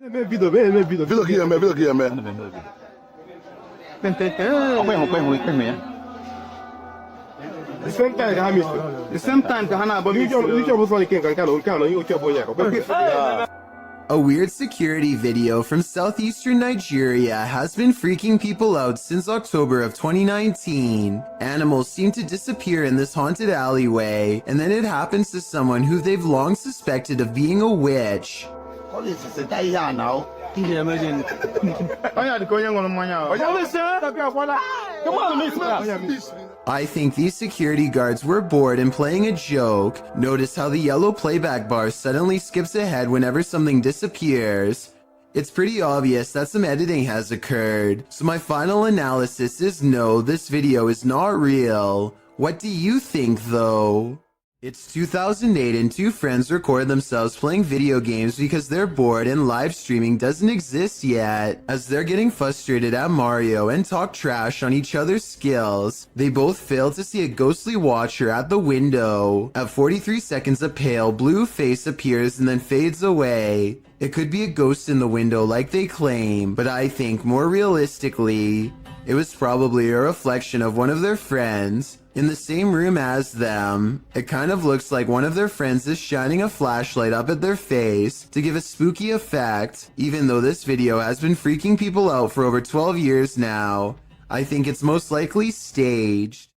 Video kia me. A weird security video from southeastern Nigeria has been freaking people out since October of 2019. Animals seem to disappear in this haunted alleyway, and then it happens to someone who they've long suspected of being a witch. I think these security guards were bored and playing a joke. Notice how the yellow playback bar suddenly skips ahead whenever something disappears. It's pretty obvious that some editing has occurred. So my final analysis is no, this video is not real. What do you think though? It's 2008 and two friends record themselves playing video games because they're bored and live streaming doesn't exist yet. As they're getting frustrated at Mario and talk trash on each other's skills, they both fail to see a ghostly watcher at the window. At 43 seconds, a pale blue face appears and then fades away. It could be a ghost in the window like they claim, but I think more realistically, it was probably a reflection of one of their friends in the same room as them. It kind of looks like one of their friends is shining a flashlight up at their face to give a spooky effect. Even though this video has been freaking people out for over 12 years now, I think it's most likely staged.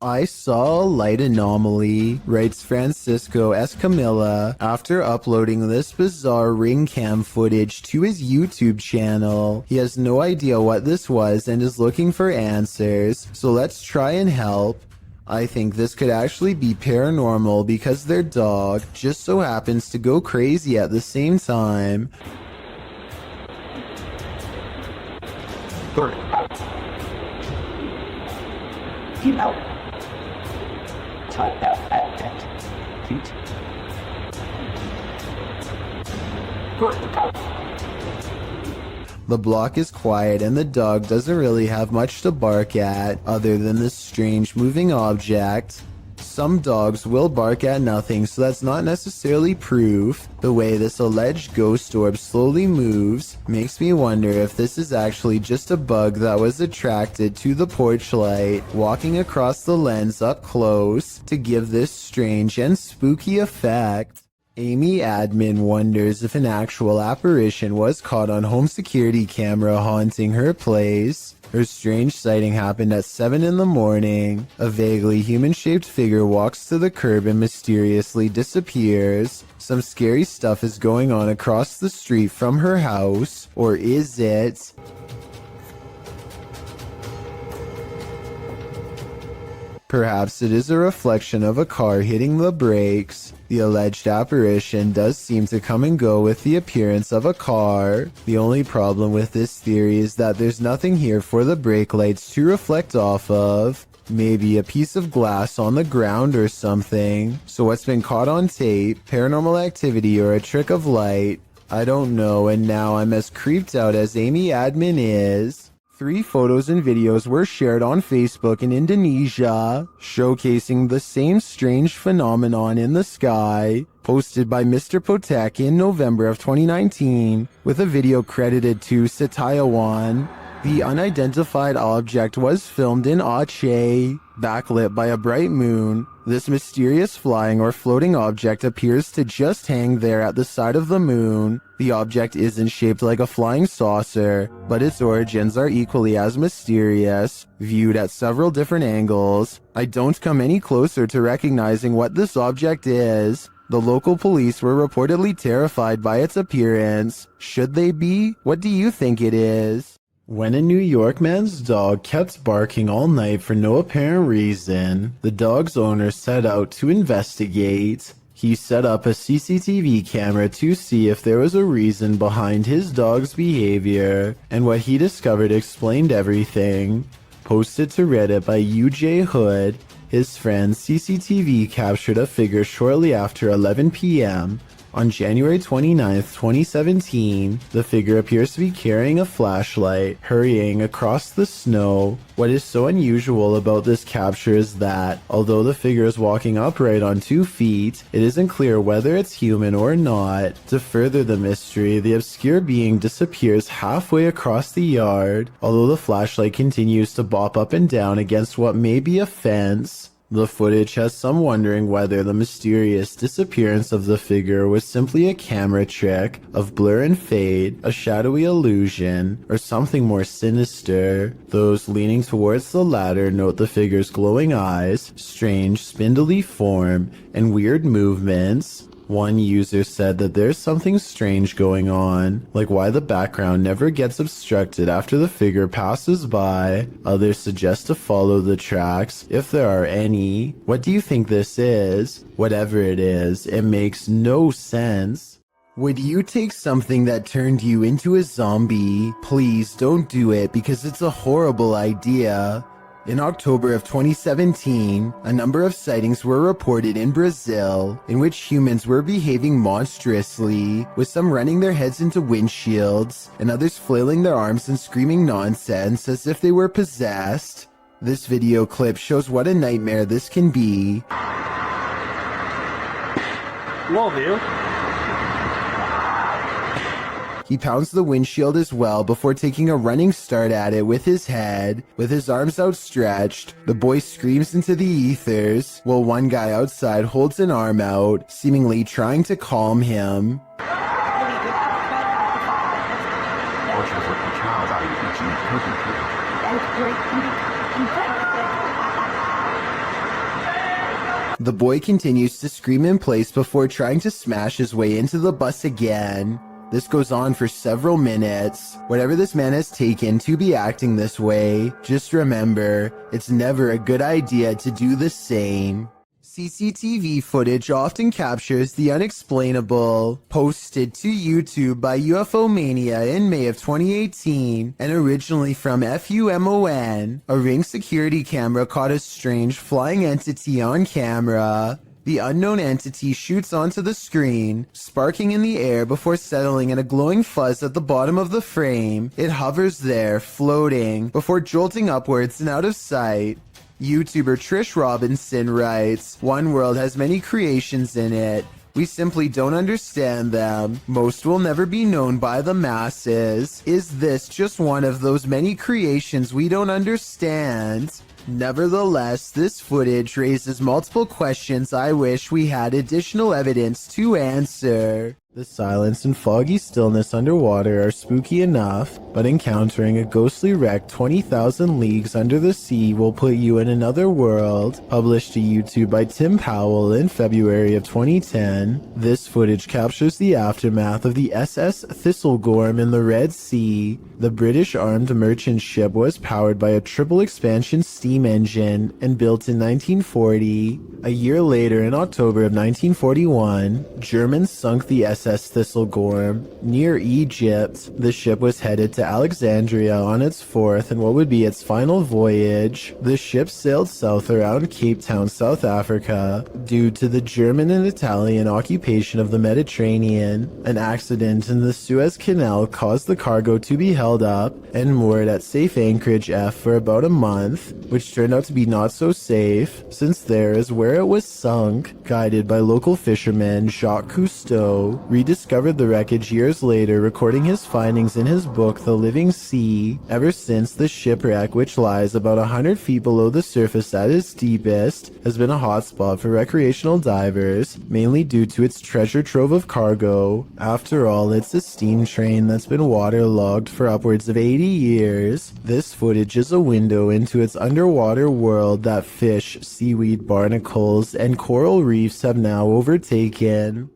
I saw a light anomaly, writes Francisco Escamilla, after uploading this bizarre ring cam footage to his YouTube channel. He has no idea what this was and is looking for answers, so let's try and help. I think this could actually be paranormal because their dog just so happens to go crazy at the same time. Keep out. The block is quiet and the dog doesn't really have much to bark at other than this strange moving object. Some dogs will bark at nothing, so that's not necessarily proof. The way this alleged ghost orb slowly moves makes me wonder if this is actually just a bug that was attracted to the porch light, walking across the lens up close to give this strange and spooky effect. Amy Admin wonders if an actual apparition was caught on home security camera haunting her place. Her strange sighting happened at 7 in the morning. A vaguely human-shaped figure walks to the curb and mysteriously disappears. Some scary stuff is going on across the street from her house. Or is it? Perhaps it is a reflection of a car hitting the brakes. The alleged apparition does seem to come and go with the appearance of a car. The only problem with this theory is that there's nothing here for the brake lights to reflect off of. Maybe a piece of glass on the ground or something. So what's been caught on tape, paranormal activity, or a trick of light? I don't know, and now I'm as creeped out as Amy Admin is. 3 photos and videos were shared on Facebook in Indonesia, showcasing the same strange phenomenon in the sky, posted by Mr. Potek in November of 2019, with a video credited to Setiawan. The unidentified object was filmed in Aceh, backlit by a bright moon. This mysterious flying or floating object appears to just hang there at the side of the moon. The object isn't shaped like a flying saucer, but its origins are equally as mysterious, viewed at several different angles. I don't come any closer to recognizing what this object is. The local police were reportedly terrified by its appearance. Should they be? What do you think it is? When a New York man's dog kept barking all night for no apparent reason, the dog's owner set out to investigate. He set up a CCTV camera to see if there was a reason behind his dog's behavior, and what he discovered explained everything. Posted to Reddit by UJ Hood, his friend's CCTV captured a figure shortly after 11 p.m. On January 29th, 2017, the figure appears to be carrying a flashlight, hurrying across the snow. What is so unusual about this capture is that, although the figure is walking upright on 2 feet, it isn't clear whether it's human or not. To further the mystery, the obscure being disappears halfway across the yard, although the flashlight continues to bop up and down against what may be a fence. The footage has some wondering whether the mysterious disappearance of the figure was simply a camera trick of blur and fade, a shadowy illusion, or something more sinister. Those leaning towards the latter note the figure's glowing eyes, strange spindly form, and weird movements. One user said that there's something strange going on, like why the background never gets obstructed after the figure passes by. Others suggest to follow the tracks, if there are any. What do you think this is? Whatever it is, it makes no sense. Would you take something that turned you into a zombie? Please don't do it because it's a horrible idea. In October of 2017, a number of sightings were reported in Brazil in which humans were behaving monstrously, with some running their heads into windshields and others flailing their arms and screaming nonsense as if they were possessed. This video clip shows what a nightmare this can be. Love you. He pounds the windshield as well before taking a running start at it with his head. With his arms outstretched, the boy screams into the ethers, while one guy outside holds an arm out, seemingly trying to calm him. The boy continues to scream in place before trying to smash his way into the bus again. This goes on for several minutes. Whatever this man has taken to be acting this way, just remember, it's never a good idea to do the same. CCTV footage often captures the unexplainable. Posted to YouTube by UFO Mania in May of 2018 and originally from FUMON, a Ring security camera caught a strange flying entity on camera. The unknown entity shoots onto the screen, sparking in the air before settling in a glowing fuzz at the bottom of the frame. It hovers there, floating, before jolting upwards and out of sight. YouTuber Trish Robinson writes, "One world has many creations in it. We simply don't understand them. Most will never be known by the masses. Is this just one of those many creations we don't understand?" Nevertheless, this footage raises multiple questions I wish we had additional evidence to answer. The silence and foggy stillness underwater are spooky enough, but encountering a ghostly wreck 20,000 leagues under the sea will put you in another world. Published to YouTube by Tim Powell in February of 2010, this footage captures the aftermath of the SS Thistlegorm in the Red Sea. The British armed merchant ship was powered by a triple expansion steam engine and built in 1940. A year later, in October of 1941, Germans sunk the SS Thistlegorm near Egypt. The ship was headed to Alexandria on its fourth and what would be its final voyage. The ship sailed south around Cape Town, South Africa. Due to the German and Italian occupation of the Mediterranean, an accident in the Suez Canal caused the cargo to be held up and moored at safe anchorage F for about a month, which turned out to be not so safe, since there is where it was sunk. Guided by local fisherman Jacques Cousteau, rediscovered the wreckage years later, recording his findings in his book The Living Sea. Ever since, the shipwreck, which lies about 100 feet below the surface at its deepest, has been a hotspot for recreational divers, mainly due to its treasure trove of cargo. After all, it's a steam train that's been waterlogged for upwards of 80 years. This footage is a window into its underwater world that fish, seaweed, barnacles, and coral reefs have now overtaken.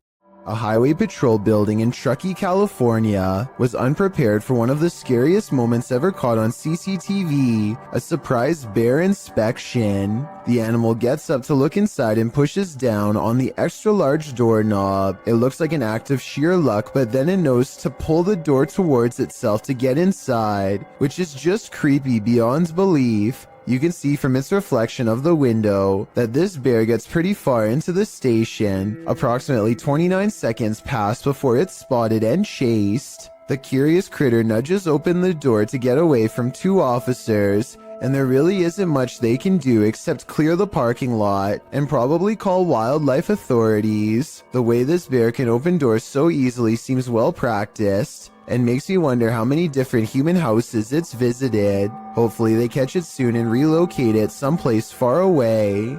A highway patrol building in Truckee, California, was unprepared for one of the scariest moments ever caught on CCTV, a surprise bear inspection. The animal gets up to look inside and pushes down on the extra large doorknob. It looks like an act of sheer luck, but then it knows to pull the door towards itself to get inside, which is just creepy beyond belief. You can see from its reflection of the window that this bear gets pretty far into the station. Approximately 29 seconds pass before it's spotted and chased. The curious critter nudges open the door to get away from 2 officers, and there really isn't much they can do except clear the parking lot and probably call wildlife authorities. The way this bear can open doors so easily seems well practiced and makes me wonder how many different human houses it's visited. Hopefully they catch it soon and relocate it someplace far away.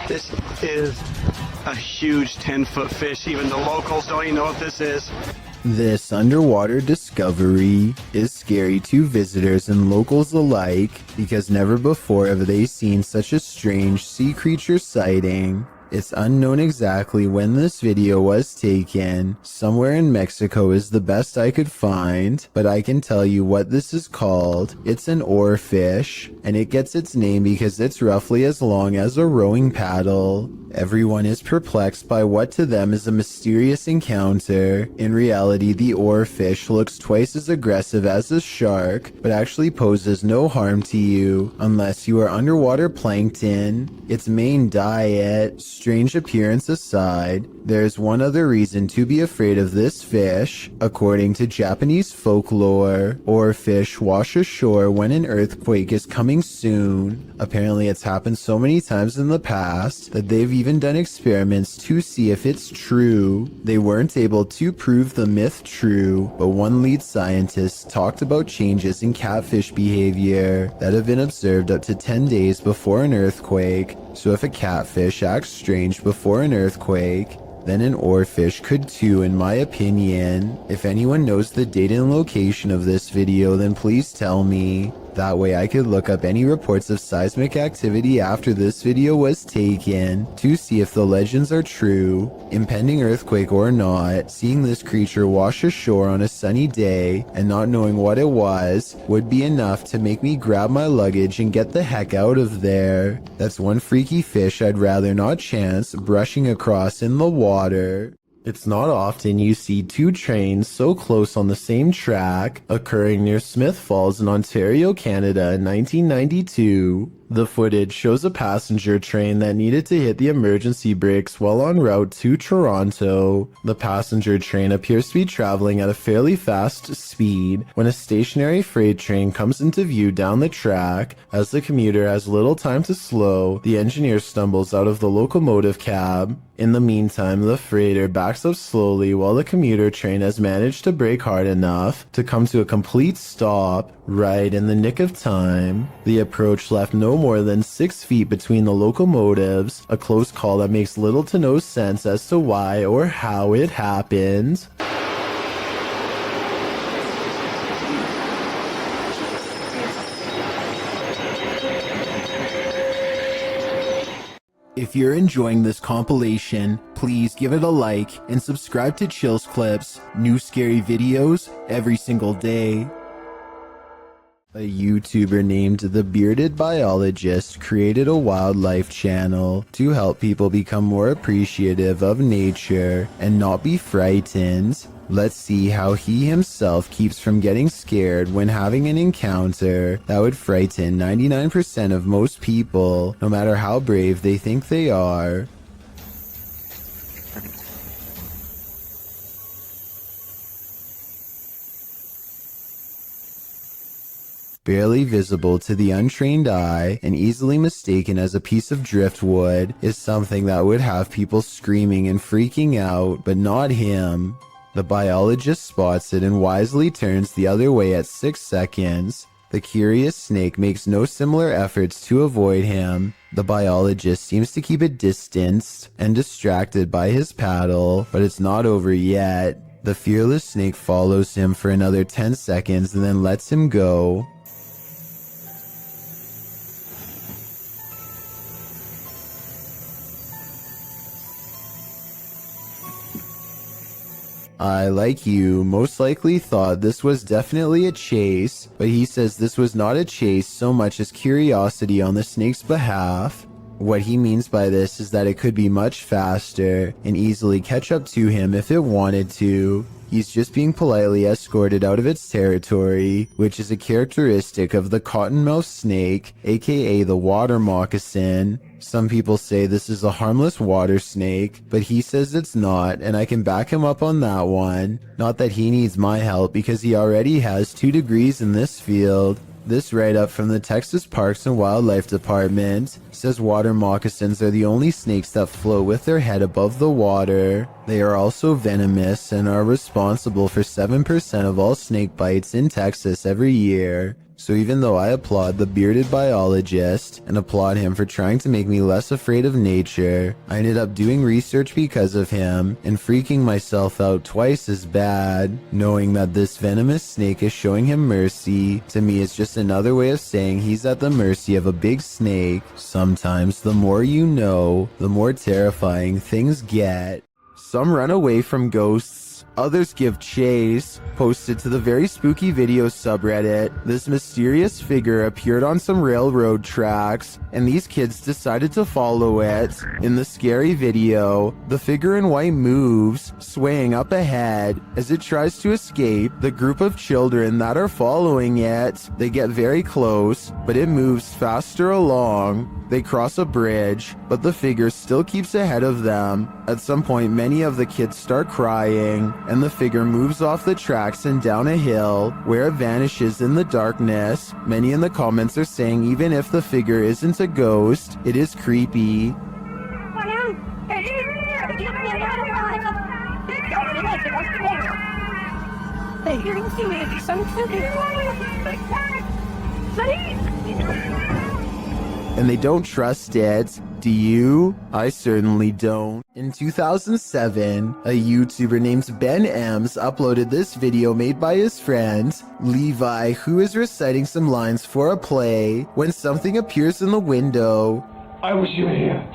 This is a huge 10-foot fish. Even the locals don't even know what this is. This underwater discovery is scary to visitors and locals alike because never before have they seen such a strange sea creature sighting. It's unknown exactly when this video was taken. Somewhere in Mexico is the best I could find, but I can tell you what this is called. It's an oarfish, and it gets its name because it's roughly as long as a rowing paddle. Everyone is perplexed by what to them is a mysterious encounter. In reality, the oarfish looks twice as aggressive as a shark, but actually poses no harm to you unless you are underwater plankton. Its main diet, strange appearance aside, there's one other reason to be afraid of this fish. According to Japanese folklore, oarfish wash ashore when an earthquake is coming soon. Apparently it's happened so many times in the past that they've even done experiments to see if it's true. They weren't able to prove the myth true, but one lead scientist talked about changes in catfish behavior that have been observed up to 10 days before an earthquake. So if a catfish acts strange before an earthquake, then an oarfish could too, in my opinion. If anyone knows the date and location of this video, then please tell me. That way I could look up any reports of seismic activity after this video was taken to see if the legends are true. Impending earthquake or not, seeing this creature wash ashore on a sunny day and not knowing what it was would be enough to make me grab my luggage and get the heck out of there. That's one freaky fish I'd rather not chance brushing across in the water. It's not often you see 2 trains so close on the same track, occurring near Smith Falls in Ontario, Canada in 1992. The footage shows a passenger train that needed to hit the emergency brakes while en route to Toronto. The passenger train appears to be traveling at a fairly fast speed when a stationary freight train comes into view down the track. As the commuter has little time to slow, the engineer stumbles out of the locomotive cab. In the meantime, the freighter backs up slowly while the commuter train has managed to brake hard enough to come to a complete stop right in the nick of time. The approach left no more than 6 feet between the locomotives, a close call that makes little to no sense as to why or how it happened. If you're enjoying this compilation, please give it a like and subscribe to Chills Clips, new scary videos every single day. A YouTuber named The Bearded Biologist created a wildlife channel to help people become more appreciative of nature and not be frightened. Let's see how he himself keeps from getting scared when having an encounter that would frighten 99% of most people, no matter how brave they think they are. Barely visible to the untrained eye and easily mistaken as a piece of driftwood is something that would have people screaming and freaking out, but not him. The biologist spots it and wisely turns the other way at 6 seconds. The curious snake makes no similar efforts to avoid him. The biologist seems to keep it distanced and distracted by his paddle, but it's not over yet. The fearless snake follows him for another 10 seconds and then lets him go. I, like you, most likely thought this was definitely a chase, but he says this was not a chase so much as curiosity on the snake's behalf. What he means by this is that it could be much faster and easily catch up to him if it wanted to. He's just being politely escorted out of its territory, which is a characteristic of the cottonmouth snake, aka the water moccasin. Some people say this is a harmless water snake, but he says it's not, and I can back him up on that one. Not that he needs my help because he already has 2 degrees in this field. This write-up from the Texas Parks and Wildlife Department says water moccasins are the only snakes that float with their head above the water. They are also venomous and are responsible for 7% of all snake bites in Texas every year. So even though I applaud the bearded biologist and applaud him for trying to make me less afraid of nature, I ended up doing research because of him and freaking myself out twice as bad. Knowing that this venomous snake is showing him mercy, to me is just another way of saying he's at the mercy of a big snake. Sometimes the more you know, the more terrifying things get. Some run away from ghosts. Others give chase. Posted to the very spooky video subreddit, this mysterious figure appeared on some railroad tracks, and these kids decided to follow it. In the scary video, the figure in white moves, swaying up ahead. As it tries to escape, the group of children that are following it, they get very close, but it moves faster along. They cross a bridge, but the figure still keeps ahead of them. At some point, many of the kids start crying, and the figure moves off the tracks and down a hill, where it vanishes in the darkness. Many in the comments are saying even if the figure isn't a ghost, it is creepy. And they don't trust it. Do you? I certainly don't. In 2007, a YouTuber named Ben Ems uploaded this video made by his friend, Levi, who is reciting some lines for a play when something appears in the window. I wish you were here.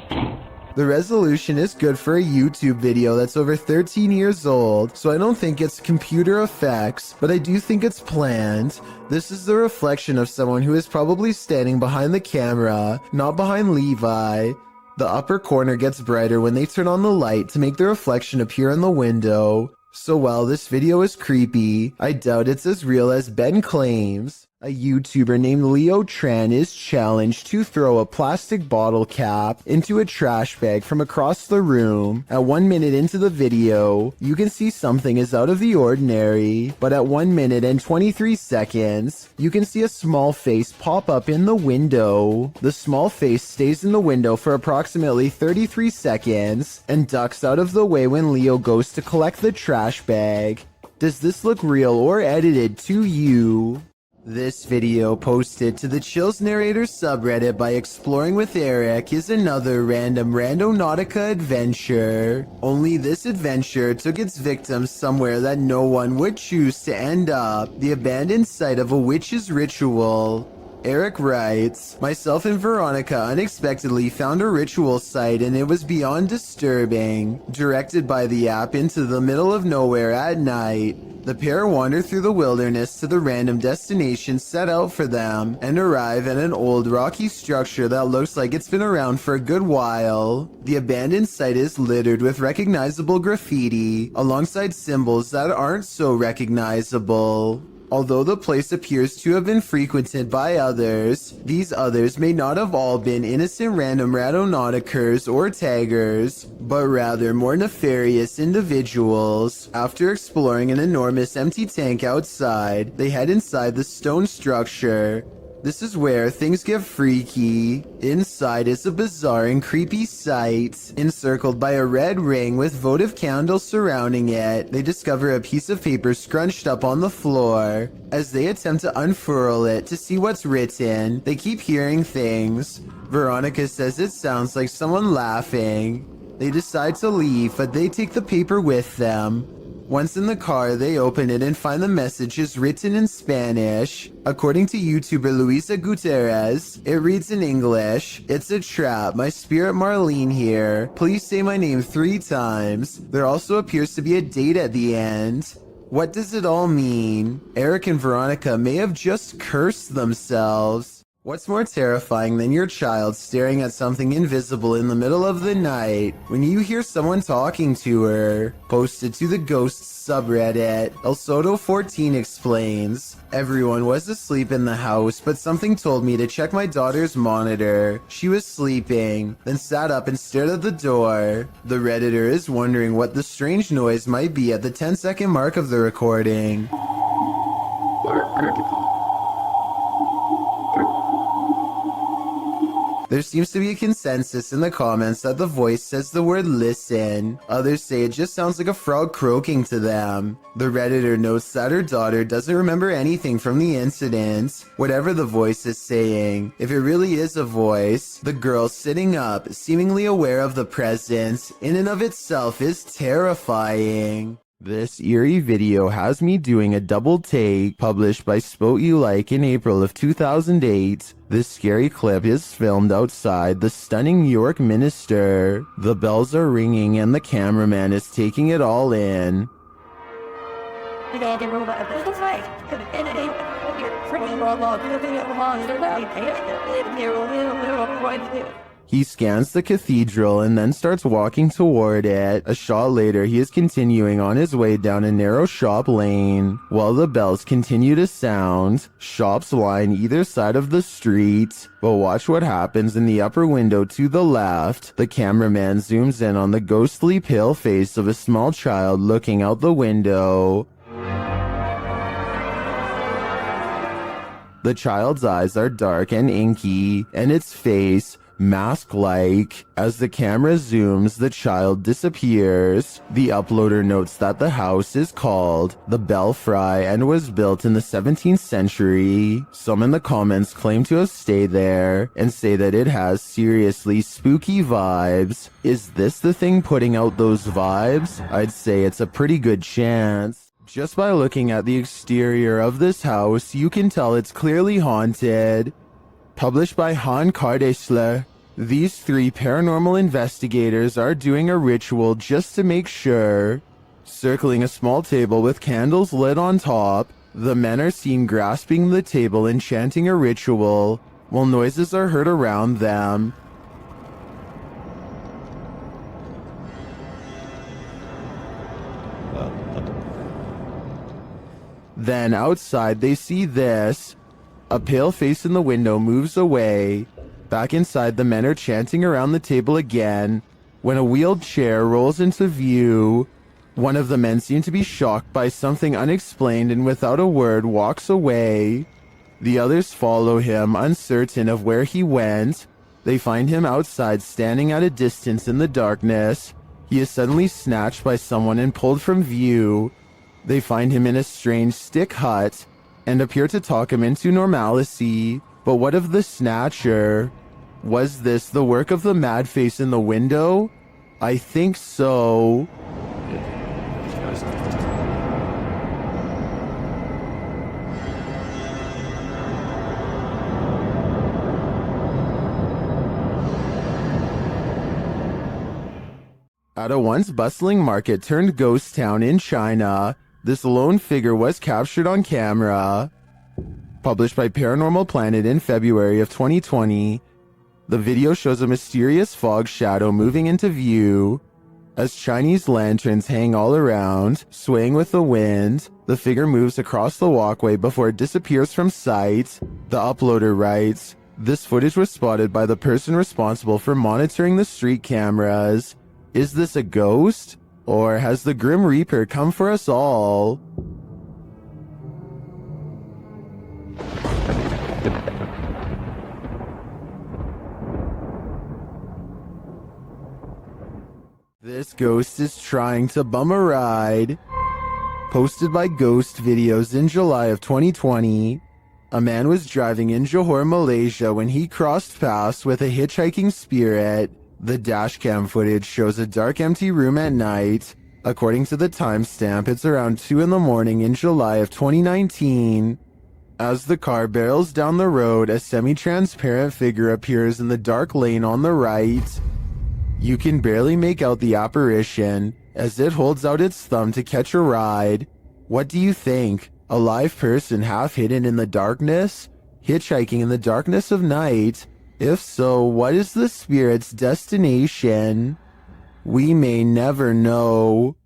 The resolution is good for a YouTube video that's over 13 years old, so I don't think it's computer effects, but I do think it's planned. This is the reflection of someone who is probably standing behind the camera, not behind Levi. The upper corner gets brighter when they turn on the light to make the reflection appear in the window. So while this video is creepy, I doubt it's as real as Ben claims. A YouTuber named Leo Tran is challenged to throw a plastic bottle cap into a trash bag from across the room. At 1 minute into the video, you can see something is out of the ordinary, but at 1 minute and 23 seconds, you can see a small face pop up in the window. The small face stays in the window for approximately 33 seconds and ducks out of the way when Leo goes to collect the trash bag. Does this look real or edited to you? This video, posted to the Chills Narrator subreddit by Exploring with Eric, is another random Randonautica adventure. Only this adventure took its victims somewhere that no one would choose to end up, the abandoned site of a witch's ritual. Eric writes, myself and Veronica unexpectedly found a ritual site and it was beyond disturbing. Directed by the app into the middle of nowhere at night, the pair wander through the wilderness to the random destination set out for them and arrive at an old rocky structure that looks like it's been around for a good while. The abandoned site is littered with recognizable graffiti alongside symbols that aren't so recognizable. Although the place appears to have been frequented by others, these others may not have all been innocent random Randonauticers or taggers, but rather more nefarious individuals. After exploring an enormous empty tank outside, they head inside the stone structure. This is where things get freaky. Inside is a bizarre and creepy sight. Encircled by a red ring with votive candles surrounding it, they discover a piece of paper scrunched up on the floor. As they attempt to unfurl it to see what's written, they keep hearing things. Veronica says it sounds like someone laughing. They decide to leave, but they take the paper with them. Once in the car, they open it and find the messages written in Spanish. According to YouTuber Luisa Gutierrez, it reads in English, "It's a trap, my spirit Marlene here. Please say my name 3 times. There also appears to be a date at the end." What does it all mean? Eric and Veronica may have just cursed themselves. What's more terrifying than your child staring at something invisible in the middle of the night when you hear someone talking to her? Posted to the Ghosts subreddit, El Soto14 explains, everyone was asleep in the house, but something told me to check my daughter's monitor. She was sleeping, then sat up and stared at the door. The Redditor is wondering what the strange noise might be at the 10-second mark of the recording. There seems to be a consensus in the comments that the voice says the word listen. Others say it just sounds like a frog croaking to them. The Redditor notes that her daughter doesn't remember anything from the incident, whatever the voice is saying. If it really is a voice, the girl sitting up, seemingly aware of the presence, in and of itself is terrifying. This eerie video has me doing a double take, published by Spout You Like in April of 2008. This scary clip is filmed outside the stunning New York Minster. The bells are ringing and the cameraman is taking it all in. He scans the cathedral and then starts walking toward it. A shot later, he is continuing on his way down a narrow shop lane. While the bells continue to sound, shops line either side of the street. But watch what happens in the upper window to the left. The cameraman zooms in on the ghostly pale face of a small child looking out the window. The child's eyes are dark and inky, and its face mask-like. As the camera zooms, the child disappears. The uploader notes that the house is called the Belfry and was built in the 17th century. Some in the comments claim to have stayed there and say that it has seriously spooky vibes. Is this the thing putting out those vibes? I'd say it's a pretty good chance. Just by looking at the exterior of this house, you can tell it's clearly haunted. Published by Han Kardesler, these three paranormal investigators are doing a ritual just to make sure. Circling a small table with candles lit on top, the men are seen grasping the table and chanting a ritual, while noises are heard around them. Then outside they see this. A pale face in the window moves away. Back inside, the men are chanting around the table again when a wheeled chair rolls into view. One of the men seems to be shocked by something unexplained and without a word walks away. The others follow him, uncertain of where he went. They find him outside, standing at a distance in the darkness. He is suddenly snatched by someone and pulled from view. They find him in a strange stick hut and appear to talk him into normalcy. But what of the snatcher? Was this the work of the mad face in the window? I think so. At a once bustling market turned ghost town in China, this lone figure was captured on camera. Published by Paranormal Planet in February of 2020, the video shows a mysterious fog shadow moving into view. As Chinese lanterns hang all around, swaying with the wind, the figure moves across the walkway before it disappears from sight. The uploader writes, "This footage was spotted by the person responsible for monitoring the street cameras. Is this a ghost? Or has the Grim Reaper come for us all?" This ghost is trying to bum a ride. Posted by Ghost Videos in July of 2020, a man was driving in Johor, Malaysia when he crossed paths with a hitchhiking spirit. The dashcam footage shows a dark, empty room at night. According to the timestamp, it's around 2 in the morning in July of 2019. As the car barrels down the road, a semi-transparent figure appears in the dark lane on the right. You can barely make out the apparition as it holds out its thumb to catch a ride. What do you think? A live person half hidden in the darkness? hitchhiking in the darkness of night? If so, what is the spirit's destination? We may never know.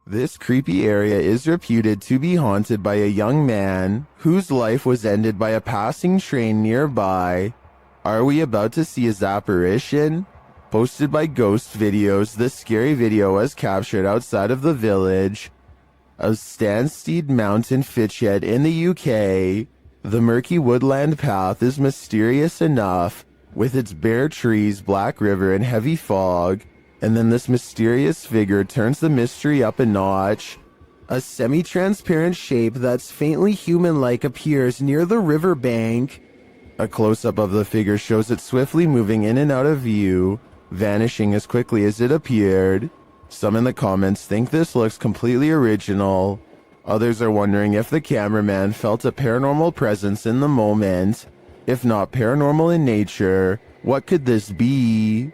This creepy area is reputed to be haunted by a young man whose life was ended by a passing train nearby. Are we about to see his apparition? Posted by Ghost Videos, this scary video was captured outside of the village of Stanstead Mountain, Fitchhead in the UK. The murky woodland path is mysterious enough, with its bare trees, black river, and heavy fog. And then this mysterious figure turns the mystery up a notch. A semi-transparent shape that's faintly human-like appears near the riverbank. A close-up of the figure shows it swiftly moving in and out of view, vanishing as quickly as it appeared. Some in the comments think this looks completely original. Others are wondering if the cameraman felt a paranormal presence in the moment. If not paranormal in nature, what could this be?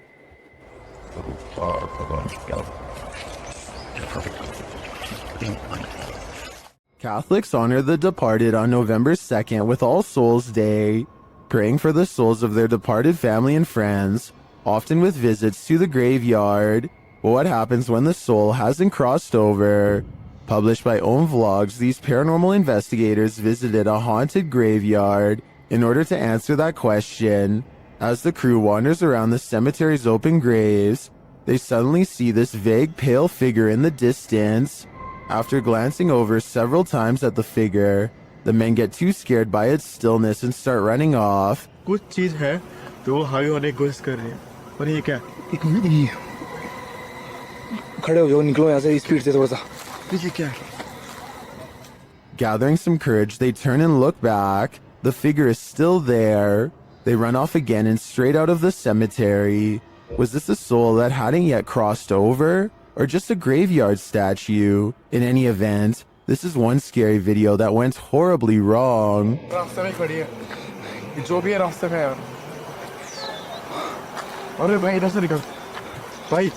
Catholics honor the departed on November 2nd with All Souls Day, praying for the souls of their departed family and friends, often with visits to the graveyard. But what happens when the soul hasn't crossed over? Published by Own Vlogs, these paranormal investigators visited a haunted graveyard in order to answer that question. As the crew wanders around the cemetery's open graves, they suddenly see this vague pale figure in the distance. After glancing over several times at the figure, the men get too scared by its stillness and start running off. कुछ चीज है तो वो हावी होने की कोशिश कर रही है और ये क्या खड़े हो जाओ निकलो यहाँ से स्पीड से थोड़ा सा ये क्या है Gathering some courage, they turn and look back. The figure is still there. They run off again and straight out of the cemetery. Was this a soul that hadn't yet crossed over? Or just a graveyard statue? In any event, this is one scary video that went horribly wrong. रास्ते में खड़ी है ये जो भी है रास्ते में यार अरे भाई इधर से निकल भाई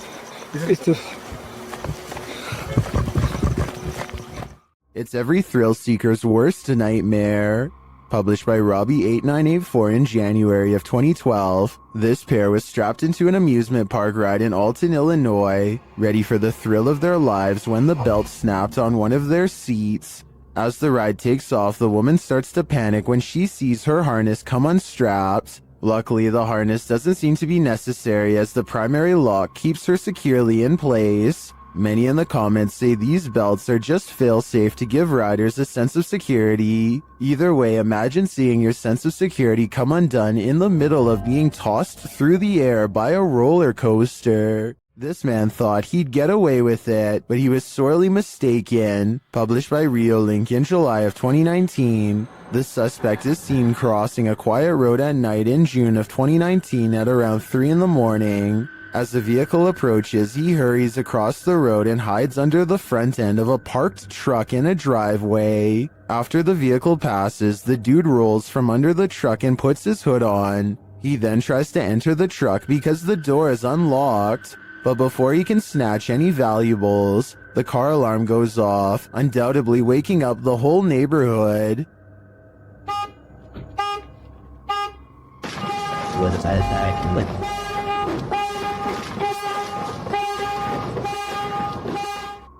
It's every thrill seeker's worst nightmare. Published by Robbie8984 in January of 2012, this pair was strapped into an amusement park ride in Alton, Illinois, ready for the thrill of their lives when the belt snapped on one of their seats. As the ride takes off, the woman starts to panic when she sees her harness come unstrapped. Luckily, the harness doesn't seem to be necessary as the primary lock keeps her securely in place. Many in the comments say these belts are just fail-safe to give riders a sense of security. Either way, imagine seeing your sense of security come undone in the middle of being tossed through the air by a roller coaster. This man thought he'd get away with it, but he was sorely mistaken. Published by Reolink in July of 2019, the suspect is seen crossing a quiet road at night in June of 2019 at around 3 in the morning. As the vehicle approaches, he hurries across the road and hides under the front end of a parked truck in a driveway. After the vehicle passes, the dude rolls from under the truck and puts his hood on. He then tries to enter the truck because the door is unlocked. But before he can snatch any valuables, the car alarm goes off, undoubtedly waking up the whole neighborhood.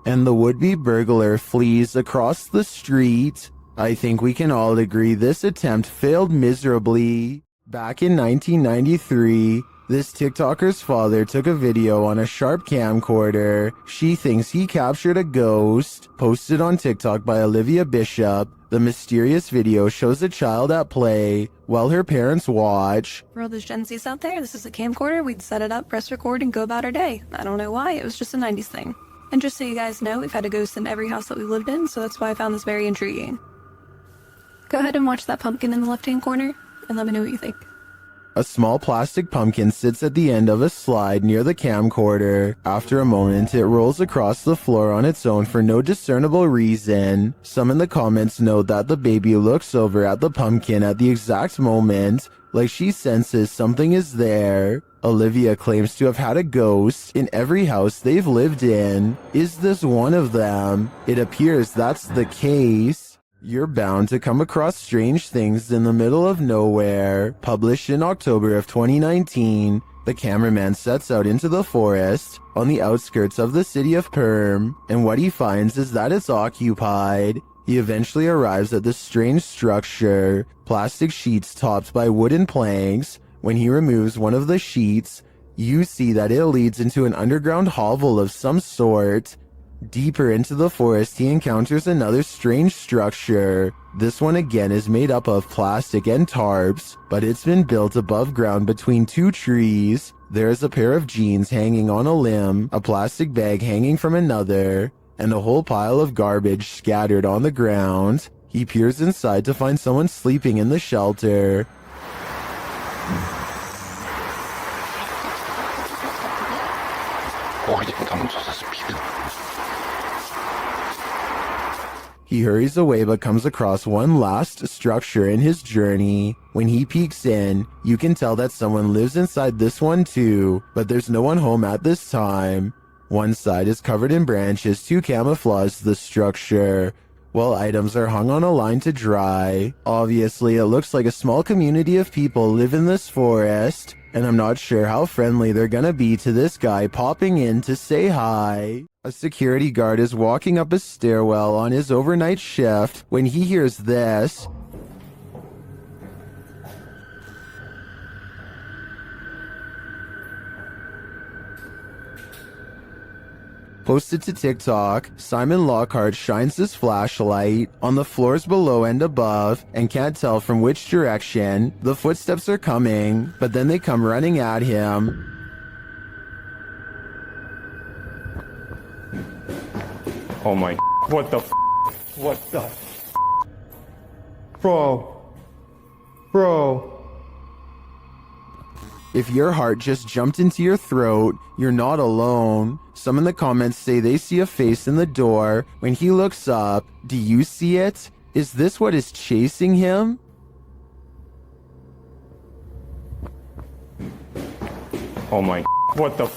And the would-be burglar flees across the street. I think we can all agree this attempt failed miserably. Back in 1993, this TikToker's father took a video on a sharp camcorder. She thinks he captured a ghost. Posted on TikTok by Olivia Bishop, the mysterious video shows a child at play while her parents watch. For all those Gen Zs out there, this is a camcorder. We'd set it up, press record, and go about our day. I don't know why, it was just a 90s thing. And just so you guys know, we've had a ghost in every house that we lived in, so that's why I found this very intriguing. Go ahead and watch that pumpkin in the left-hand corner, and let me know what you think. A small plastic pumpkin sits at the end of a slide near the camcorder. After a moment, it rolls across the floor on its own for no discernible reason. Some in the comments note that the baby looks over at the pumpkin at the exact moment, like she senses something is there. Olivia claims to have had a ghost in every house they've lived in. Is this one of them? It appears that's the case. You're bound to come across strange things in the middle of nowhere. Published in October of 2019, the cameraman sets out into the forest on the outskirts of the city of Perm, and what he finds is that it's occupied. He eventually arrives at this strange structure, plastic sheets topped by wooden planks. When he removes one of the sheets, you see that it leads into an underground hovel of some sort. Deeper into the forest, he encounters another strange structure. This one again is made up of plastic and tarps, but it's been built above ground between two trees. There is a pair of jeans hanging on a limb, a plastic bag hanging from another, and a whole pile of garbage scattered on the ground. He peers inside to find someone sleeping in the shelter. He hurries away but comes across one last structure in his journey. When he peeks in, you can tell that someone lives inside this one too, but there's no one home at this time. One side is covered in branches to camouflage the structure, while items are hung on a line to dry. Obviously, it looks like a small community of people live in this forest, and I'm not sure how friendly they're gonna be to this guy popping in to say hi. A security guard is walking up a stairwell on his overnight shift when he hears this. Posted to TikTok, Simon Lockhart shines his flashlight on the floors below and above and can't tell from which direction the footsteps are coming, but then they come running at him. Oh my, what the what the Bro. If your heart just jumped into your throat, you're not alone. Some in the comments say they see a face in the door. When he looks up, do you see it? Is this what is chasing him? Oh my, what the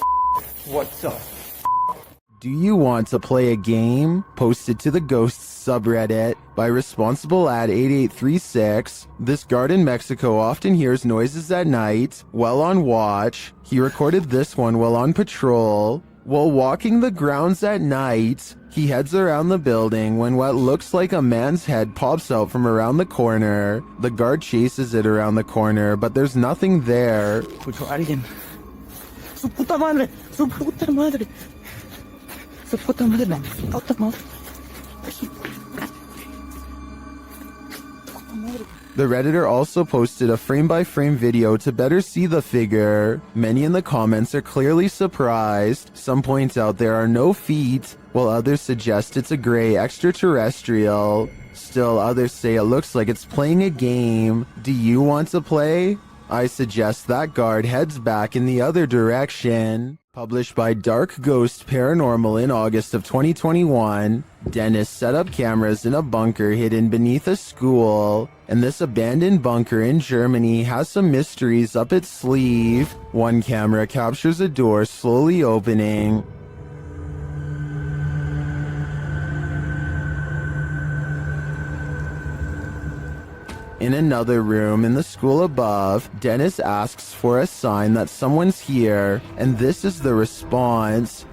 Do you want to play a game? Posted to the Ghosts subreddit by Responsible Ad 8836. This guard in Mexico often hears noises at night while on watch. He recorded this one while on patrol. While walking the grounds at night, he heads around the building when what looks like a man's head pops out from around the corner. The guard chases it around the corner, but there's nothing there. Escucho a alguien. ¡Su puta madre! ¡Su puta madre! ¡Su puta madre! ¡Su puta madre! The Redditor also posted a frame-by-frame video to better see the figure. Many in the comments are clearly surprised. Some point out there are no feet, while others suggest it's a gray extraterrestrial. Still, others say it looks like it's playing a game. Do you want to play? I suggest that guard heads back in the other direction. Published by Dark Ghost Paranormal in August of 2021, Dennis set up cameras in a bunker hidden beneath a school, and this abandoned bunker in Germany has some mysteries up its sleeve. One camera captures a door slowly opening. In another room in the school above, Dennis asks for a sign that someone's here, and this is the response.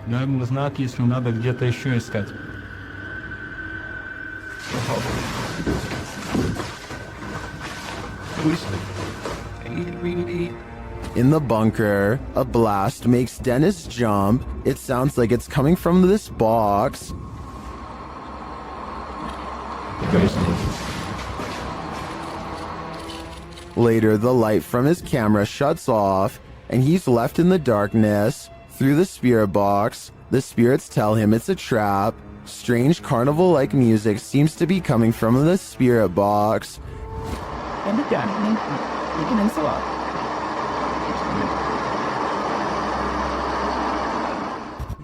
Наверное, знак, если надо где-то еще искать. In the bunker, a blast makes Dennis jump. It sounds like it's coming from this box. Later, the light from his camera shuts off, and he's left in the darkness. Through the spirit box, the spirits tell him it's a trap. Strange carnival-like music seems to be coming from the spirit box.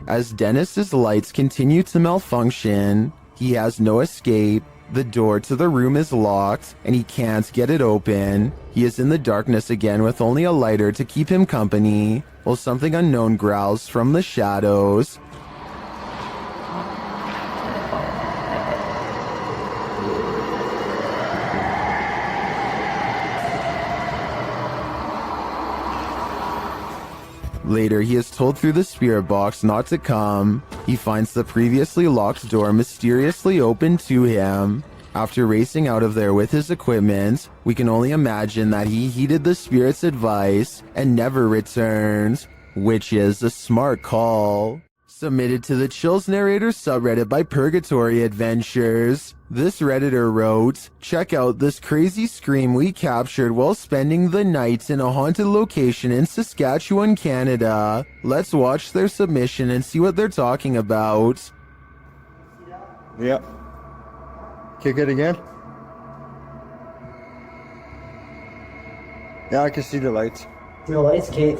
As Dennis's lights continue to malfunction, he has no escape. The door to the room is locked, and he can't get it open. He is in the darkness again with only a lighter to keep him company, while something unknown growls from the shadows. Later, he is told through the spirit box not to come. He finds the previously locked door mysteriously open to him. After racing out of there with his equipment, we can only imagine that he heeded the spirit's advice and never returned, which is a smart call. Submitted to the Chills Narrator subreddit by Purgatory Adventures. This Redditor wrote, "Check out this crazy scream we captured while spending the night in a haunted location in Saskatchewan, Canada. Let's watch their submission and see what they're talking about." Yeah. Kick it again. Yeah, I can see the lights. No lights, Kate.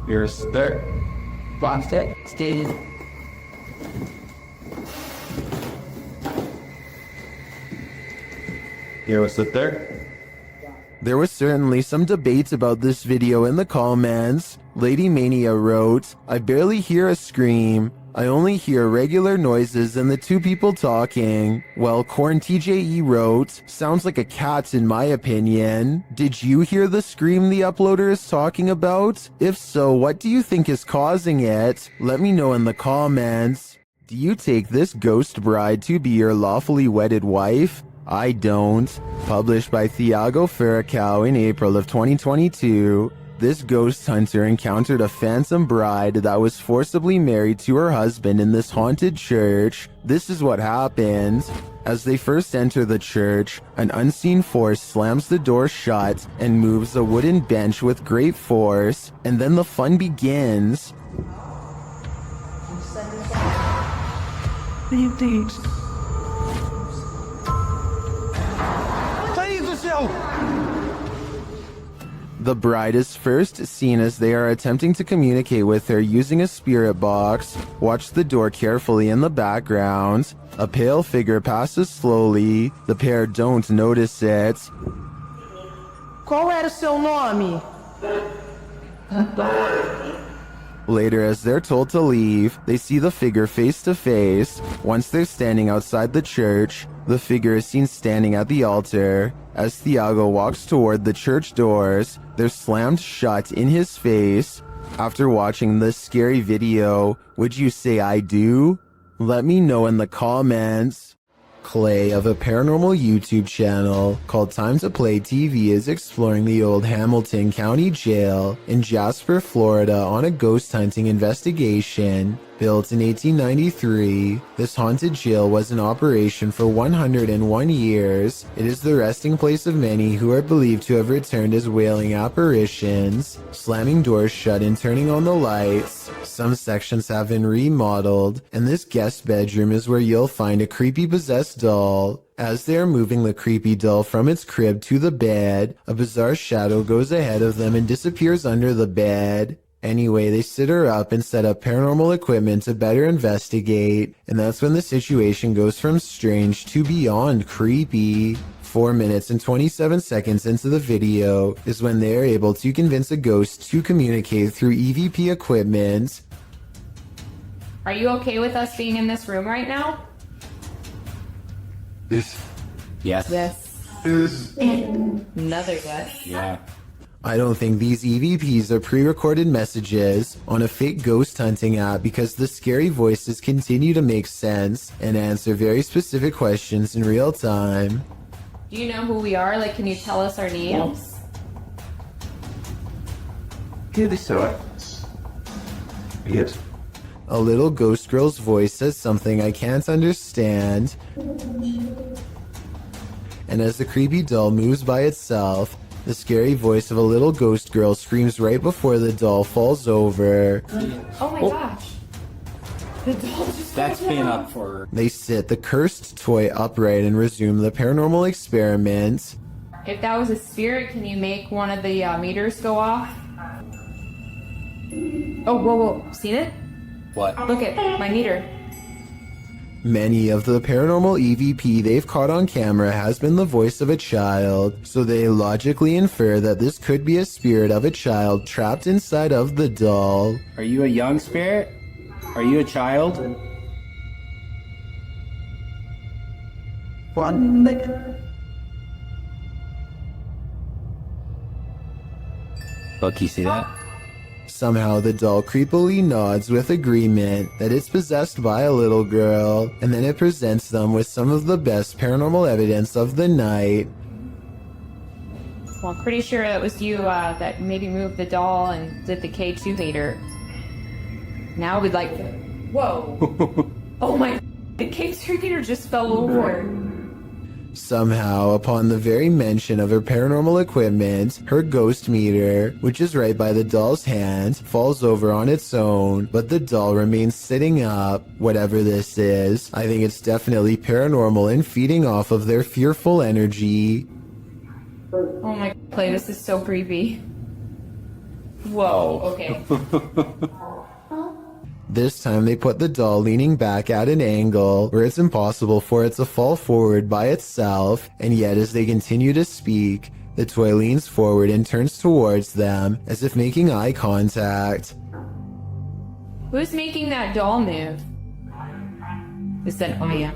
You're there. Box it. Stated. You will sit there. There was certainly some debate about this video in the comments. Lady Mania wrote, "I barely hear a scream. I only hear regular noises and the two people talking." While Corn TJE wrote, "Sounds like a cat in my opinion. Did you hear the scream the uploader is talking about? If so, what do you think is causing it? Let me know in the comments. Do you take this ghost bride to be your lawfully wedded wife? I don't." Published by Thiago Ferracao in April of 2022. This ghost hunter encountered a phantom bride that was forcibly married to her husband in this haunted church. This is what happened. As they first enter the church, an unseen force slams the door shut and moves a wooden bench with great force, and then the fun begins. The bride is first seen as they are attempting to communicate with her using a spirit box. Watch the door carefully in the background. A pale figure passes slowly. The pair don't notice it. Qual era o seu nome? Later, as they're told to leave, they see the figure face to face. Once they're standing outside the church, the figure is seen standing at the altar. As Thiago walks toward the church doors, they're slammed shut in his face. After watching this scary video, would you say I do? Let me know in the comments. Clay of a paranormal YouTube channel called Time to Play TV is exploring the old Hamilton County Jail in Jasper, Florida on a ghost hunting investigation. Built in 1893, this haunted jail was in operation for 101 years. It is the resting place of many who are believed to have returned as wailing apparitions, slamming doors shut and turning on the lights. Some sections have been remodeled, and this guest bedroom is where you'll find a creepy possessed doll. As they are moving the creepy doll from its crib to the bed, a bizarre shadow goes ahead of them and disappears under the bed. Anyway, they sit her up and set up paranormal equipment to better investigate, and that's when the situation goes from strange to beyond creepy. 4 minutes and 27 seconds into the video is when they are able to convince a ghost to communicate through EVP equipment. Are you okay with us being in this room right now? Yes. Yes. Another yes. Yeah. I don't think these EVPs are pre-recorded messages on a fake ghost hunting app, because the scary voices continue to make sense and answer very specific questions in real time. Do you know who we are? Like, can you tell us our names? Yes. A little ghost girl's voice says something I can't understand. And as the creepy doll moves by itself, the scary voice of a little ghost girl screams right before the doll falls over. Oh my gosh. The doll just That's been up for. They sit the cursed toy upright and resume the paranormal experiment. If that was a spirit, can you make one of the meters go off? Oh, whoa. Seen it? What? Look at my meter. Many of the paranormal EVP they've caught on camera has been the voice of a child, so they logically infer that this could be a spirit of a child trapped inside of the doll. Are you a young spirit? Are you a child? Look, you see that? Somehow the doll creepily nods with agreement that it's possessed by a little girl, and then it presents them with some of the best paranormal evidence of the night. Well, I'm pretty sure it was you that maybe moved the doll and did the K2 later. Now we'd like... Whoa! Oh my... The K2 leader just fell over. Somehow, upon the very mention of her paranormal equipment, her ghost meter, which is right by the doll's hand, falls over on its own, but the doll remains sitting up. Whatever this is, I think it's definitely paranormal and feeding off of their fearful energy. Oh my... Play, this is so creepy. Whoa, okay. This time they put the doll leaning back at an angle where it's impossible for it to fall forward by itself, and yet as they continue to speak, the toy leans forward and turns towards them as if making eye contact. Who's making that doll move? Is that... Oh yeah.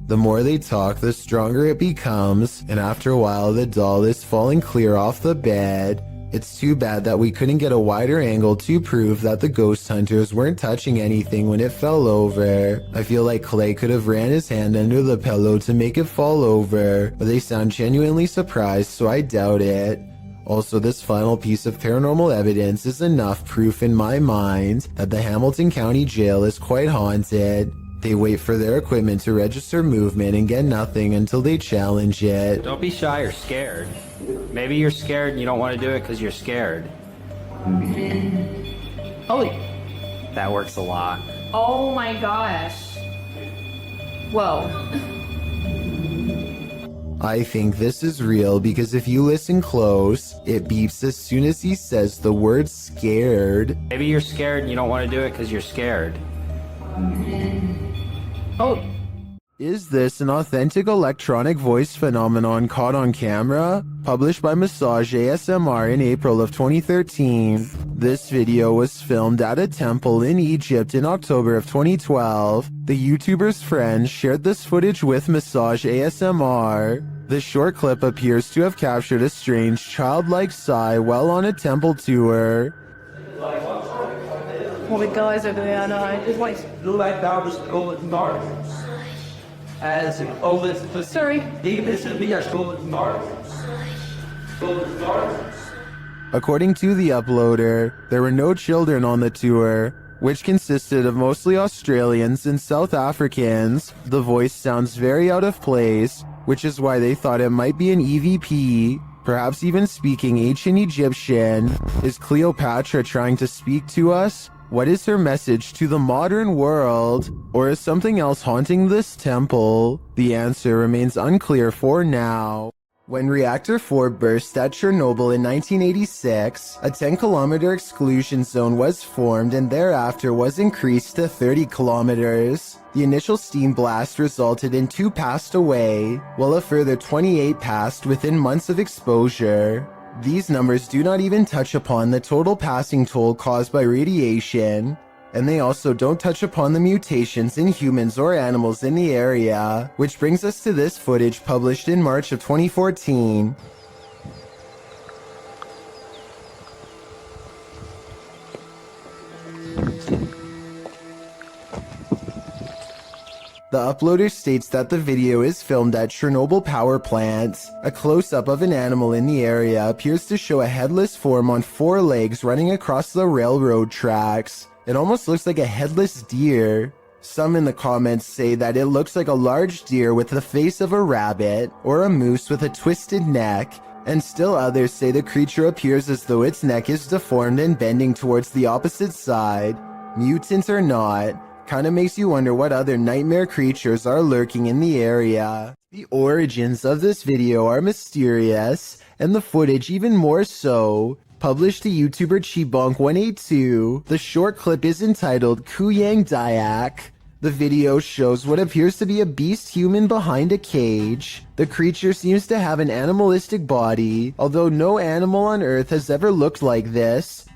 The more they talk, the stronger it becomes, and after a while the doll is falling clear off the bed. It's too bad that we couldn't get a wider angle to prove that the ghost hunters weren't touching anything when it fell over. I feel like Clay could have ran his hand under the pillow to make it fall over, but they sound genuinely surprised, so I doubt it. Also, this final piece of paranormal evidence is enough proof in my mind that the Hamilton County Jail is quite haunted. They wait for their equipment to register movement and get nothing until they challenge it. Don't be shy or scared. Maybe you're scared and you don't want to do it because you're scared. Holy... That works a lot. Oh my gosh. Whoa. I think this is real because if you listen close, it beeps as soon as he says the word scared. Maybe you're scared and you don't want to do it because you're scared. Oh. Is this an authentic electronic voice phenomenon caught on camera? Published by Massage ASMR in April of 2013. This video was filmed at a temple in Egypt in October of 2012. The YouTuber's friends shared this footage with Massage ASMR. The short clip appears to have captured a strange childlike sigh while on a temple tour. All the guys over there, I know. It's like blue light powers go in dark. As always, sorry. According to the uploader, there were no children on the tour, which consisted of mostly Australians and South Africans. The voice sounds very out of place, which is why they thought it might be an EVP, perhaps even speaking ancient Egyptian. Is Cleopatra trying to speak to us? What is her message to the modern world? Or is something else haunting this temple? The answer remains unclear for now. When Reactor 4 burst at Chernobyl in 1986, a 10-kilometer exclusion zone was formed and thereafter was increased to 30 kilometers. The initial steam blast resulted in 2 passed away, while a further 28 passed within months of exposure. These numbers do not even touch upon the total passing toll caused by radiation, and they also don't touch upon the mutations in humans or animals in the area, which brings us to this footage published in March of 2014. The uploader states that the video is filmed at Chernobyl power plant. A close-up of an animal in the area appears to show a headless form on 4 legs running across the railroad tracks. It almost looks like a headless deer. Some in the comments say that it looks like a large deer with the face of a rabbit, or a moose with a twisted neck, and still others say the creature appears as though its neck is deformed and bending towards the opposite side. Mutant or not, kinda makes you wonder what other nightmare creatures are lurking in the area. The origins of this video are mysterious, and the footage even more so. Published to YouTuber Chibonk182, the short clip is entitled Kuyang Dayak. The video shows what appears to be a beast human behind a cage. The creature seems to have an animalistic body, although no animal on Earth has ever looked like this.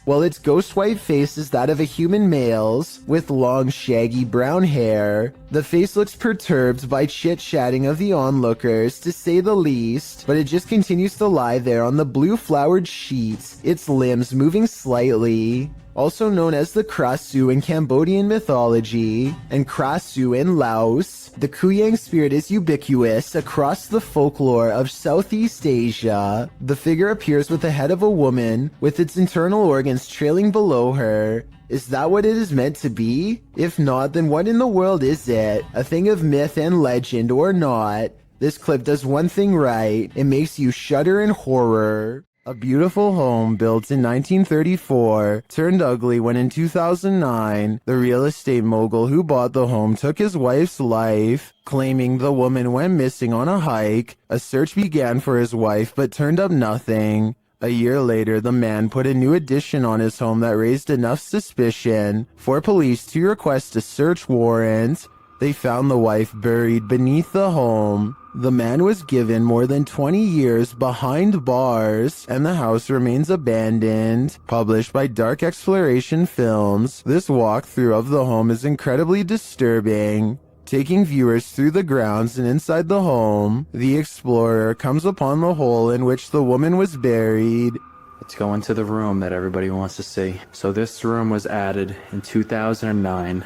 While its ghost white face is that of a human male's, with long shaggy brown hair. The face looks perturbed by chit-chatting of the onlookers, to say the least, but it just continues to lie there on the blue flowered sheets, its limbs moving slightly. Also known as the Krasu in Cambodian mythology, and Krasu in Laos, the Kuyang spirit is ubiquitous across the folklore of Southeast Asia. The figure appears with the head of a woman, with its internal organs trailing below her. Is that what it is meant to be? If not, then what in the world is it? A thing of myth and legend or not? This clip does one thing right, it makes you shudder in horror. A beautiful home built in 1934 turned ugly when in 2009, the real estate mogul who bought the home took his wife's life, claiming the woman went missing on a hike. A search began for his wife but turned up nothing. A year later, the man put a new addition on his home that raised enough suspicion for police to request a search warrant. They found the wife buried beneath the home. The man was given more than 20 years behind bars, and the house remains abandoned. Published by Dark Exploration Films, this walkthrough of the home is incredibly disturbing. Taking viewers through the grounds and inside the home, the explorer comes upon the hole in which the woman was buried. Let's go into the room that everybody wants to see. So this room was added in 2009.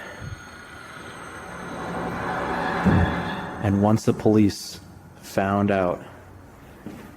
And once the police found out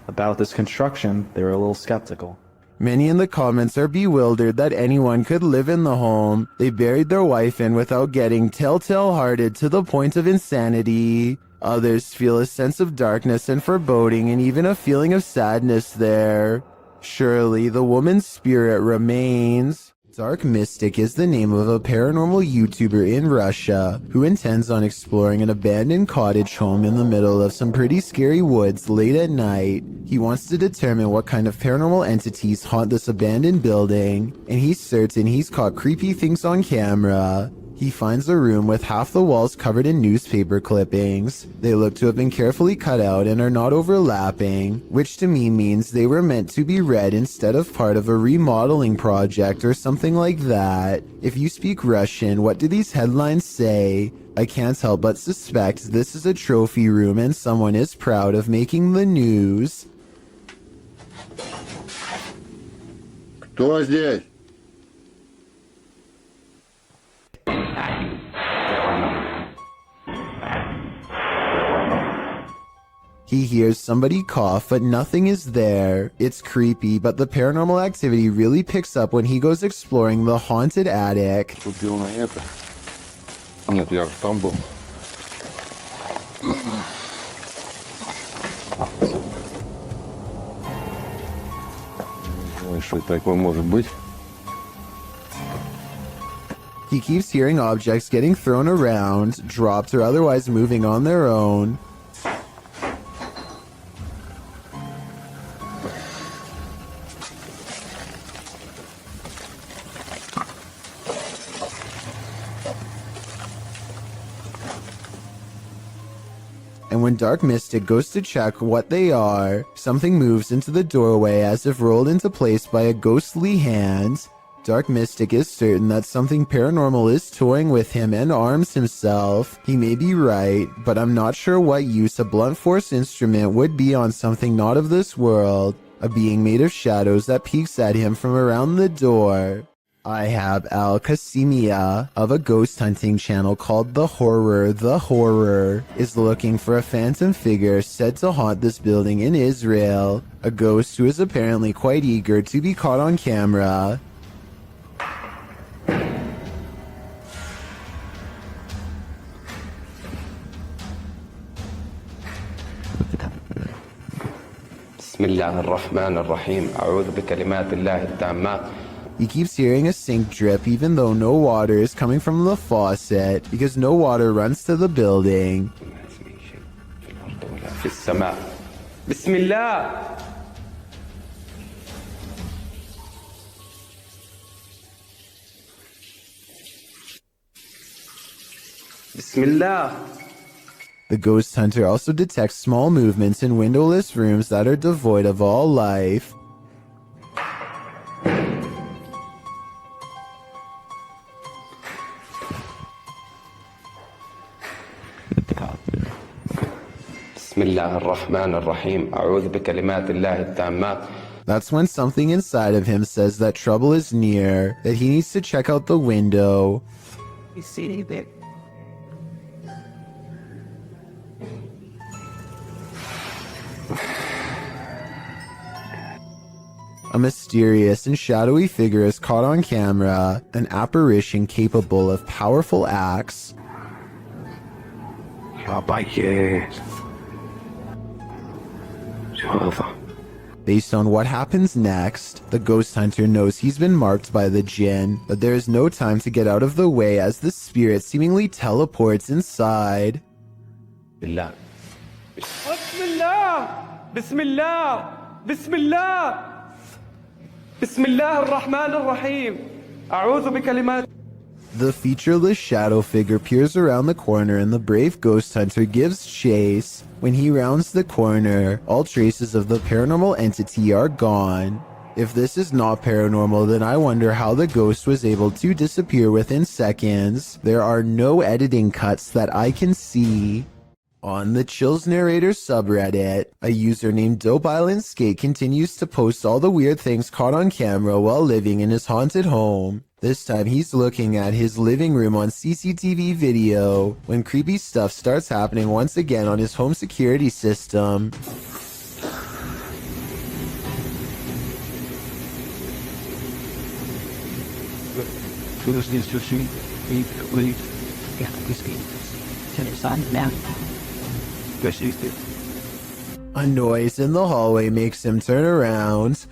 about this construction, they were a little skeptical. Many in the comments are bewildered that anyone could live in the home they buried their wife in without getting telltale-hearted to the point of insanity. Others feel a sense of darkness and foreboding and even a feeling of sadness there. Surely the woman's spirit remains. Dark Mystic is the name of a paranormal YouTuber in Russia who intends on exploring an abandoned cottage home in the middle of some pretty scary woods late at night. He wants to determine what kind of paranormal entities haunt this abandoned building, and he's certain he's caught creepy things on camera. He finds a room with half the walls covered in newspaper clippings. They look to have been carefully cut out and are not overlapping, which to me means they were meant to be read instead of part of a remodeling project or something like that. If you speak Russian, what do these headlines say? I can't help but suspect this is a trophy room and someone is proud of making the news. Кто здесь? He hears somebody cough, but nothing is there. It's creepy, but the paranormal activity really picks up when he goes exploring the haunted attic. Купил на это. Нет, я там был. Не знаю, что такое может быть. He keeps hearing objects getting thrown around, dropped, or otherwise moving on their own. And when Dark Mystic goes to check what they are, something moves into the doorway as if rolled into place by a ghostly hand. Dark Mystic is certain that something paranormal is toying with him and arms himself. He may be right, but I'm not sure what use a blunt force instrument would be on something not of this world. A being made of shadows that peeks at him from around the door. I have Al Qasimia of a ghost hunting channel called The Horror is looking for a phantom figure said to haunt this building in Israel. A ghost who is apparently quite eager to be caught on camera. بسم الله الرحمن الرحيم أعوذ بكلمات الله التامات. He keeps hearing a sink drip even though no water is coming from the faucet because no water runs to the building. في السماء بسم الله. Bismillah. The ghost hunter also detects small movements in windowless rooms that are devoid of all life. بسم الله الرحمن الرحيم أعوذ بكلمات الله التامات. That's when something inside of him says that trouble is near, that he needs to check out the window. You see anything? A mysterious and shadowy figure is caught on camera, an apparition capable of powerful acts. Based on what happens next, the ghost hunter knows he's been marked by the jinn, but there is no time to get out of the way as the spirit seemingly teleports inside. بالله. Bismillah. Bismillah. Bismillah. Bismillah ar-Rahman ar-Rahim. A'udhu bikalimat. The featureless shadow figure peers around the corner and the brave ghost hunter gives chase. When he rounds the corner, all traces of the paranormal entity are gone. If this is not paranormal, then I wonder how the ghost was able to disappear within seconds. There are no editing cuts that I can see. On the Chills Narrator subreddit, a user named Dope Island Skate continues to post all the weird things caught on camera while living in his haunted home. This time he's looking at his living room on CCTV video when creepy stuff starts happening once again on his home security system. A noise in the hallway makes him turn around.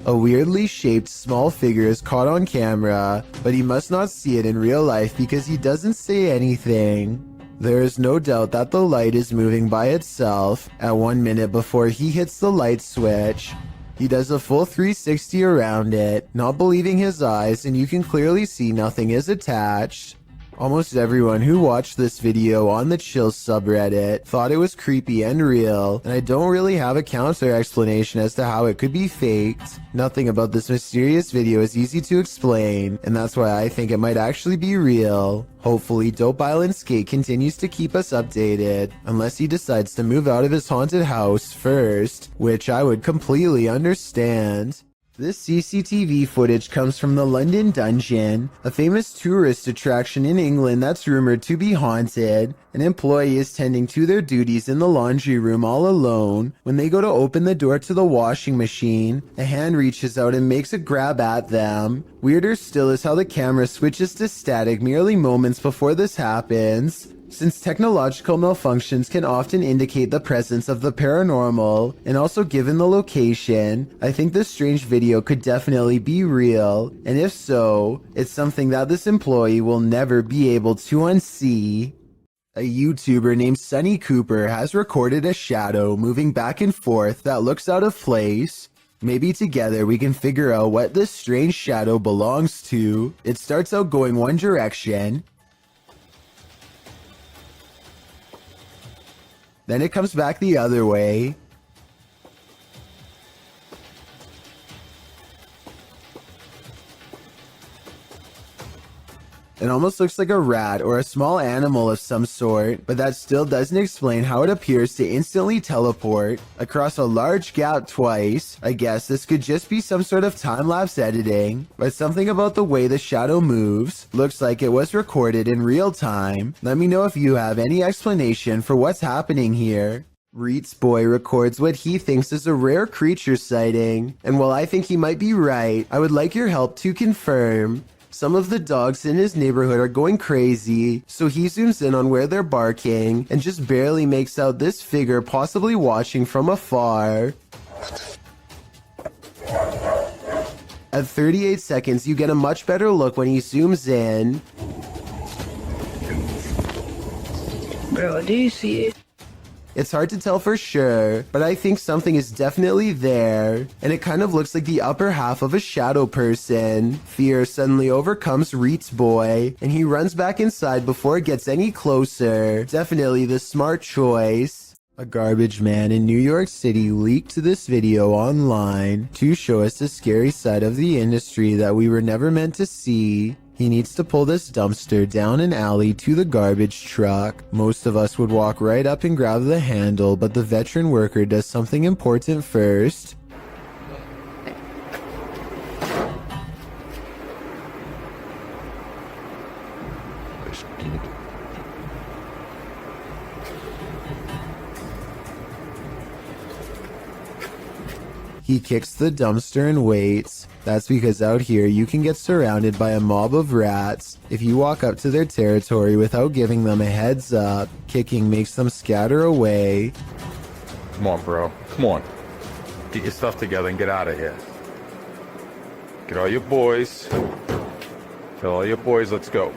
A weirdly shaped small figure is caught on camera, but he must not see it in real life because he doesn't say anything. There is no doubt that the light is moving by itself at 1 minute before he hits the light switch. He does a full 360 around it, not believing his eyes, and you can clearly see nothing is attached. Almost everyone who watched this video on the Chills subreddit thought it was creepy and real, and I don't really have a counter explanation as to how it could be faked. Nothing about this mysterious video is easy to explain, and that's why I think it might actually be real. Hopefully, Dope Island Skate continues to keep us updated, unless he decides to move out of his haunted house first, which I would completely understand. This CCTV footage comes from the London Dungeon, a famous tourist attraction in England that's rumored to be haunted. An employee is tending to their duties in the laundry room all alone. When they go to open the door to the washing machine, a hand reaches out and makes a grab at them. Weirder still is how the camera switches to static merely moments before this happens. Since technological malfunctions can often indicate the presence of the paranormal, and also given the location, I think this strange video could definitely be real, and if so, it's something that this employee will never be able to unsee. A YouTuber named Sunny Cooper has recorded a shadow moving back and forth that looks out of place. Maybe together we can figure out what this strange shadow belongs to. It starts out going one direction, then it comes back the other way. It almost looks like a rat or a small animal of some sort, but that still doesn't explain how it appears to instantly teleport across a large gap twice. I guess this could just be some sort of time-lapse editing, but something about the way the shadow moves looks like it was recorded in real time. Let me know if you have any explanation for what's happening here. Reets Boy records what he thinks is a rare creature sighting, and while I think he might be right, I would like your help to confirm. Some of the dogs in his neighborhood are going crazy, so he zooms in on where they're barking and just barely makes out this figure possibly watching from afar. At 38 seconds, you get a much better look when he zooms in. Bro, do you see it? It's hard to tell for sure, but I think something is definitely there, and it kind of looks like the upper half of a shadow person. Fear suddenly overcomes Reet's boy, and he runs back inside before it gets any closer. Definitely the smart choice. A garbage man in New York City leaked this video online to show us a scary side of the industry that we were never meant to see. He needs to pull this dumpster down an alley to the garbage truck. Most of us would walk right up and grab the handle, but the veteran worker does something important first. He kicks the dumpster and waits. That's because out here you can get surrounded by a mob of rats. If you walk up to their territory without giving them a heads up, kicking makes them scatter away. Come on, bro. Come on. Get your stuff together and get out of here. Get all your boys. Tell all your boys, let's go.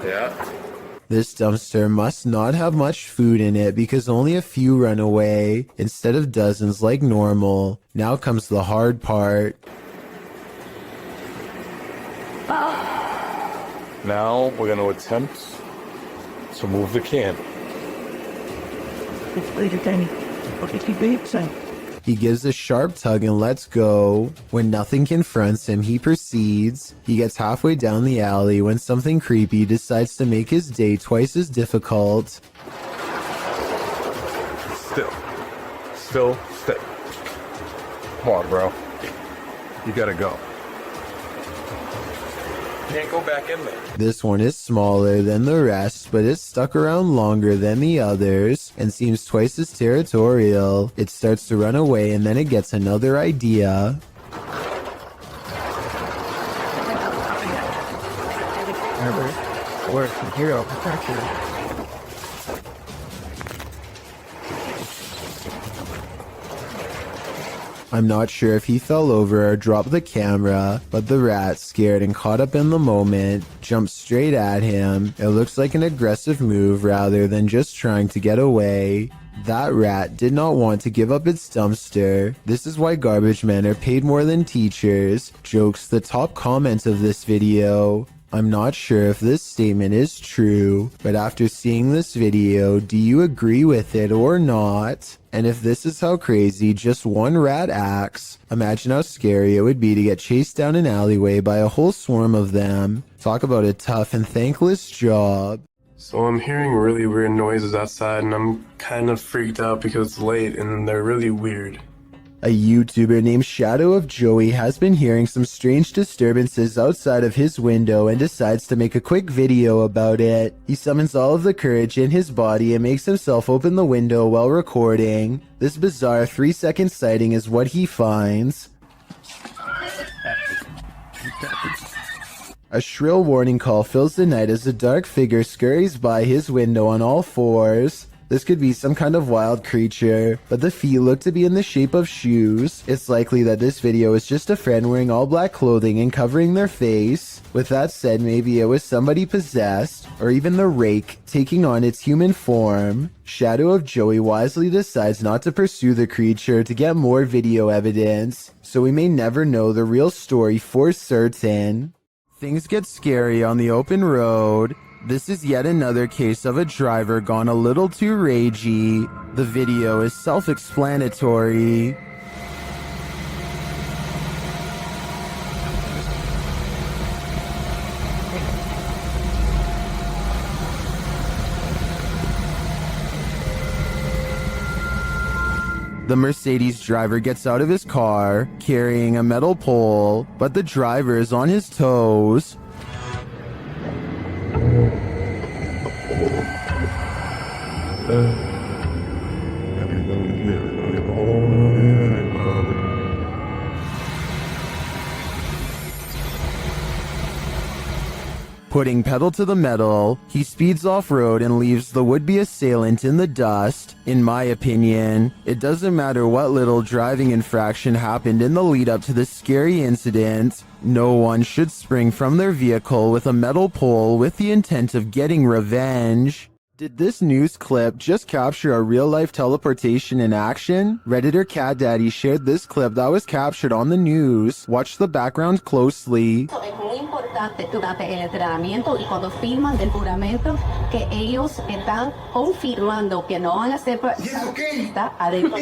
Yeah. This dumpster must not have much food in it because only a few run away instead of dozens like normal. Now comes the hard part. Now we're going to attempt to move the can. Later, Danny. Okay, keep it inside. He gives a sharp tug and lets go. When nothing confronts him, he proceeds. He gets halfway down the alley when something creepy decides to make his day twice as difficult. Still. Still. Come on, bro. You gotta go. Can't go back in there. This one is smaller than the rest, but it's stuck around longer than the others and seems twice as territorial. It starts to run away and then it gets another idea. Work, hero, protector. I'm not sure if he fell over or dropped the camera, but the rat, scared and caught up in the moment, jumped straight at him. It looks like an aggressive move rather than just trying to get away. That rat did not want to give up its dumpster. This is why garbage men are paid more than teachers. Jokes the top comment of this video. I'm not sure if this statement is true, but after seeing this video, do you agree with it or not? And if this is how crazy just one rat acts, imagine how scary it would be to get chased down an alleyway by a whole swarm of them. Talk about a tough and thankless job. So I'm hearing really weird noises outside and I'm kind of freaked out because it's late and they're really weird. A YouTuber named Shadow of Joey has been hearing some strange disturbances outside of his window and decides to make a quick video about it. He summons all of the courage in his body and makes himself open the window while recording. This bizarre 3-second sighting is what he finds. A shrill warning call fills the night as a dark figure scurries by his window on all fours. This could be some kind of wild creature, but the feet look to be in the shape of shoes. It's likely that this video is just a friend wearing all black clothing and covering their face. With that said, maybe it was somebody possessed, or even the rake taking on its human form. Shadow of Joey wisely decides not to pursue the creature to get more video evidence, so we may never know the real story for certain. Things get scary on the open road. This is yet another case of a driver gone a little too ragey. The video is self-explanatory. The Mercedes driver gets out of his car, carrying a metal pole, but the driver is on his toes. Putting pedal to the metal, he speeds off-road and leaves the would-be assailant in the dust. In my opinion, it doesn't matter what little driving infraction happened in the lead-up to this scary incident. No one should spring from their vehicle with a metal pole with the intent of getting revenge. Did this news clip just capture a real-life teleportation in action? Redditor Cat Daddy shared this clip that was captured on the news. Watch the background closely. Es muy importante durante el entrenamiento y cuando firman el juramento que ellos están confirmando que no van a hacer está adentro.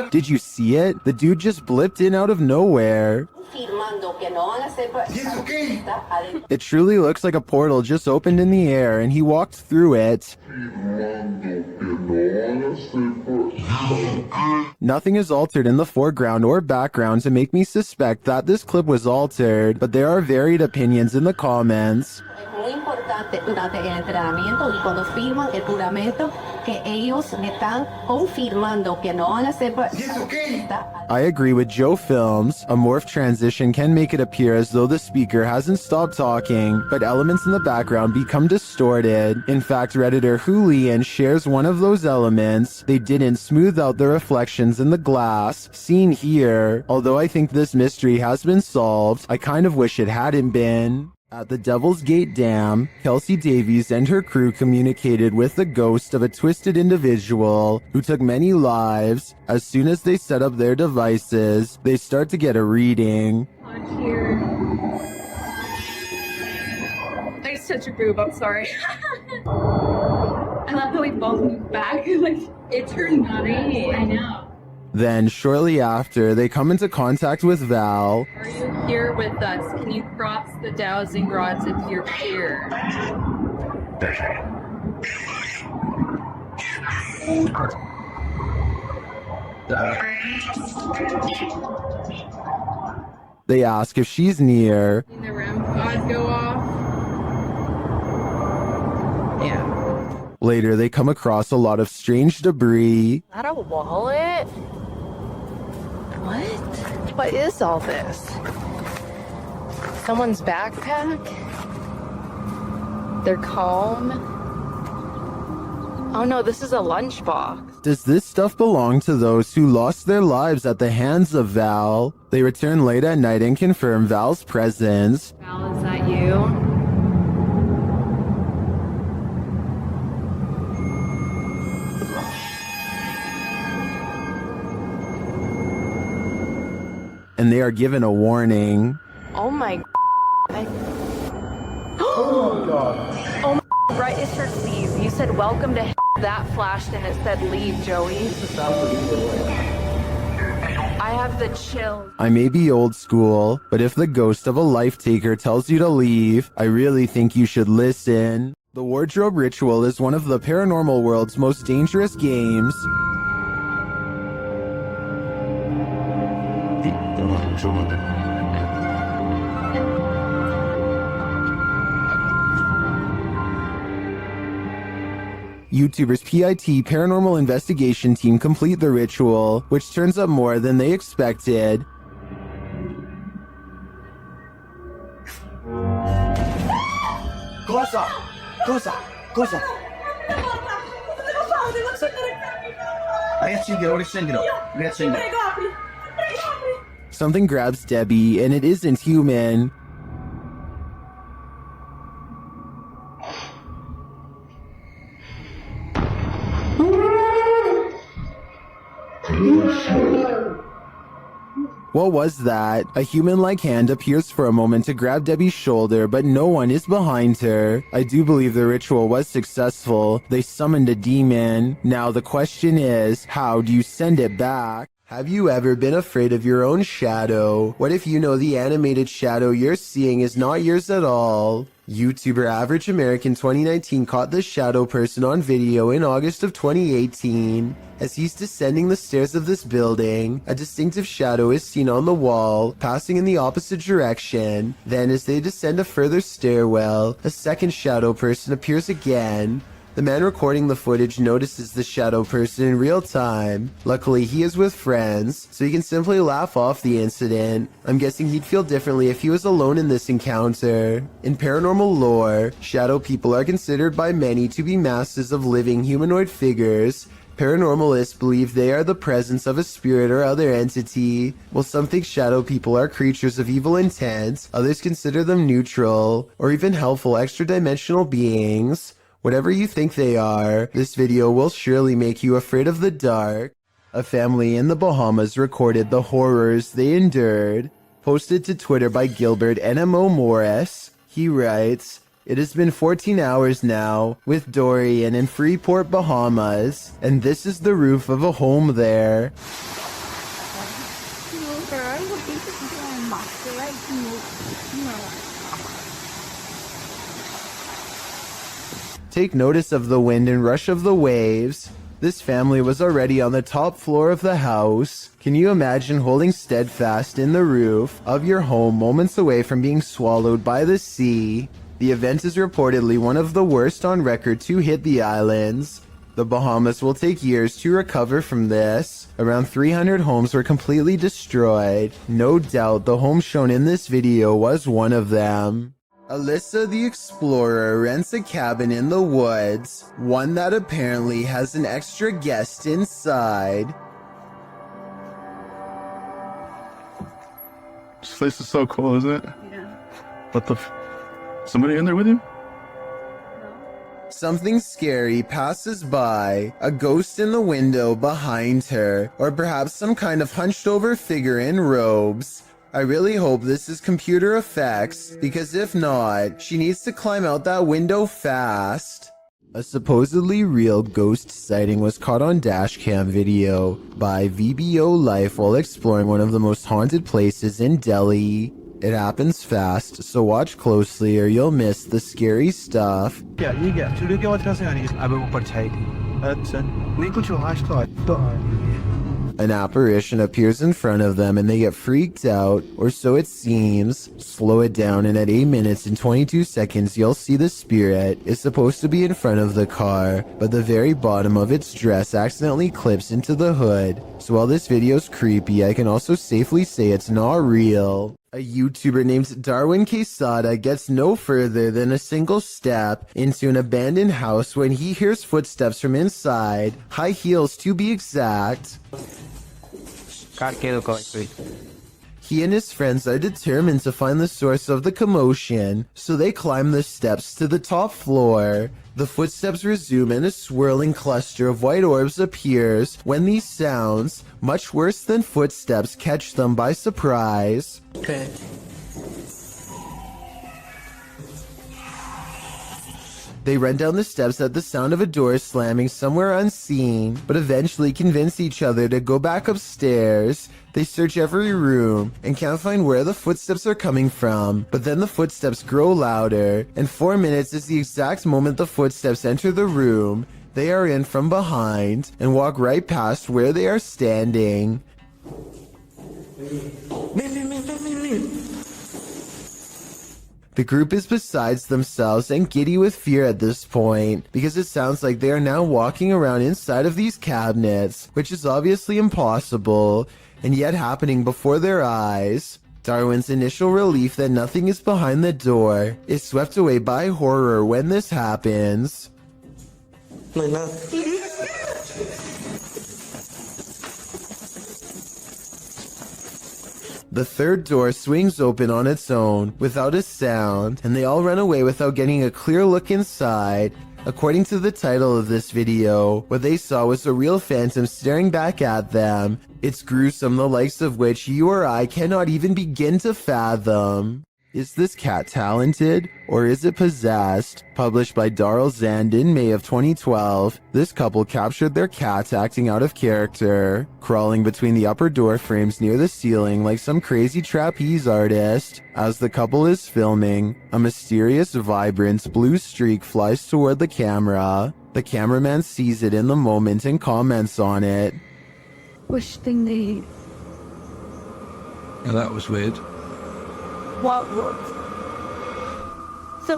Did you see it? The dude just blipped in out of nowhere. Firmando que no van a hacer está adentro. It truly looks like a portal just opened in the air and he walked through it. Nothing is altered in the foreground or background to make me suspect that this clip was altered, but there are varied opinions in the comments. Es muy importante durante el entrenamiento y cuando firman el juramento que ellos están confirmando que no van a hacer está. I agree with Joe Films. A morph transition can make it appear as though the speaker hasn't stopped talking, but elements in the background become distorted. In fact, Redditor Julian shares one of those elements. They didn't smooth out the reflections in the glass, seen here. Although I think this mystery has been solved, I kind of wish it hadn't been. At the Devil's Gate Dam, Kelsey Davies and her crew communicated with the ghost of a twisted individual who took many lives. As soon as they set up their devices, they start to get a reading. There's such a group, I'm sorry. I love how we both moved back. Like, it turned green. I know. Then, shortly after, they come into contact with Val. Are you here with us? Can you cross the dowsing rods if you're here? They ask if she's near. The REM pods go off. Yeah. Later, they come across a lot of strange debris. Is that a wallet? What? What is all this? Someone's backpack? Their comb? Oh no, this is a lunchbox. Does this stuff belong to those who lost their lives at the hands of Val? They return late at night and confirm Val's presence. Val, is that you? And they are given a warning. Oh my Oh my god. Oh my right, it said leave. You said welcome to that flashed and it said leave, Joey. I have the chills. I may be old school, but if the ghost of a life taker tells you to leave, I really think you should listen. The wardrobe ritual is one of the paranormal world's most dangerous games. YouTubers PIT Paranormal Investigation Team complete the ritual, which turns up more than they expected. Cosa? Cosa? Cosa? Something grabs Debbie, and it isn't human. What was that? A human-like hand appears for a moment to grab Debbie's shoulder, but no one is behind her. I do believe the ritual was successful. They summoned a demon. Now the question is, how do you send it back? Have you ever been afraid of your own shadow? What if you know the animated shadow you're seeing is not yours at all? YouTuber Average American 2019 caught the shadow person on video in August of 2018. As he's descending the stairs of this building, a distinctive shadow is seen on the wall, passing in the opposite direction. Then as they descend a further stairwell, a second shadow person appears again. The man recording the footage notices the shadow person in real time. Luckily, he is with friends, so he can simply laugh off the incident. I'm guessing he'd feel differently if he was alone in this encounter. In paranormal lore, shadow people are considered by many to be masses of living humanoid figures. Paranormalists believe they are the presence of a spirit or other entity. While some think shadow people are creatures of evil intent, others consider them neutral, or even helpful extra-dimensional beings. Whatever you think they are, this video will surely make you afraid of the dark. A family in the Bahamas recorded the horrors they endured. Posted to Twitter by Gilbert NMO Morris, he writes, "It has been 14 hours now with Dorian in Freeport, Bahamas, and this is the roof of a home there." Take notice of the wind and rush of the waves. This family was already on the top floor of the house. Can you imagine holding steadfast in the roof of your home moments away from being swallowed by the sea? The event is reportedly one of the worst on record to hit the islands. The Bahamas will take years to recover from this. Around 300 homes were completely destroyed. No doubt the home shown in this video was one of them. Alyssa the Explorer rents a cabin in the woods, one that apparently has an extra guest inside. This place is so cool, isn't it? Yeah. What the somebody in there with you? Something scary passes by, a ghost in the window behind her, or perhaps some kind of hunched over figure in robes. I really hope this is computer effects, because if not, she needs to climb out that window fast. A supposedly real ghost sighting was caught on dashcam video by VBO Life while exploring one of the most haunted places in Delhi. It happens fast, so watch closely or you'll miss the scary stuff. An apparition appears in front of them and they get freaked out, or so it seems. Slow it down and at 8 minutes and 22 seconds you'll see the spirit is supposed to be in front of the car, but the very bottom of its dress accidentally clips into the hood. So while this video's creepy, I can also safely say it's not real. A YouTuber named Darwin Quesada gets no further than a single step into an abandoned house when he hears footsteps from inside, high heels to be exact. He and his friends are determined to find the source of the commotion, so they climb the steps to the top floor. The footsteps resume and a swirling cluster of white orbs appears when these sounds, much worse than footsteps, catch them by surprise. Okay. They run down the steps at the sound of a door slamming somewhere unseen, but eventually convince each other to go back upstairs. They search every room and can't find where the footsteps are coming from, but then the footsteps grow louder, and 4 minutes is the exact moment the footsteps enter the room. They are in from behind and walk right past where they are standing. The group is besides themselves and giddy with fear at this point, because it sounds like they are now walking around inside of these cabinets, which is obviously impossible, and yet happening before their eyes. Darwin's initial relief that nothing is behind the door is swept away by horror when this happens. The third door swings open on its own, without a sound, and they all run away without getting a clear look inside. According to the title of this video, what they saw was a real phantom staring back at them. It's gruesome, the likes of which you or I cannot even begin to fathom. Is this cat talented, or is it possessed? Published by Darrell Zand in May of 2012, this couple captured their cat acting out of character, crawling between the upper door frames near the ceiling like some crazy trapeze artist. As the couple is filming, a mysterious, vibrant blue streak flies toward the camera. The cameraman sees it in the moment and comments on it. Wish thing they... Yeah, that was weird. What? So...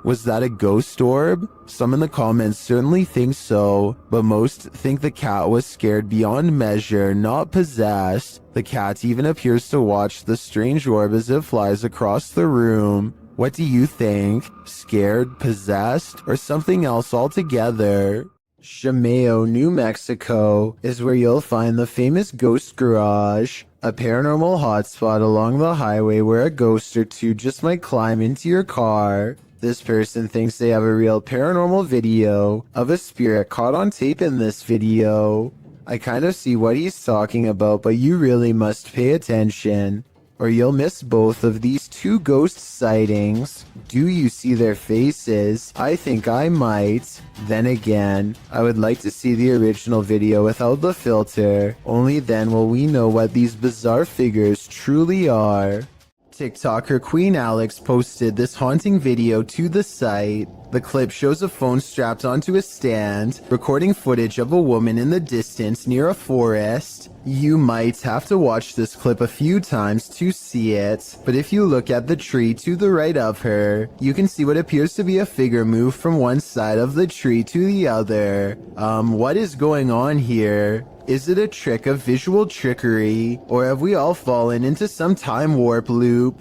Was that a ghost orb? Some in the comments certainly think so, but most think the cat was scared beyond measure, not possessed. The cat even appears to watch the strange orb as it flies across the room. What do you think? Scared, possessed, or something else altogether? Chameo, New Mexico is where you'll find the famous Ghost Garage, a paranormal hotspot along the highway where a ghost or two just might climb into your car. This person thinks they have a real paranormal video of a spirit caught on tape in this video. I kind of see what he's talking about, but you really must pay attention, or you'll miss both of these two ghost sightings. Do you see their faces? I think I might. Then again, I would like to see the original video without the filter. Only then will we know what these bizarre figures truly are. TikToker Queen Alex posted this haunting video to the site. The clip shows a phone strapped onto a stand, recording footage of a woman in the distance near a forest. You might have to watch this clip a few times to see it, but if you look at the tree to the right of her, you can see what appears to be a figure move from one side of the tree to the other. What is going on here? Is it a trick of visual trickery, or have we all fallen into some time warp loop?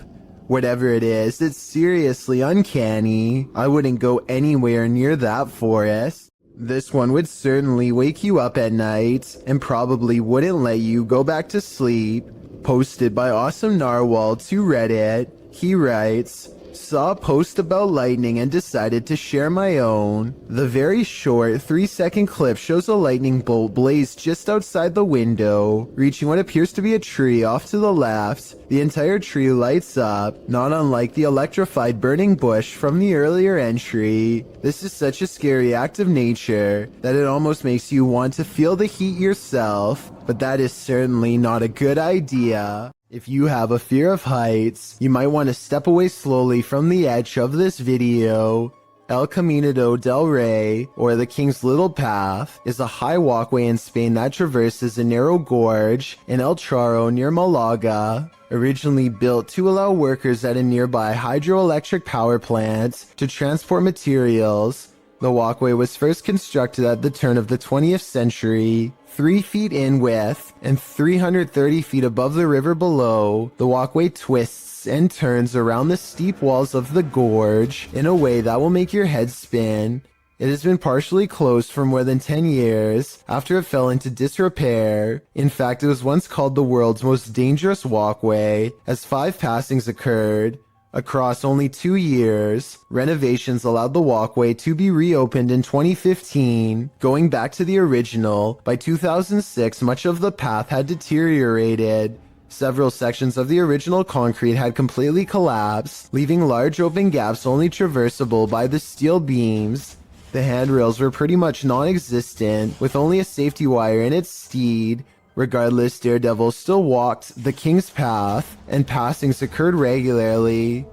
Whatever it is, it's seriously uncanny. I wouldn't go anywhere near that forest. This one would certainly wake you up at night, and probably wouldn't let you go back to sleep. Posted by Awesome Narwhal to Reddit, he writes, "Saw a post about lightning and decided to share my own. The very short 3-second clip shows a lightning bolt blaze just outside the window, reaching what appears to be a tree off to the left. The entire tree lights up, not unlike the electrified burning bush from the earlier entry. This is such a scary act of nature that it almost makes you want to feel the heat yourself, but that is certainly not a good idea. If you have a fear of heights, you might want to step away slowly from the edge of this video. El Camino del Rey, or the King's Little Path, is a high walkway in Spain that traverses a narrow gorge in El Charro near Malaga. Originally built to allow workers at a nearby hydroelectric power plant to transport materials, the walkway was first constructed at the turn of the 20th century. 3 feet in width and 330 feet above the river below, the walkway twists and turns around the steep walls of the gorge in a way that will make your head spin. It has been partially closed for more than 10 years after it fell into disrepair. In fact, it was once called the world's most dangerous walkway, as 5 passings occurred. Across only 2 years, renovations allowed the walkway to be reopened in 2015. Going back to the original, by 2006 much of the path had deteriorated. Several sections of the original concrete had completely collapsed, leaving large open gaps only traversable by the steel beams. The handrails were pretty much non-existent, with only a safety wire in its stead. Regardless, Daredevil still walked the King's Path, and passings occurred regularly.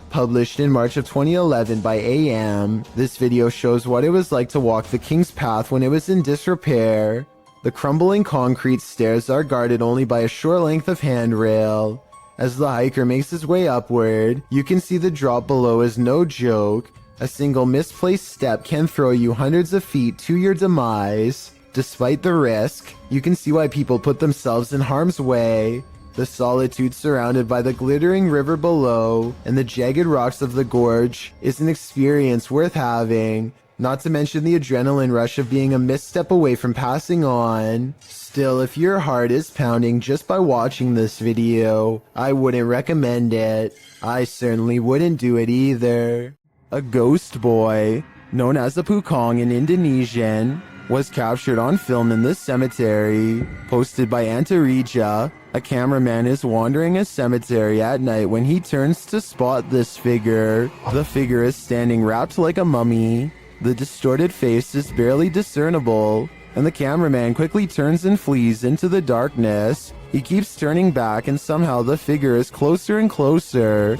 Published in March of 2011 by AM, this video shows what it was like to walk the King's Path when it was in disrepair. The crumbling concrete stairs are guarded only by a short length of handrail. As the hiker makes his way upward, you can see the drop below is no joke. A single misplaced step can throw you hundreds of feet to your demise. Despite the risk, you can see why people put themselves in harm's way. The solitude surrounded by the glittering river below and the jagged rocks of the gorge is an experience worth having, not to mention the adrenaline rush of being a misstep away from passing on. Still, if your heart is pounding just by watching this video, I wouldn't recommend it. I certainly wouldn't do it either. A ghost boy, known as the Pukong in Indonesian, was captured on film in this cemetery. Posted by Antarija, a cameraman is wandering a cemetery at night when he turns to spot this figure. The figure is standing wrapped like a mummy. The distorted face is barely discernible, and the cameraman quickly turns and flees into the darkness. He keeps turning back, and somehow the figure is closer and closer.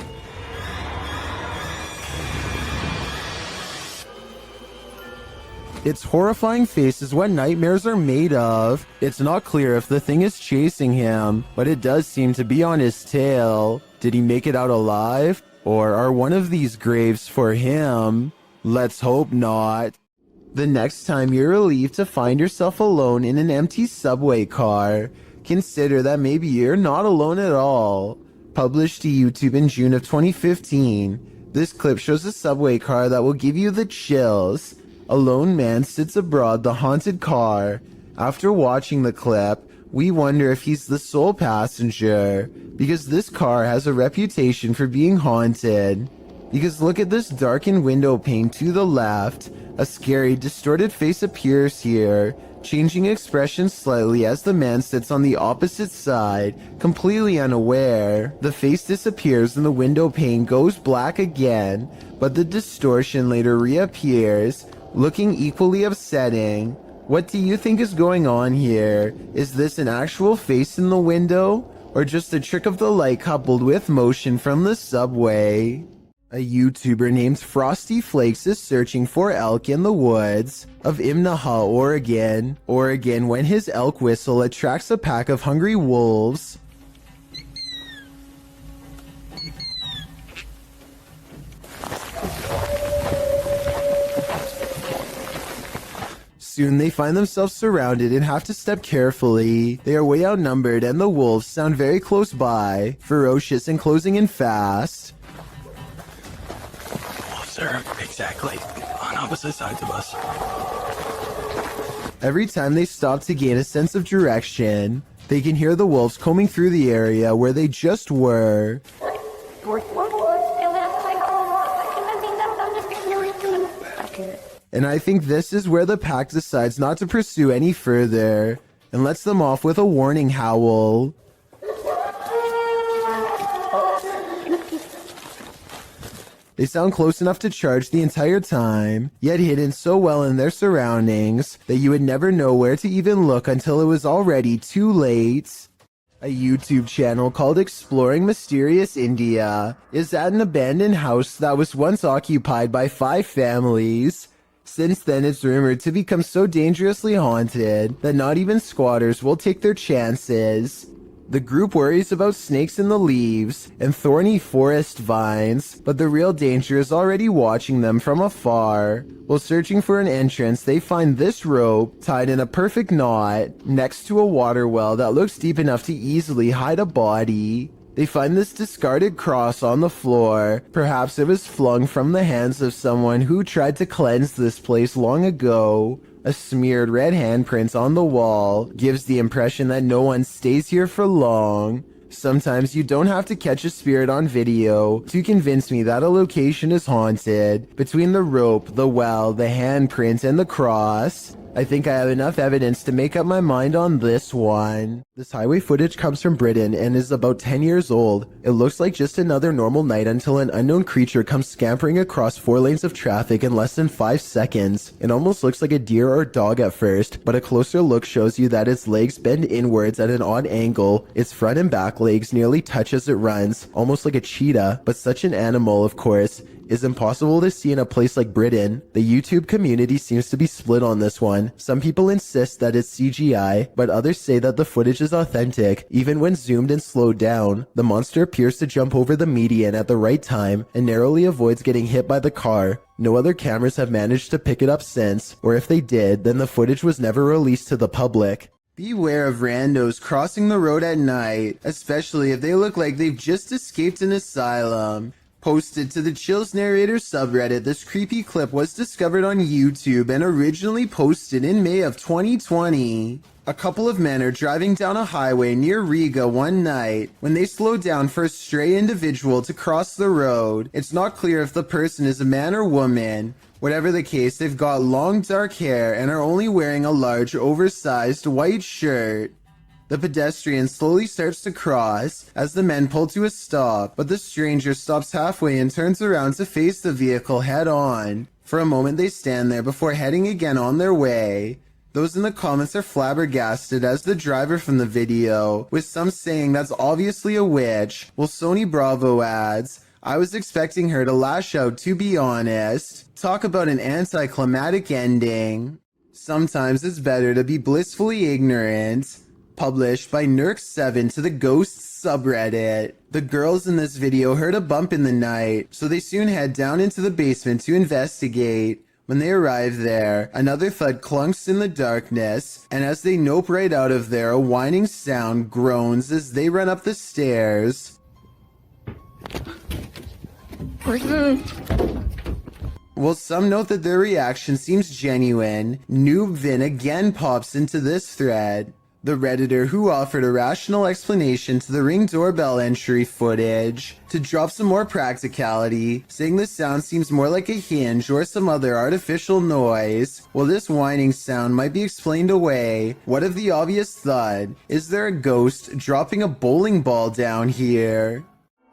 Its horrifying face is what nightmares are made of. It's not clear if the thing is chasing him, but it does seem to be on his tail. Did he make it out alive? Or are one of these graves for him? Let's hope not. The next time you're relieved to find yourself alone in an empty subway car, consider that maybe you're not alone at all. Published to YouTube in June of 2015, this clip shows a subway car that will give you the chills. A lone man sits aboard the haunted car. After watching the clip, we wonder if he's the sole passenger, because this car has a reputation for being haunted. Because look at this darkened window pane to the left. A scary, distorted face appears here, changing expression slightly as the man sits on the opposite side, completely unaware. The face disappears and the window pane goes black again, but the distortion later reappears, looking equally upsetting. What do you think is going on here? Is this an actual face in the window, or just a trick of the light coupled with motion from the subway? A YouTuber named Frosty Flakes is searching for elk in the woods of Imnaha, Oregon, when his elk whistle attracts a pack of hungry wolves. Soon they find themselves surrounded and have to step carefully. They are way outnumbered and the wolves sound very close by, ferocious and closing in fast. Sir, exactly. On opposite sides of us. Every time they stop to gain a sense of direction, they can hear the wolves combing through the area where they just were. And I think this is where the pack decides not to pursue any further, and lets them off with a warning howl. They sound close enough to charge the entire time, yet hidden so well in their surroundings that you would never know where to even look until it was already too late. A YouTube channel called Exploring Mysterious India is at an abandoned house that was once occupied by 5 families. Since then, it's rumored to become so dangerously haunted that not even squatters will take their chances. The group worries about snakes in the leaves and thorny forest vines, but the real danger is already watching them from afar. While searching for an entrance, they find this rope tied in a perfect knot next to a water well that looks deep enough to easily hide a body. They find this discarded cross on the floor. Perhaps it was flung from the hands of someone who tried to cleanse this place long ago. A smeared red handprint on the wall gives the impression that no one stays here for long. Sometimes you don't have to catch a spirit on video to convince me that a location is haunted. Between the rope, the well, the handprint, and the cross, I think I have enough evidence to make up my mind on this one. This highway footage comes from Britain and is about 10 years old. It looks like just another normal night until an unknown creature comes scampering across 4 lanes of traffic in less than 5 seconds. It almost looks like a deer or dog at first, but a closer look shows you that its legs bend inwards at an odd angle. Its front and back legs nearly touch as it runs, almost like a cheetah, but such an animal, of course, is impossible to see in a place like Britain. The YouTube community seems to be split on this one. Some people insist that it's CGI, but others say that the footage is authentic. Even when zoomed and slowed down, the monster appears to jump over the median at the right time and narrowly avoids getting hit by the car. No other cameras have managed to pick it up since, or if they did, then the footage was never released to the public. Beware of randos crossing the road at night, especially if they look like they've just escaped an asylum. Posted to the Chills Narrator subreddit, this creepy clip was discovered on YouTube and originally posted in May of 2020. A couple of men are driving down a highway near Riga one night when they slow down for a stray individual to cross the road. It's not clear if the person is a man or woman. Whatever the case, they've got long dark hair and are only wearing a large oversized white shirt. The pedestrian slowly starts to cross as the men pull to a stop, but the stranger stops halfway and turns around to face the vehicle head on. For a moment they stand there before heading again on their way. Those in the comments are flabbergasted as the driver from the video, with some saying that's obviously a witch, while Sony Bravo adds, I was expecting her to lash out, to be honest. Talk about an anticlimactic ending. Sometimes it's better to be blissfully ignorant. Published by Nurk7 to the Ghosts subreddit. The girls in this video heard a bump in the night, so they soon head down into the basement to investigate. When they arrive there, another thud clunks in the darkness, and as they nope right out of there, a whining sound groans as they run up the stairs. While some note that their reaction seems genuine, Noob Vin again pops into this thread. The Redditor who offered a rational explanation to the Ring doorbell entry footage to drop some more practicality, saying the sound seems more like a hinge or some other artificial noise. While this whining sound might be explained away, what of the obvious thud? Is there a ghost dropping a bowling ball down here?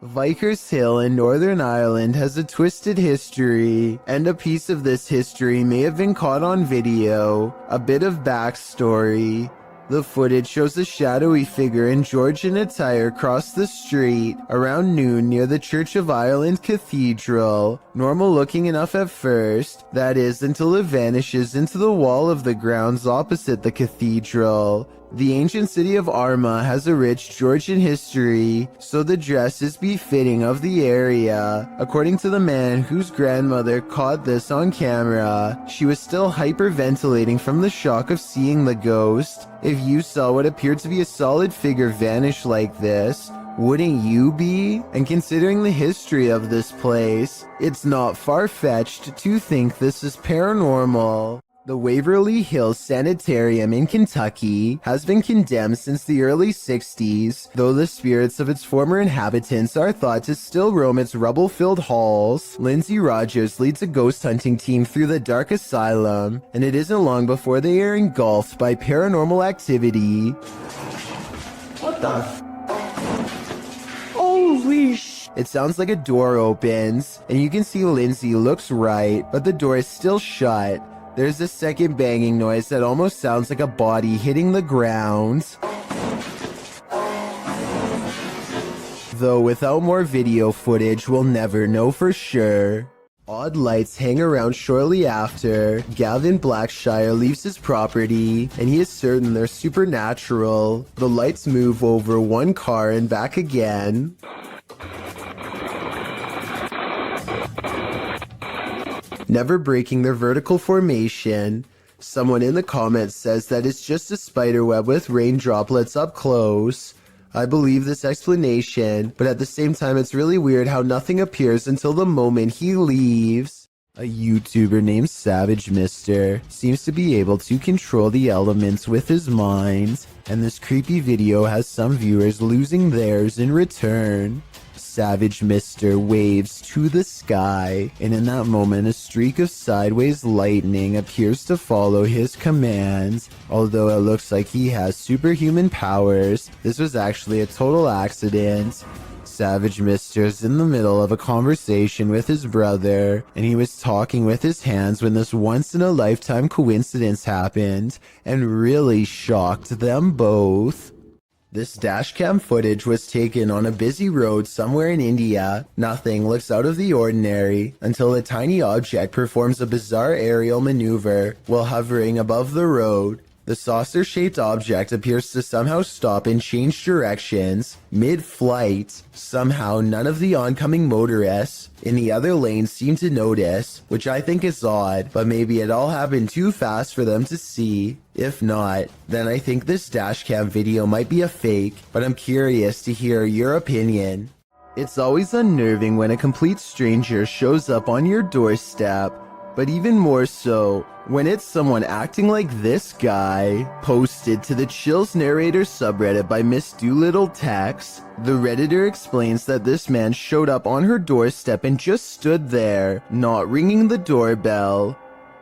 Vikers Hill in Northern Ireland has a twisted history, and a piece of this history may have been caught on video. A bit of backstory. The footage shows a shadowy figure in Georgian attire cross the street around noon near the Church of Ireland Cathedral. Normal looking enough at first, that is, until it vanishes into the wall of the grounds opposite the cathedral. The ancient city of Armagh has a rich Georgian history, so the dress is befitting of the area. According to the man whose grandmother caught this on camera, she was still hyperventilating from the shock of seeing the ghost. If you saw what appeared to be a solid figure vanish like this, wouldn't you be? And considering the history of this place, it's not far-fetched to think this is paranormal. The Waverly Hills Sanitarium in Kentucky has been condemned since the early 60s, though the spirits of its former inhabitants are thought to still roam its rubble-filled halls. Lindsay Rogers leads a ghost hunting team through the dark asylum, and it isn't long before they are engulfed by paranormal activity. What the? Holy sh! It sounds like a door opens, and you can see Lindsay looks right, but the door is still shut. There's a second banging noise that almost sounds like a body hitting the ground. Though without more video footage, we'll never know for sure. Odd lights hang around shortly after. Gavin Blackshire leaves his property, and he is certain they're supernatural. The lights move over one car and back again. Never breaking their vertical formation. Someone in the comments says that it's just a spider web with rain droplets up close. I believe this explanation, but at the same time it's really weird how nothing appears until the moment he leaves. A YouTuber named Savage Mister seems to be able to control the elements with his mind, and this creepy video has some viewers losing theirs in return. Savage Mister waves to the sky, and in that moment a streak of sideways lightning appears to follow his commands. Although it looks like he has superhuman powers, this was actually a total accident. Savage Mister's in the middle of a conversation with his brother, and he was talking with his hands when this once-in-a-lifetime coincidence happened, and really shocked them both. This dashcam footage was taken on a busy road somewhere in India. Nothing looks out of the ordinary until a tiny object performs a bizarre aerial maneuver while hovering above the road. The saucer-shaped object appears to somehow stop and change directions mid-flight. Somehow none of the oncoming motorists in the other lane seem to notice, which I think is odd, but maybe it all happened too fast for them to see. If not, then I think this dashcam video might be a fake, but I'm curious to hear your opinion. It's always unnerving when a complete stranger shows up on your doorstep, but even more so when it's someone acting like this guy. Posted to the Chills Narrator subreddit by Miss Doolittle Tex, the Redditor explains that this man showed up on her doorstep and just stood there, not ringing the doorbell.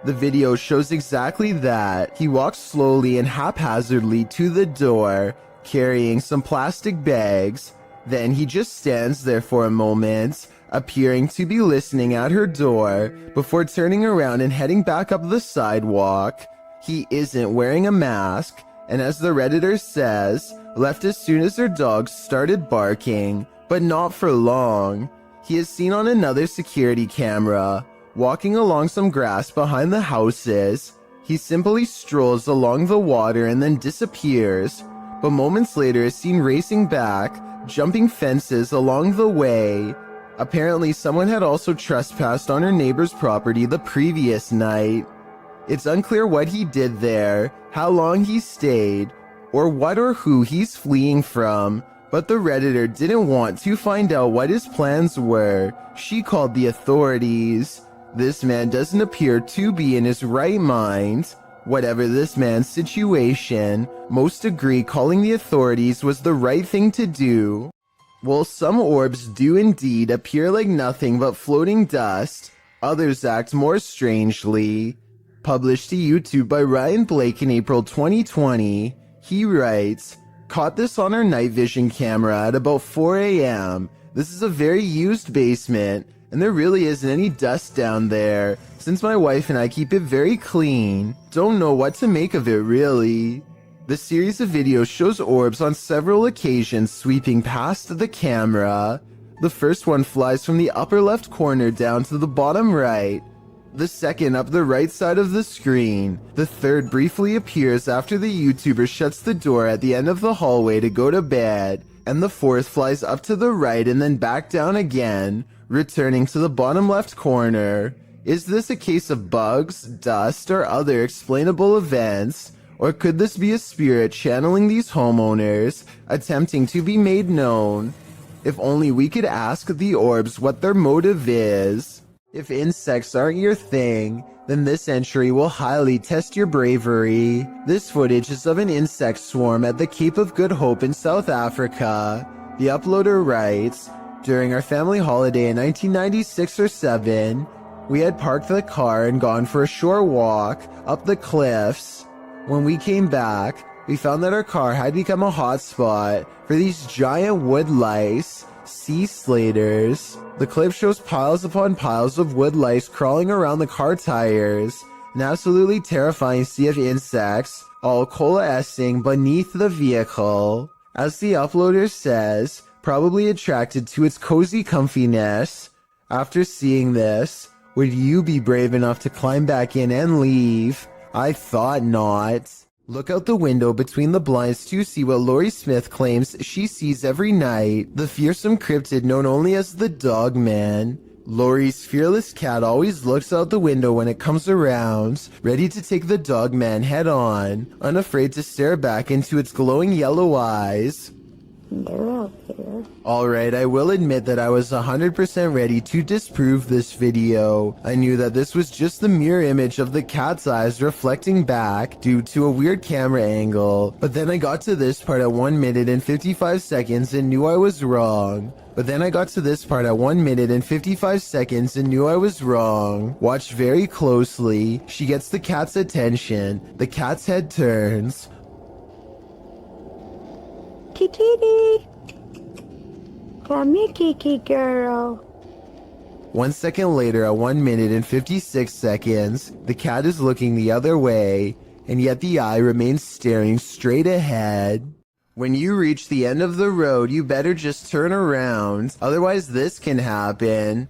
The video shows exactly that. He walks slowly and haphazardly to the door, carrying some plastic bags. Then he just stands there for a moment, appearing to be listening at her door, before turning around and heading back up the sidewalk. He isn't wearing a mask, and as the Redditor says, left as soon as her dogs started barking, but not for long. He is seen on another security camera, walking along some grass behind the houses. He simply strolls along the water and then disappears, but moments later is seen racing back, jumping fences along the way. Apparently, someone had also trespassed on her neighbor's property the previous night. It's unclear what he did there, how long he stayed, or what or who he's fleeing from, but the Redditor didn't want to find out what his plans were. She called the authorities. This man doesn't appear to be in his right mind. Whatever this man's situation, most agree calling the authorities was the right thing to do. While some orbs do indeed appear like nothing but floating dust, others act more strangely. Published to YouTube by Ryan Blake in April 2020, he writes, "Caught this on our night vision camera at about 4 a.m. This is a very used basement, and there really isn't any dust down there, since my wife and I keep it very clean. Don't know what to make of it, really." The series of videos shows orbs on several occasions sweeping past the camera. The first one flies from the upper left corner down to the bottom right. The second up the right side of the screen. The third briefly appears after the YouTuber shuts the door at the end of the hallway to go to bed. And the fourth flies up to the right and then back down again, returning to the bottom left corner. Is this a case of bugs, dust, or other explainable events? Or could this be a spirit channeling these homeowners, attempting to be made known? If only we could ask the orbs what their motive is. If insects aren't your thing, then this entry will highly test your bravery. This footage is of an insect swarm at the Cape of Good Hope in South Africa. The uploader writes, "During our family holiday in 1996 or 7, we had parked the car and gone for a short walk up the cliffs. When we came back, we found that our car had become a hotspot for these giant wood lice, sea slaters. The clip shows piles upon piles of wood lice crawling around the car tires, an absolutely terrifying sea of insects, all coalescing beneath the vehicle. As the uploader says, probably attracted to its cozy comfiness. After seeing this, would you be brave enough to climb back in and leave? I thought not." Look out the window between the blinds to see what Lori Smith claims she sees every night, the fearsome cryptid known only as the Dog Man. Lori's fearless cat always looks out the window when it comes around, ready to take the Dog Man head on, unafraid to stare back into its glowing yellow eyes. They're out there. Alright, I will admit that I was 100% ready to disprove this video. I knew that this was just the mirror image of the cat's eyes reflecting back due to a weird camera angle. But then I got to this part at 1 minute and 55 seconds and knew I was wrong. Watch very closely. She gets the cat's attention. The cat's head turns. Kitty, come here, Kiki girl. 1 second later, at 1 minute and 56 seconds, the cat is looking the other way, and yet the eye remains staring straight ahead. When you reach the end of the road, you better just turn around, otherwise this can happen.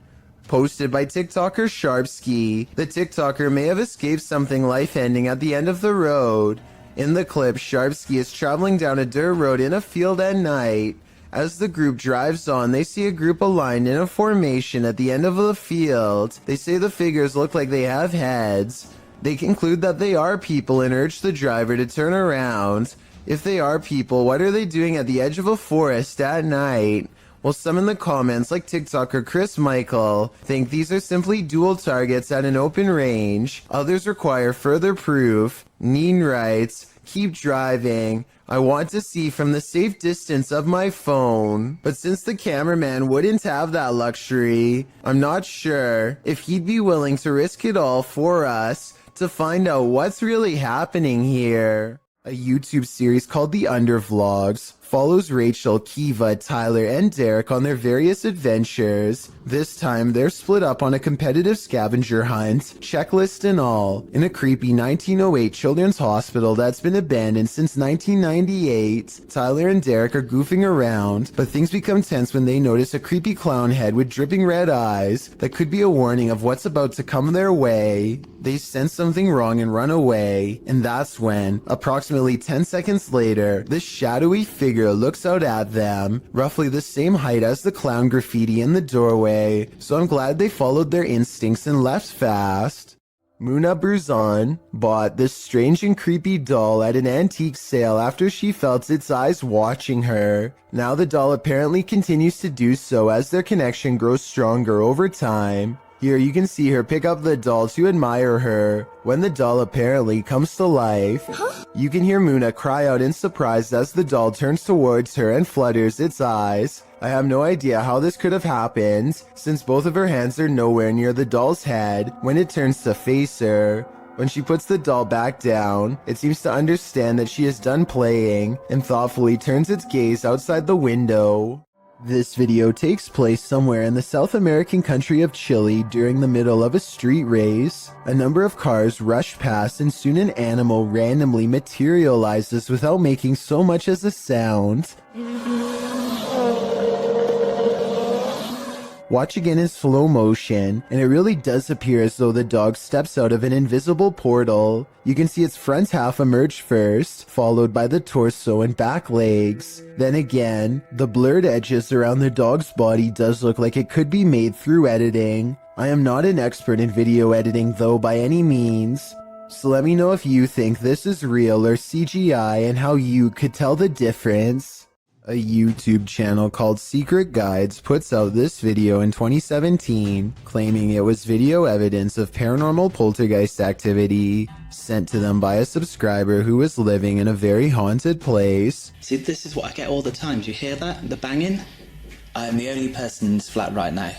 Posted by TikToker Sharpski. The TikToker may have escaped something life-ending at the end of the road. In the clip, Sharpski is traveling down a dirt road in a field at night. As the group drives on, they see a group aligned in a formation at the end of the field. They say the figures look like they have heads. They conclude that they are people and urge the driver to turn around. If they are people, what are they doing at the edge of a forest at night? Well, some in the comments, like TikToker Chris Michael, think these are simply dual targets at an open range. Others require further proof. Neen writes, "Keep driving. I want to see from the safe distance of my phone." But since the cameraman wouldn't have that luxury, I'm not sure if he'd be willing to risk it all for us to find out what's really happening here. A YouTube series called The Undervlogs follows Rachel, Kiva, Tyler, and Derek on their various adventures. This time, they're split up on a competitive scavenger hunt, checklist and all, in a creepy 1908 children's hospital that's been abandoned since 1998. Tyler and Derek are goofing around, but things become tense when they notice a creepy clown head with dripping red eyes that could be a warning of what's about to come their way. They sense something wrong and run away, and that's when, approximately 10 seconds later, this shadowy figure looks out at them, roughly the same height as the clown graffiti in the doorway, so I'm glad they followed their instincts and left fast. Muna Bruzan bought this strange and creepy doll at an antique sale after she felt its eyes watching her. Now the doll apparently continues to do so as their connection grows stronger over time. Here you can see her pick up the doll to admire her. When the doll apparently comes to life, you can hear Muna cry out in surprise as the doll turns towards her and flutters its eyes. I have no idea how this could have happened, since both of her hands are nowhere near the doll's head when it turns to face her. When she puts the doll back down, it seems to understand that she is done playing and thoughtfully turns its gaze outside the window. This video takes place somewhere in the South American country of Chile during the middle of a street race. A number of cars rush past and soon an animal randomly materializes without making so much as a sound. Watch again in slow motion, and it really does appear as though the dog steps out of an invisible portal. You can see its front half emerge first, followed by the torso and back legs. Then again, the blurred edges around the dog's body does look like it could be made through editing. I am not an expert in video editing though by any means, so let me know if you think this is real or CGI and how you could tell the difference. A YouTube channel called Secret Guides puts out this video in 2017, claiming it was video evidence of paranormal poltergeist activity sent to them by a subscriber who was living in a very haunted place. See, this is what I get all the time. Do you hear that? The banging? I am the only person in this flat right now.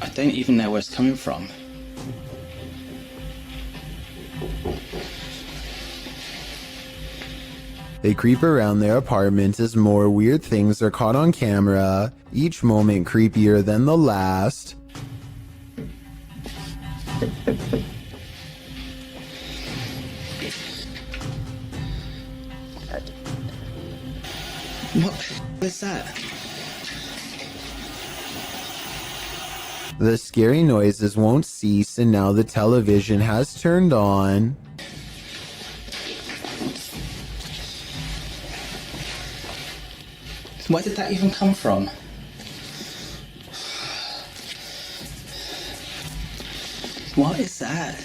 I don't even know where it's coming from. They creep around their apartment as more weird things are caught on camera, each moment creepier than the last. What is that? The scary noises won't cease, and now the television has turned on. Where did that even come from? What is that?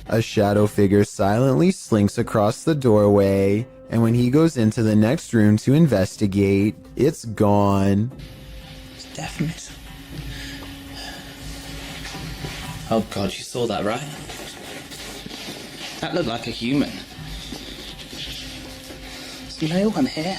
A shadow figure silently slinks across the doorway, and when he goes into the next room to investigate, it's gone. It's definitely... Oh god, you saw that, right? That looked like a human. There's no one here.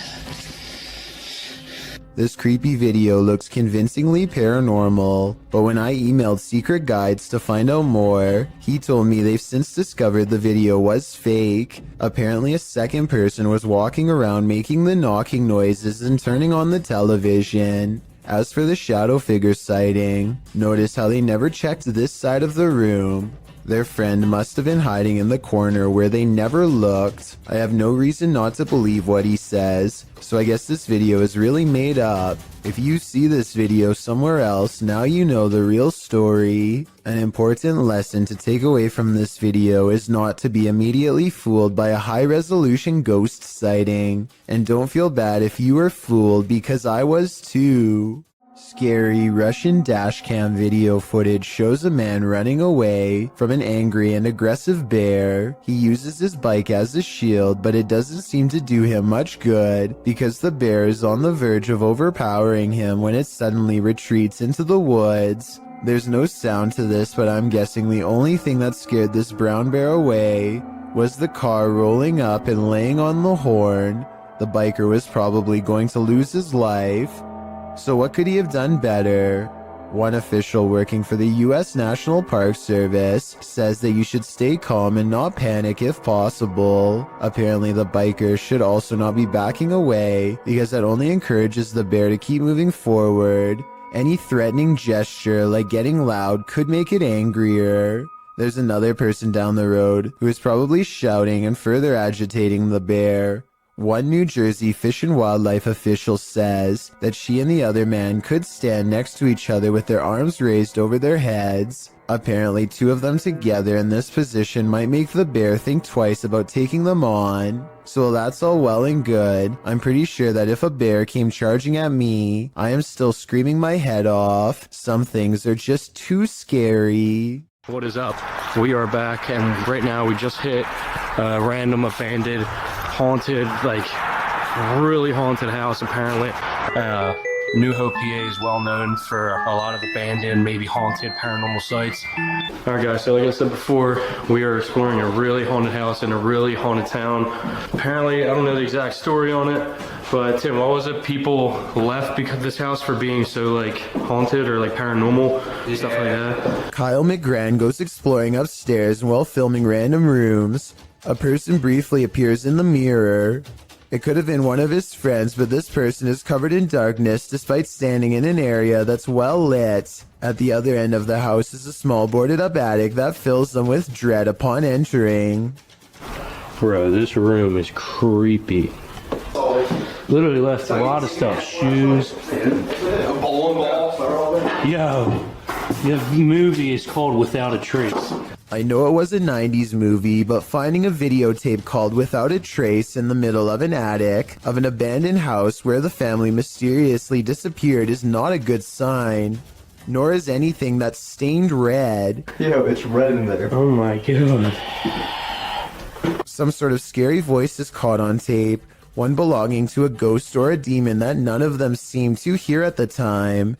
This creepy video looks convincingly paranormal, but when I emailed Secret Guides to find out more, he told me they've since discovered the video was fake. Apparently a second person was walking around making the knocking noises and turning on the television. As for the shadow figure sighting, notice how they never checked this side of the room. Their friend must have been hiding in the corner where they never looked. I have no reason not to believe what he says, so I guess this video is really made up. If you see this video somewhere else, now you know the real story. An important lesson to take away from this video is not to be immediately fooled by a high-resolution ghost sighting. And don't feel bad if you were fooled, because I was too. Scary Russian dashcam video footage shows a man running away from an angry and aggressive bear. He uses his bike as a shield, but it doesn't seem to do him much good because the bear is on the verge of overpowering him when it suddenly retreats into the woods. There's no sound to this, but I'm guessing the only thing that scared this brown bear away was the car rolling up and laying on the horn. The biker was probably going to lose his life. So what could he have done better? One official working for the U.S. National Park Service says that you should stay calm and not panic if possible. Apparently, the biker should also not be backing away because that only encourages the bear to keep moving forward. Any threatening gesture, like getting loud, could make it angrier. There's another person down the road who is probably shouting and further agitating the bear. One New Jersey Fish and Wildlife official says that she and the other man could stand next to each other with their arms raised over their heads. Apparently, two of them together in this position might make the bear think twice about taking them on. So that's all well and good. I'm pretty sure that if a bear came charging at me, I am still screaming my head off. Some things are just too scary. What is up? We are back, and right now we just hit a random abandoned, haunted, like really haunted house apparently. New Hope, PA is well known for a lot of abandoned, maybe haunted paranormal sites. Alright guys, so like I said before, we are exploring a really haunted house in a really haunted town. Apparently, I don't know the exact story on it, but Tim, what was it? People left because of this house for being so like haunted or like paranormal, stuff like that. Kyle McGran goes exploring upstairs, and while filming random rooms, a person briefly appears in the mirror. It could have been one of his friends, but this person is covered in darkness despite standing in an area that's well lit. At the other end of the house is a small boarded up attic that fills them with dread upon entering. Bro, this room is creepy. Literally left a lot of stuff. Shoes. Yo, the movie is called Without a Trace. I know it was a 90s movie, but finding a videotape called Without a Trace in the middle of an attic of an abandoned house where the family mysteriously disappeared is not a good sign. Nor is anything that's stained red. Yo, it's red in there. Oh my god. Some sort of scary voice is caught on tape, one belonging to a ghost or a demon that none of them seemed to hear at the time.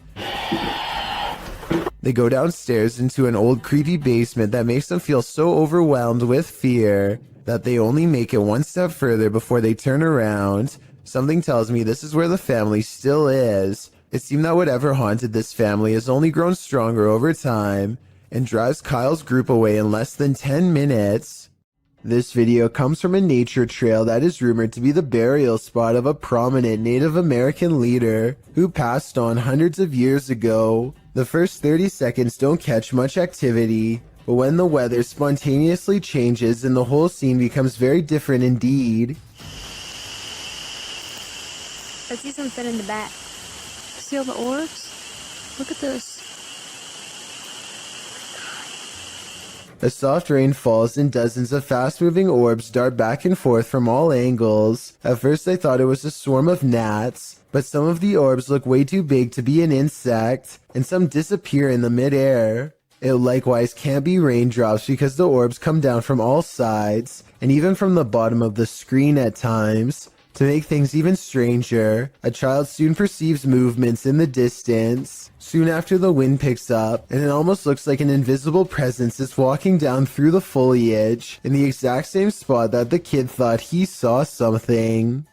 They go downstairs into an old creepy basement that makes them feel so overwhelmed with fear that they only make it one step further before they turn around. Something tells me this is where the family still is. It seemed that whatever haunted this family has only grown stronger over time and drives Kyle's group away in less than 10 minutes. This video comes from a nature trail that is rumored to be the burial spot of a prominent Native American leader who passed on hundreds of years ago. The first 30 seconds don't catch much activity, but when the weather spontaneously changes and the whole scene becomes very different indeed. I see something in the back. See all the orbs? Look at this. A soft rain falls and dozens of fast-moving orbs dart back and forth from all angles. At first I thought it was a swarm of gnats, but some of the orbs look way too big to be an insect, and some disappear in the mid-air. It likewise can't be raindrops because the orbs come down from all sides, and even from the bottom of the screen at times. To make things even stranger, a child soon perceives movements in the distance. Soon after, the wind picks up, and it almost looks like an invisible presence is walking down through the foliage in the exact same spot that the kid thought he saw something.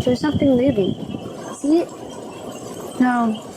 There's something moving. See it? No.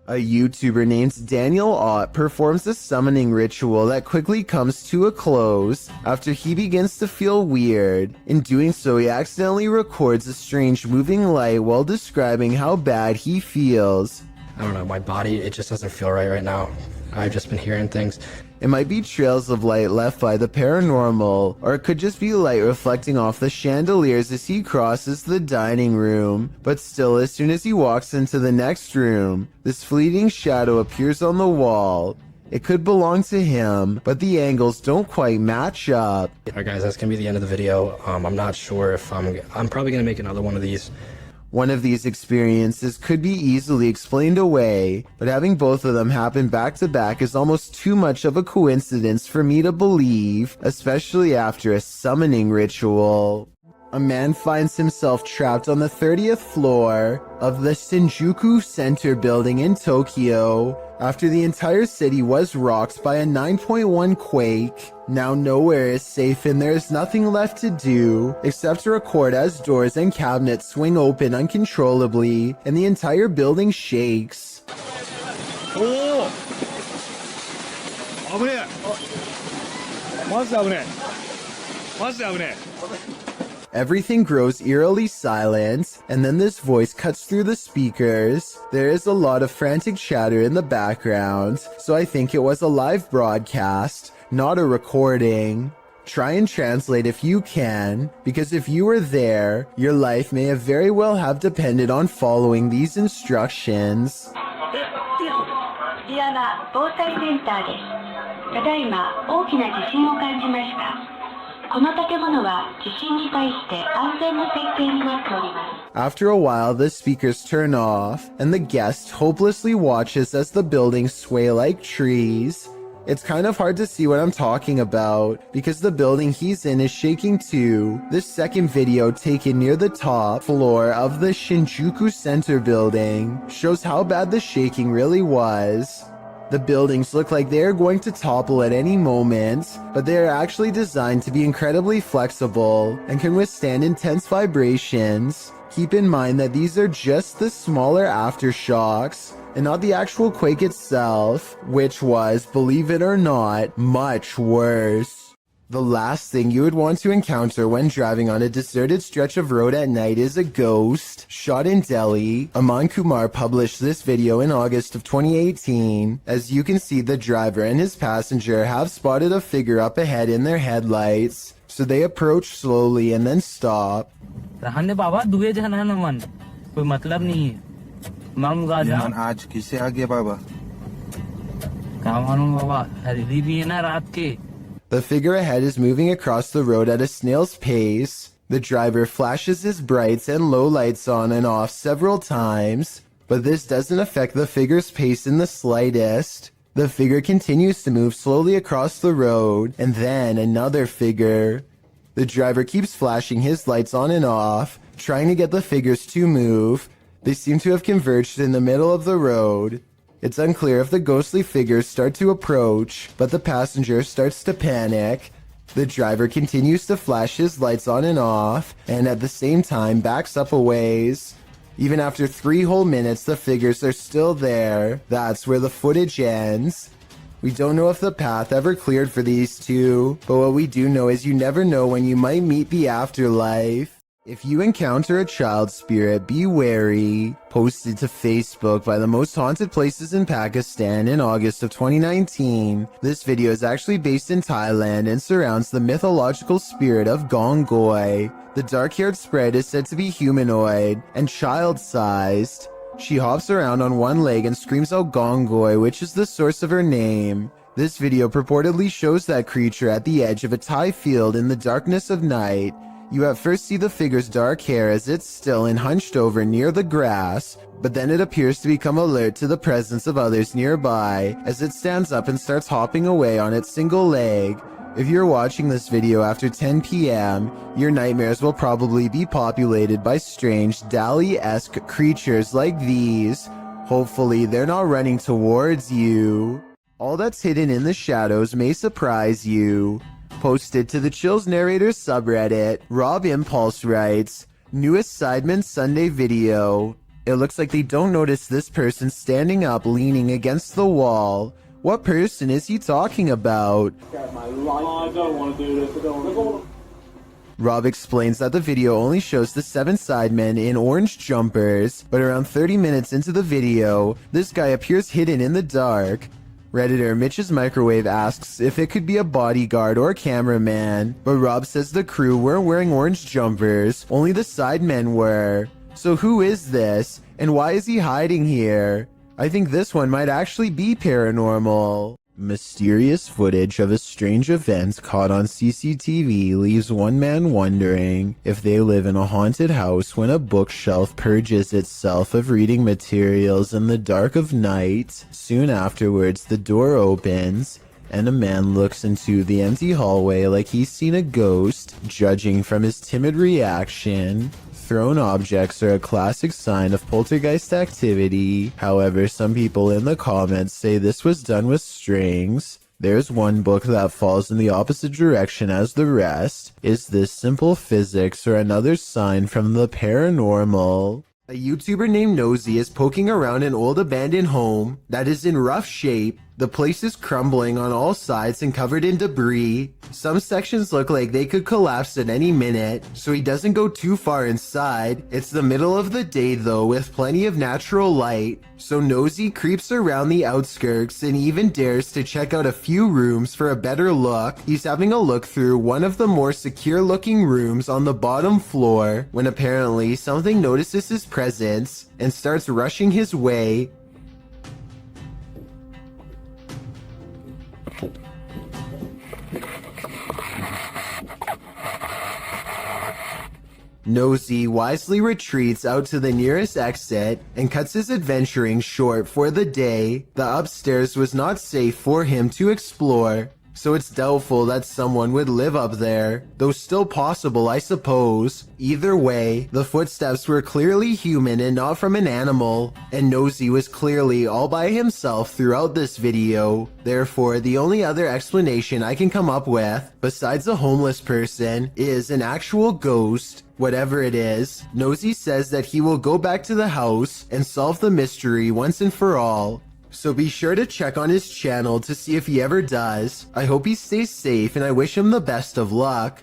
A YouTuber named Daniel Ott performs a summoning ritual that quickly comes to a close after he begins to feel weird. In doing so, he accidentally records a strange moving light while describing how bad he feels. I don't know, my body, it just doesn't feel right now. I've just been hearing things. It might be trails of light left by the paranormal, or it could just be light reflecting off the chandeliers as he crosses the dining room. But still, as soon as he walks into the next room, this fleeting shadow appears on the wall. It could belong to him, but the angles don't quite match up. Alright guys, that's gonna be the end of the video. I'm not sure if I'm probably gonna make another one of these. One of these experiences could be easily explained away, but having both of them happen back to back is almost too much of a coincidence for me to believe, especially after a summoning ritual. A man finds himself trapped on the 30th floor of the Shinjuku Center building in Tokyo, After the entire city was rocked by a 9.1 quake, now nowhere is safe and there is nothing left to do except to record as doors and cabinets swing open uncontrollably and the entire building shakes. 오! 아버네! 맞았어, 아버네! 맞았어, 아버네! Everything grows eerily silent, and then this voice cuts through the speakers. There is a lot of frantic chatter in the background, so I think it was a live broadcast, not a recording. Try and translate if you can, because if you were there, your life may have very well have depended on following these instructions. こちらは防災センターです。ただいま大きな地震を感じました。この建物は地震に対して安全な設計になっております。 After a while, the speakers turn off, and the guest hopelessly watches as the buildings sway like trees. It's kind of hard to see what I'm talking about, because the building he's in is shaking too. This second video, taken near the top floor of the Shinjuku Center building, shows how bad the shaking really was. The buildings look like they are going to topple at any moment, but they are actually designed to be incredibly flexible and can withstand intense vibrations. Keep in mind that these are just the smaller aftershocks and not the actual quake itself, which was, believe it or not, much worse. The last thing you would want to encounter when driving on a deserted stretch of road at night is a ghost. Shot in Delhi, Aman Kumar published this video in August of 2018. As you can see, the driver and his passenger have spotted a figure up ahead in their headlights, so they approach slowly and then stop. The figure ahead is moving across the road at a snail's pace. The driver flashes his brights and low lights on and off several times, but this doesn't affect the figure's pace in the slightest. The figure continues to move slowly across the road, and then another figure. The driver keeps flashing his lights on and off, trying to get the figures to move. They seem to have converged in the middle of the road. It's unclear if the ghostly figures start to approach, but the passenger starts to panic. The driver continues to flash his lights on and off, and at the same time backs up a ways. Even after 3 whole minutes, the figures are still there. That's where the footage ends. We don't know if the path ever cleared for these two, but what we do know is you never know when you might meet the afterlife. If you encounter a child spirit, be wary. Posted to Facebook by the most haunted places in Pakistan in August of 2019. This video is actually based in Thailand and surrounds the mythological spirit of Gongoi. The dark-haired sprite is said to be humanoid and child-sized. She hops around on one leg and screams out Gongoi, which is the source of her name. This video purportedly shows that creature at the edge of a Thai field in the darkness of night. You at first see the figure's dark hair as it's still and hunched over near the grass, but then it appears to become alert to the presence of others nearby as it stands up and starts hopping away on its single leg. If you're watching this video after 10 p.m., your nightmares will probably be populated by strange Dali-esque creatures like these. Hopefully they're not running towards you. All that's hidden in the shadows may surprise you. Posted to the Chills Narrators subreddit, Rob Impulse writes, newest Sidemen Sunday video. It looks like they don't notice this person standing up leaning against the wall. What person is he talking about? Rob explains that the video only shows the 7 Sidemen in orange jumpers, but around 30 minutes into the video, this guy appears hidden in the dark. Redditor Mitch's Microwave asks if it could be a bodyguard or cameraman, but Rob says the crew weren't wearing orange jumpers, only the Sidemen were. So who is this, and why is he hiding here? I think this one might actually be paranormal. Mysterious footage of a strange event caught on CCTV leaves one man wondering if they live in a haunted house when a bookshelf purges itself of reading materials in the dark of night. Soon afterwards, the door opens, and a man looks into the empty hallway like he's seen a ghost. Judging from his timid reaction, Thrown objects are a classic sign of poltergeist activity. However, some people in the comments say this was done with strings. There's one book that falls in the opposite direction as the rest. Is this simple physics or another sign from the paranormal? A YouTuber named Nosy is poking around an old abandoned home that is in rough shape. The place is crumbling on all sides and covered in debris. Some sections look like they could collapse at any minute, so he doesn't go too far inside. It's the middle of the day though, with plenty of natural light, so Nosy creeps around the outskirts and even dares to check out a few rooms for a better look. He's having a look through one of the more secure looking rooms on the bottom floor when apparently something notices his presence and starts rushing his way. Nosy wisely retreats out to the nearest exit and cuts his adventuring short for the day. The upstairs was not safe for him to explore, so it's doubtful that someone would live up there, though still possible, I suppose. Either way, the footsteps were clearly human and not from an animal, and Nosy was clearly all by himself throughout this video. Therefore, the only other explanation I can come up with, besides a homeless person, is an actual ghost. Whatever it is, Nosy says that he will go back to the house and solve the mystery once and for all. So be sure to check on his channel to see if he ever does. I hope he stays safe and I wish him the best of luck.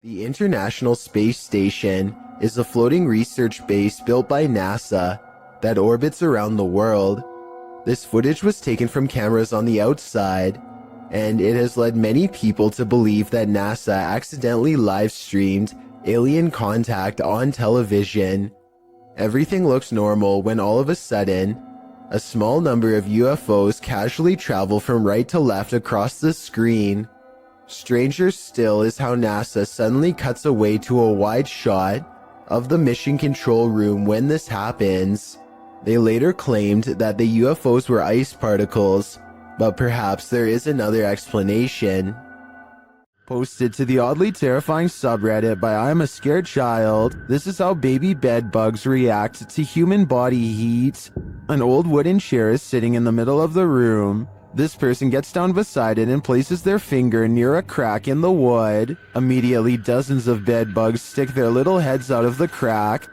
The International Space Station is a floating research base built by NASA that orbits around the world. This footage was taken from cameras on the outside, and it has led many people to believe that NASA accidentally live-streamed alien contact on television. Everything looks normal when all of a sudden, a small number of UFOs casually travel from right to left across the screen. Stranger still is how NASA suddenly cuts away to a wide shot of the mission control room when this happens. They later claimed that the UFOs were ice particles, but perhaps there is another explanation. Posted to the oddly terrifying subreddit by I'm a Scared Child, this is how baby bed bugs react to human body heat. An old wooden chair is sitting in the middle of the room. This person gets down beside it and places their finger near a crack in the wood. Immediately, dozens of bed bugs stick their little heads out of the crack.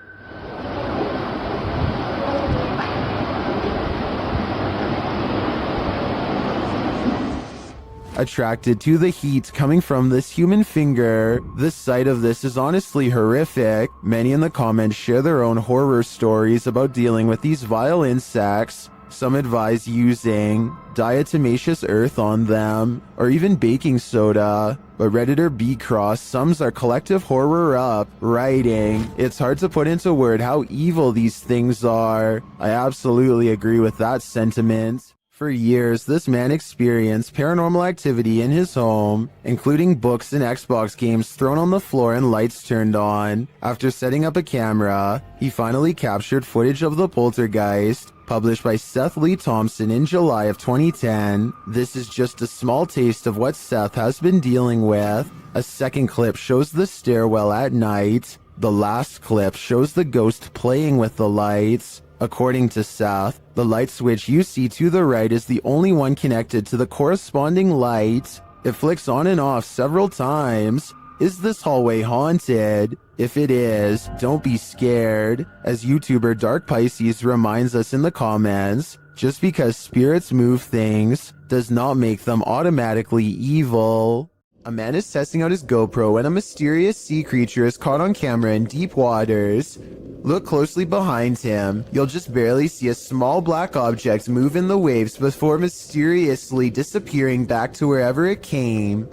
Attracted to the heat coming from this human finger. The sight of this is honestly horrific. Many in the comments share their own horror stories about dealing with these vile insects. Some advise using diatomaceous earth on them, or even baking soda. But Redditor B-Cross sums our collective horror up, writing, "It's hard to put into word how evil these things are." I absolutely agree with that sentiment. For years, this man experienced paranormal activity in his home, including books and Xbox games thrown on the floor and lights turned on. After setting up a camera, he finally captured footage of the poltergeist, published by Seth Lee Thompson in July of 2010. This is just a small taste of what Seth has been dealing with. A second clip shows the stairwell at night. The last clip shows the ghost playing with the lights. According to Seth, the light switch you see to the right is the only one connected to the corresponding light. It flicks on and off several times. Is this hallway haunted? If it is, don't be scared. As YouTuber Dark Pisces reminds us in the comments, just because spirits move things does not make them automatically evil. A man is testing out his GoPro when a mysterious sea creature is caught on camera in deep waters. Look closely behind him. You'll just barely see a small black object move in the waves before mysteriously disappearing back to wherever it came.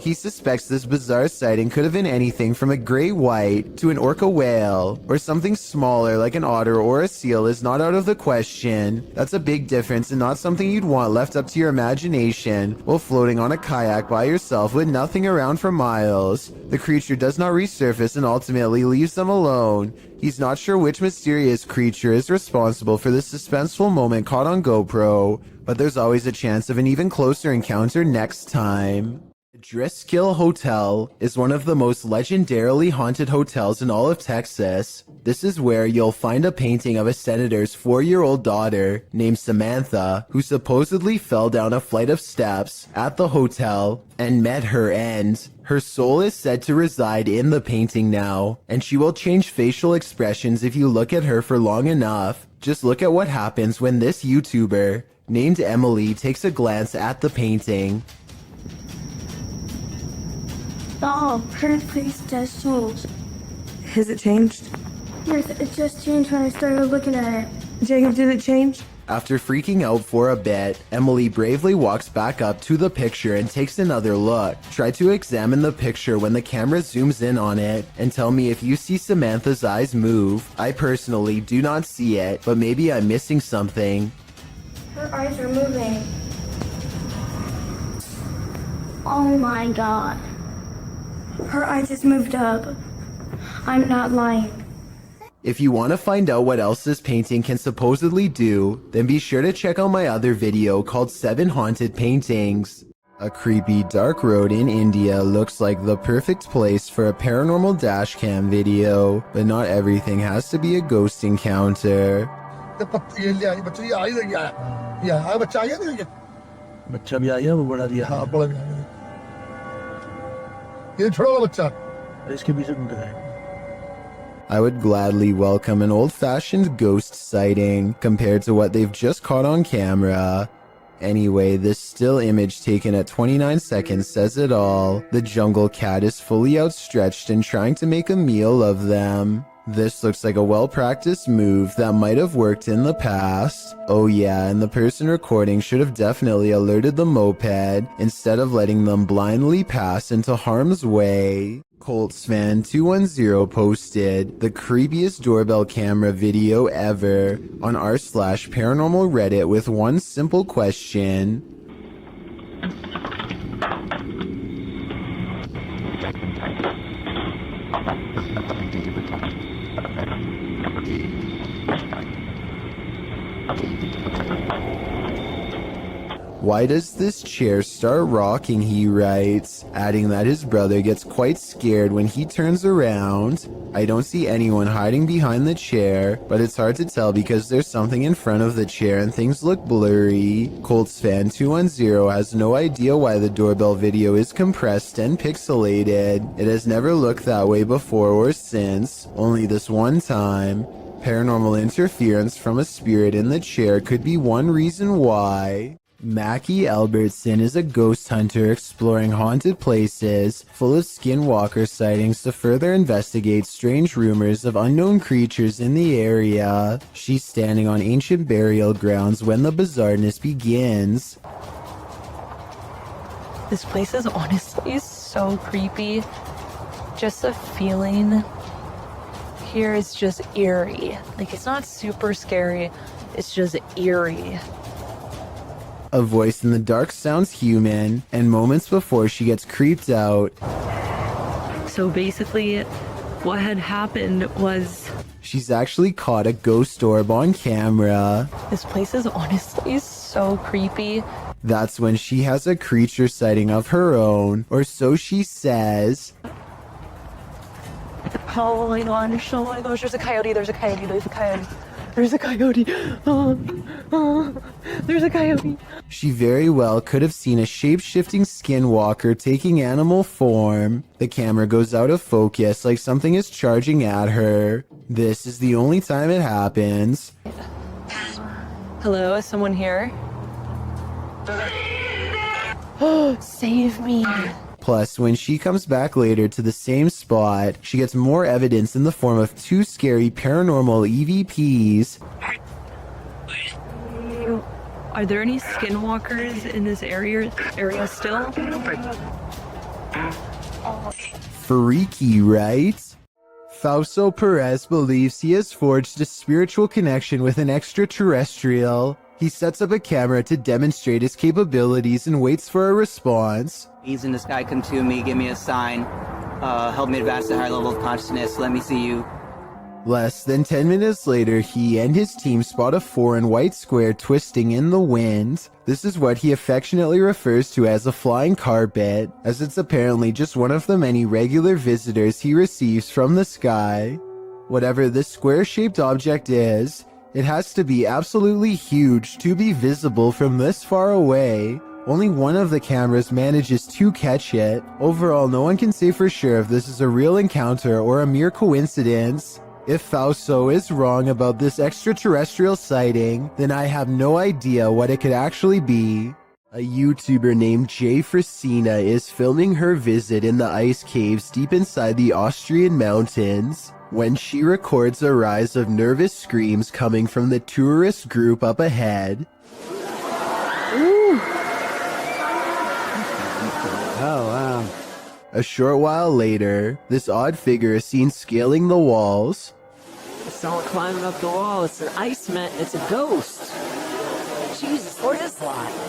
He suspects this bizarre sighting could have been anything from a great white to an orca whale, or something smaller like an otter or a seal is not out of the question. That's a big difference and not something you'd want left up to your imagination while floating on a kayak by yourself with nothing around for miles. The creature does not resurface and ultimately leaves them alone. He's not sure which mysterious creature is responsible for this suspenseful moment caught on GoPro, but there's always a chance of an even closer encounter next time. The Driskill Hotel is one of the most legendarily haunted hotels in all of Texas. This is where you'll find a painting of a senator's 4-year-old daughter named Samantha, who supposedly fell down a flight of steps at the hotel and met her end. Her soul is said to reside in the painting now, and she will change facial expressions if you look at her for long enough. Just look at what happens when this YouTuber, named Emily, takes a glance at the painting. Oh, her face does change. Has it changed? Yes, it just changed when I started looking at it. Jacob, did it change? After freaking out for a bit, Emily bravely walks back up to the picture and takes another look. Try to examine the picture when the camera zooms in on it and tell me if you see Samantha's eyes move. I personally do not see it, but maybe I'm missing something. Her eyes are moving. Oh my god. Her eyes just moved up. I'm not lying. If you want to find out what else this painting can supposedly do, then be sure to check out my other video called 7 Haunted Paintings. A creepy dark road in India looks like the perfect place for a paranormal dashcam video, but not everything has to be a ghost encounter. I would gladly welcome an old-fashioned ghost sighting compared to what they've just caught on camera. Anyway, this still image taken at 29 seconds says it all. The jungle cat is fully outstretched and trying to make a meal of them. This looks like a well-practiced move that might have worked in the past. Oh yeah, and the person recording should have definitely alerted the moped instead of letting them blindly pass into harm's way. ColtsFan210 posted the creepiest doorbell camera video ever on r/paranormal Reddit with one simple question. Why does this chair start rocking, he writes, adding that his brother gets quite scared when he turns around. I don't see anyone hiding behind the chair, but it's hard to tell because there's something in front of the chair and things look blurry. ColtsFan210 has no idea why the doorbell video is compressed and pixelated. It has never looked that way before or since, only this one time. Paranormal interference from a spirit in the chair could be one reason why. Mackie Albertson is a ghost hunter exploring haunted places full of skinwalker sightings to further investigate strange rumors of unknown creatures in the area. She's standing on ancient burial grounds when the bizarreness begins. This place is honestly so creepy. Just the feeling here is just eerie. Like, it's not super scary, it's just eerie. A voice in the dark sounds human, and moments before she gets creeped out. So basically, what had happened was... She's actually caught a ghost orb on camera. This place is honestly so creepy. That's when she has a creature sighting of her own, or so she says. Oh my gosh, there's a coyote, there's a coyote, there's a coyote. There's a coyote. There's a coyote. She very well could have seen a shape-shifting skinwalker taking animal form. The camera goes out of focus like something is charging at her. This is the only time it happens. Hello, is someone here? Save me. Plus, when she comes back later to the same spot, she gets more evidence in the form of 2 scary paranormal EVPs. Are there any skinwalkers in this area still? Freaky, right? Fausto Perez believes he has forged a spiritual connection with an extraterrestrial. He sets up a camera to demonstrate his capabilities and waits for a response. He's in the sky, come to me, give me a sign. Help me advance to a higher level of consciousness. Let me see you. Less than 10 minutes later, he and his team spot a foreign white square twisting in the wind. This is what he affectionately refers to as a flying carpet, as it's apparently just one of the many regular visitors he receives from the sky. Whatever this square-shaped object is, it has to be absolutely huge to be visible from this far away. Only one of the cameras manages to catch it. Overall, no one can say for sure if this is a real encounter or a mere coincidence. If Fausto is wrong about this extraterrestrial sighting, then I have no idea what it could actually be. A YouTuber named Jay Frisina is filming her visit in the ice caves deep inside the Austrian mountains when she records a rise of nervous screams coming from the tourist group up ahead. Ooh. Oh, wow. A short while later, this odd figure is seen scaling the walls. It's someone climbing up the wall. It's an Iceman. It's a ghost. Jesus, what is that?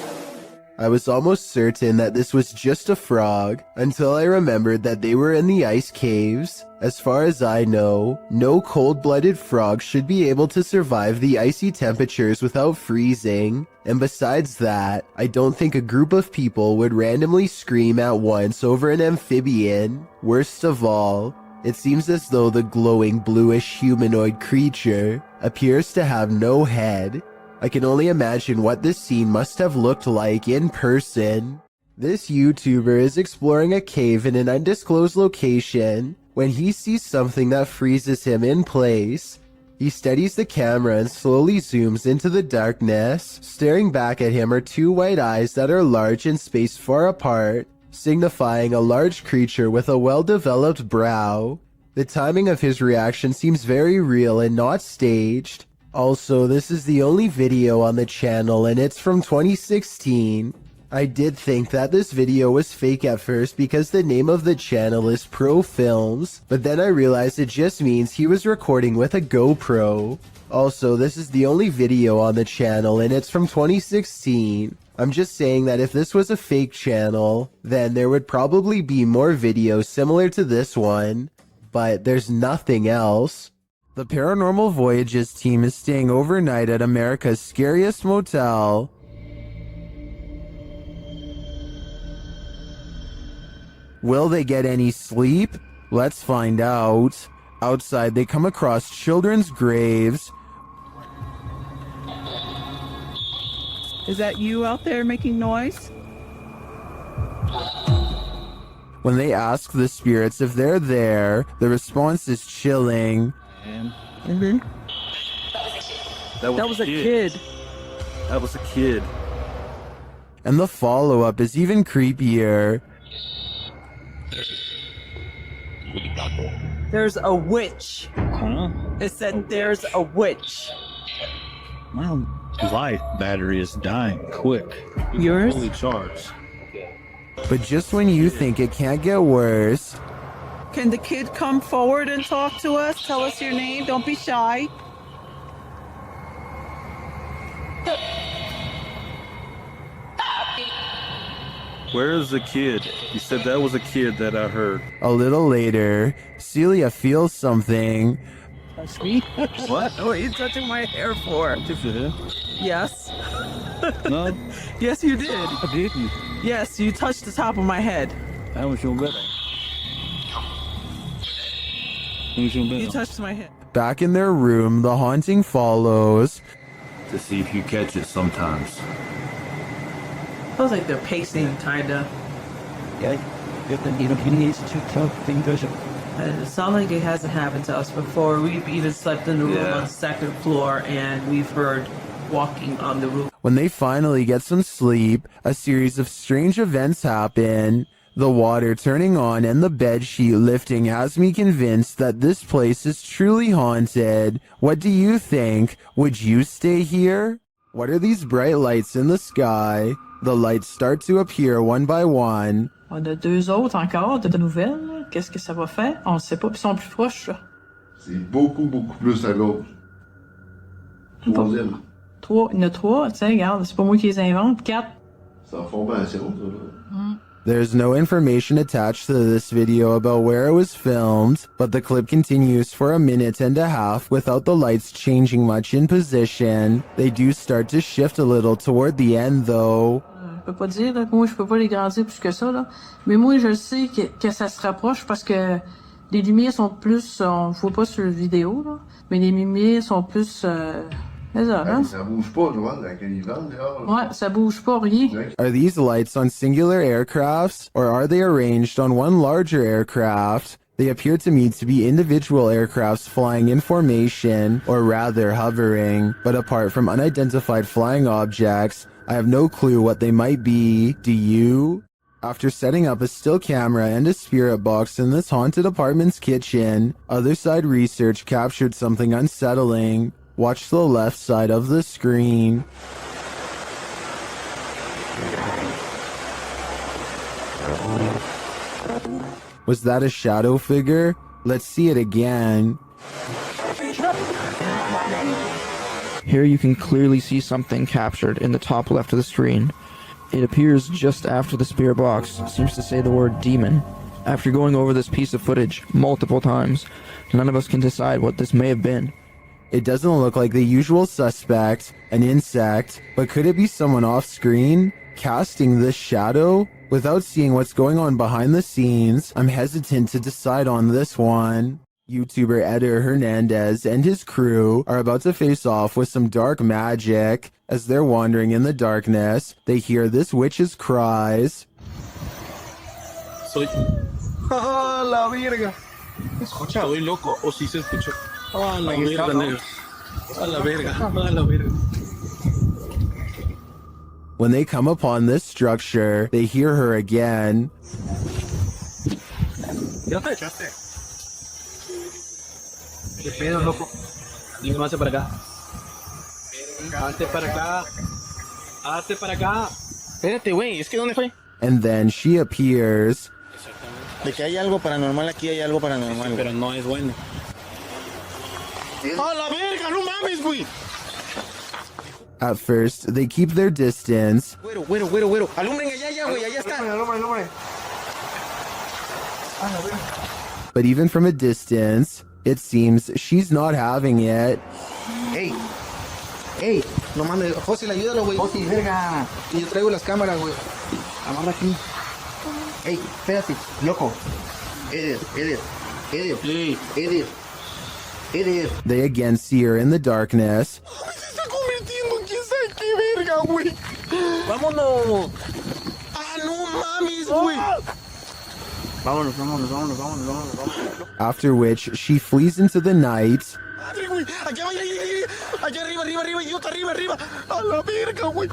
I was almost certain that this was just a frog, until I remembered that they were in the ice caves. As far as I know, no cold-blooded frog should be able to survive the icy temperatures without freezing. And besides that, I don't think a group of people would randomly scream at once over an amphibian. Worst of all, it seems as though the glowing bluish humanoid creature appears to have no head. I can only imagine what this scene must have looked like in person. This YouTuber is exploring a cave in an undisclosed location when he sees something that freezes him in place. He steadies the camera and slowly zooms into the darkness. Staring back at him are two white eyes that are large and spaced far apart, signifying a large creature with a well-developed brow. The timing of his reaction seems very real and not staged. Also, this is the only video on the channel and it's from 2016. I did think that this video was fake at first because the name of the channel is Pro Films, but then I realized it just means he was recording with a GoPro. Also, this is the only video on the channel and it's from 2016. I'm just saying that if this was a fake channel, then there would probably be more videos similar to this one, but there's nothing else. The Paranormal Voyages team is staying overnight at America's scariest motel. Will they get any sleep? Let's find out. Outside, they come across children's graves. Is that you out there making noise? When they ask the spirits if they're there, the response is chilling. Mm-hmm. That was a kid. That was a kid. And the follow-up is even creepier. There's a witch. Huh? It said there's a witch. My light battery is dying quick. Yours? Fully charged. But just when you think it can't get worse... Can the kid come forward and talk to us? Tell us your name. Don't be shy. Where is the kid? You said that was a kid that I heard. A little later, Celia feels something. Touch me? What? What are you touching my hair for? Touch your hair? Yes. No? Yes, you did. I didn't. Yes, you touched the top of my head. That was your better. You touched my head. Back in their room, the haunting follows. To see if you catch it sometimes. Feels like they're pacing, kinda. Yeah, he needs to talk things. It's not like it hasn't happened to us before. We've even slept in the room on the second floor, and we've heard walking on the roof. When they finally get some sleep, a series of strange events happen. The water turning on and the bedsheet lifting has me convinced that this place is truly haunted. What do you think? Would you stay here? What are these bright lights in the sky? The lights start to appear one by one. On a 2 autres encore de nouvelles. Qu'est-ce que ça va faire? On ne sait pas. Ils sont plus proches, là. C'est beaucoup plus à gauche. Troisième. 3. Il y en a 3. Tiens, regarde, c'est pas moi qui les invente. 4. C'est en formation, ça. There's no information attached to this video about where it was filmed, but the clip continues for a minute and a half without the lights changing much in position. They do start to shift a little toward the end though. Je peux pas dire, là, moi je peux pas les grandir plus que ça, là. Mais moi je sais que ça se rapproche parce que les lumières sont plus, on voit pas sur la vidéo, là, mais les lumières sont plus... Ça bouge pas, avec les vents dehors. Ouais, ça bouge pas, rien. Are these lights on singular aircrafts, or are they arranged on one larger aircraft? They appear to me to be individual aircrafts flying in formation, or rather hovering, but apart from unidentified flying objects, I have no clue what they might be. Do you? After setting up a still camera and a spirit box in this haunted apartment's kitchen, Other Side Research captured something unsettling. Watch the left side of the screen. Was that a shadow figure? Let's see it again. Here you can clearly see something captured in the top left of the screen. It appears just after the spirit box seems to say the word demon. After going over this piece of footage multiple times, none of us can decide what this may have been. It doesn't look like the usual suspect, an insect, but could it be someone off screen casting this shadow? Without seeing what's going on behind the scenes, I'm hesitant to decide on this one. YouTuber Eder Hernandez and his crew are about to face off with some dark magic. As they're wandering in the darkness, they hear this witch's cries. Soy... ¡Ah, la verga! Escucha, voy loco. O si se escuchó. ¡Ah, la verga, negro! ¡Ah, la verga! ¡Ah, la verga! When they come upon this structure, they hear her again. ¿Ya te echaste? ¿Qué pedo, loco? Dime, hazte para acá. Hazte para acá. Hazte para acá. Espérate, güey. Es que ¿dónde fue? And then she appears. De que hay algo paranormal aquí, hay algo paranormal. Sí, pero no es bueno. ¡A la verga! ¡No mames, güey! At first, they keep their distance. Güero, güero, güero, güero. Alumbren allá, ya, güey. Allá está. Alumbren. But even from a distance, it seems she's not having it. ¡Ey! ¡Ey! No mames. José, ayúdalo, güey. José, verga. Y yo traigo las cámaras, güey. Amarra aquí. ¡Ey! Espérate. Loco. Eder. They again see her in the darkness. ¡Vámonos! ¡Ah, no mames, güey! Vámonos. After which, she flees into the night. ¡Madre, güey! ¡Allá, allá arriba! ¡Y otra arriba! ¡A la verga, güey!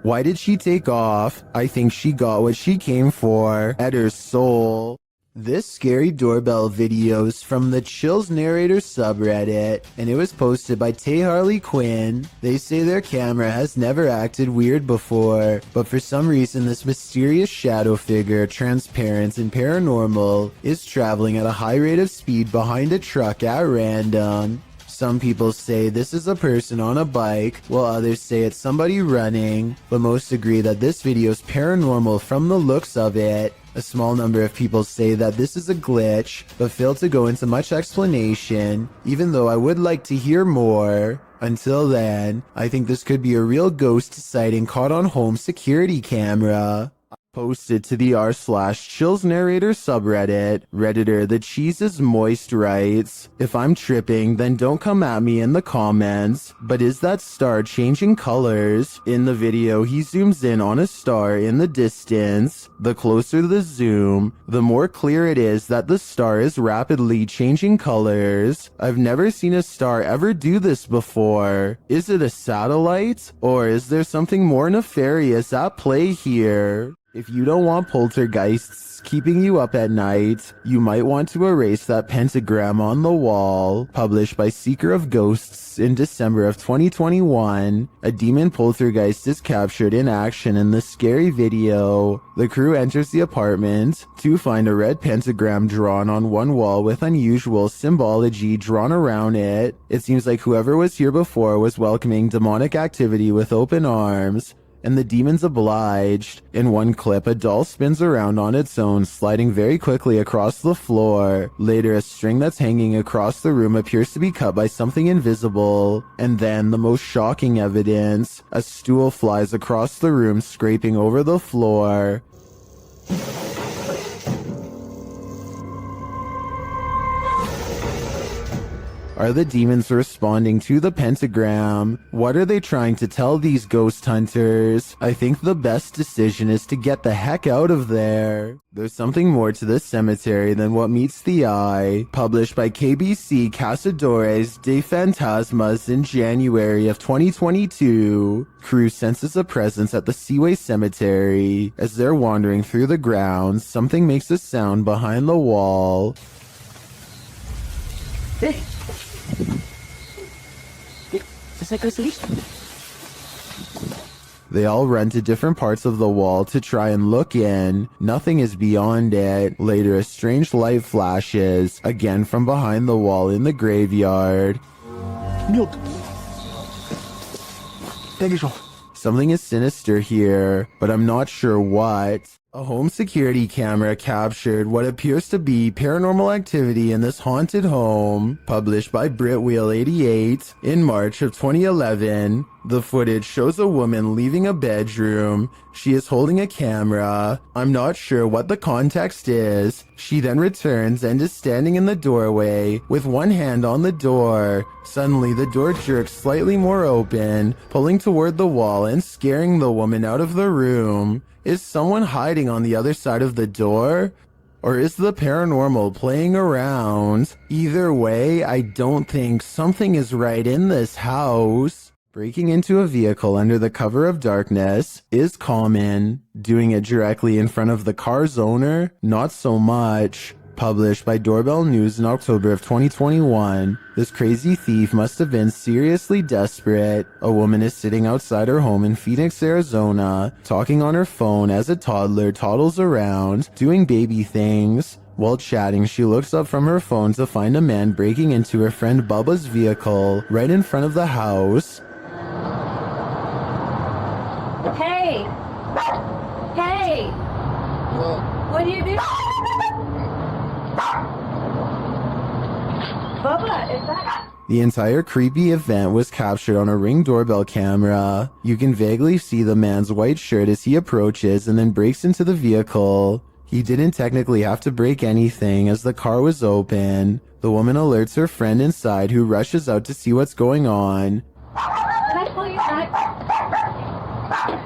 Why did she take off? I think she got what she came for. Eder's soul. This scary doorbell video is from the Chills Narrator subreddit, and it was posted by Tay Harley Quinn. They say their camera has never acted weird before, but for some reason this mysterious shadow figure, transparent and paranormal, is traveling at a high rate of speed behind a truck at random. Some people say this is a person on a bike, while others say it's somebody running, but most agree that this video is paranormal from the looks of it. A small number of people say that this is a glitch, but fail to go into much explanation, even though I would like to hear more. Until then, I think this could be a real ghost sighting caught on home security camera. Posted to the r/Chills Narrator subreddit, Redditor The Cheese is Moist writes, if I'm tripping, then don't come at me in the comments, but is that star changing colors? In the video, he zooms in on a star in the distance. The closer the zoom, the more clear it is that the star is rapidly changing colors. I've never seen a star ever do this before. Is it a satellite? Or is there something more nefarious at play here? If you don't want poltergeists keeping you up at night, you might want to erase that pentagram on the wall. Published by Seeker of Ghosts in December of 2021, a demon poltergeist is captured in action in the scary video. The crew enters the apartment to find a red pentagram drawn on one wall with unusual symbology drawn around it. It seems like whoever was here before was welcoming demonic activity with open arms, and the demons obliged. In one clip, a doll spins around on its own, sliding very quickly across the floor. Later, a string that's hanging across the room appears to be cut by something invisible. And then, the most shocking evidence, a stool flies across the room, scraping over the floor. Are the demons responding to the pentagram? What are they trying to tell these ghost hunters? I think the best decision is to get the heck out of there. There's something more to this cemetery than what meets the eye. Published by KBC Cazadores de Fantasmas in January of 2022. Crew senses a presence at the Seaway Cemetery. As they're wandering through the grounds, something makes a sound behind the wall. They all run to different parts of the wall to try and look in. Nothing is beyond it. Later, a strange light flashes, again from behind the wall in the graveyard. Milk. Thank you. Something is sinister here, but I'm not sure what. A home security camera captured what appears to be paranormal activity in this haunted home. Published by Britwheel88 in March of 2011. The footage shows a woman leaving a bedroom. She is holding a camera. I'm not sure what the context is. She then returns and is standing in the doorway with one hand on the door. Suddenly, the door jerks slightly more open, pulling toward the wall and scaring the woman out of the room. Is someone hiding on the other side of the door? Or is the paranormal playing around? Either way, I don't think something is right in this house. Breaking into a vehicle under the cover of darkness is common. Doing it directly in front of the car's owner, not so much. Published by Doorbell News in October of 2021. This crazy thief must have been seriously desperate. A woman is sitting outside her home in Phoenix, Arizona, talking on her phone as a toddler toddles around, doing baby things. While chatting, she looks up from her phone to find a man breaking into her friend Bubba's vehicle right in front of the house. Hey! Hey! What do you do? Bubba, is that... The entire creepy event was captured on a Ring doorbell camera. You can vaguely see the man's white shirt as he approaches and then breaks into the vehicle. He didn't technically have to break anything as the car was open. The woman alerts her friend inside, who rushes out to see what's going on. Can I pull you back?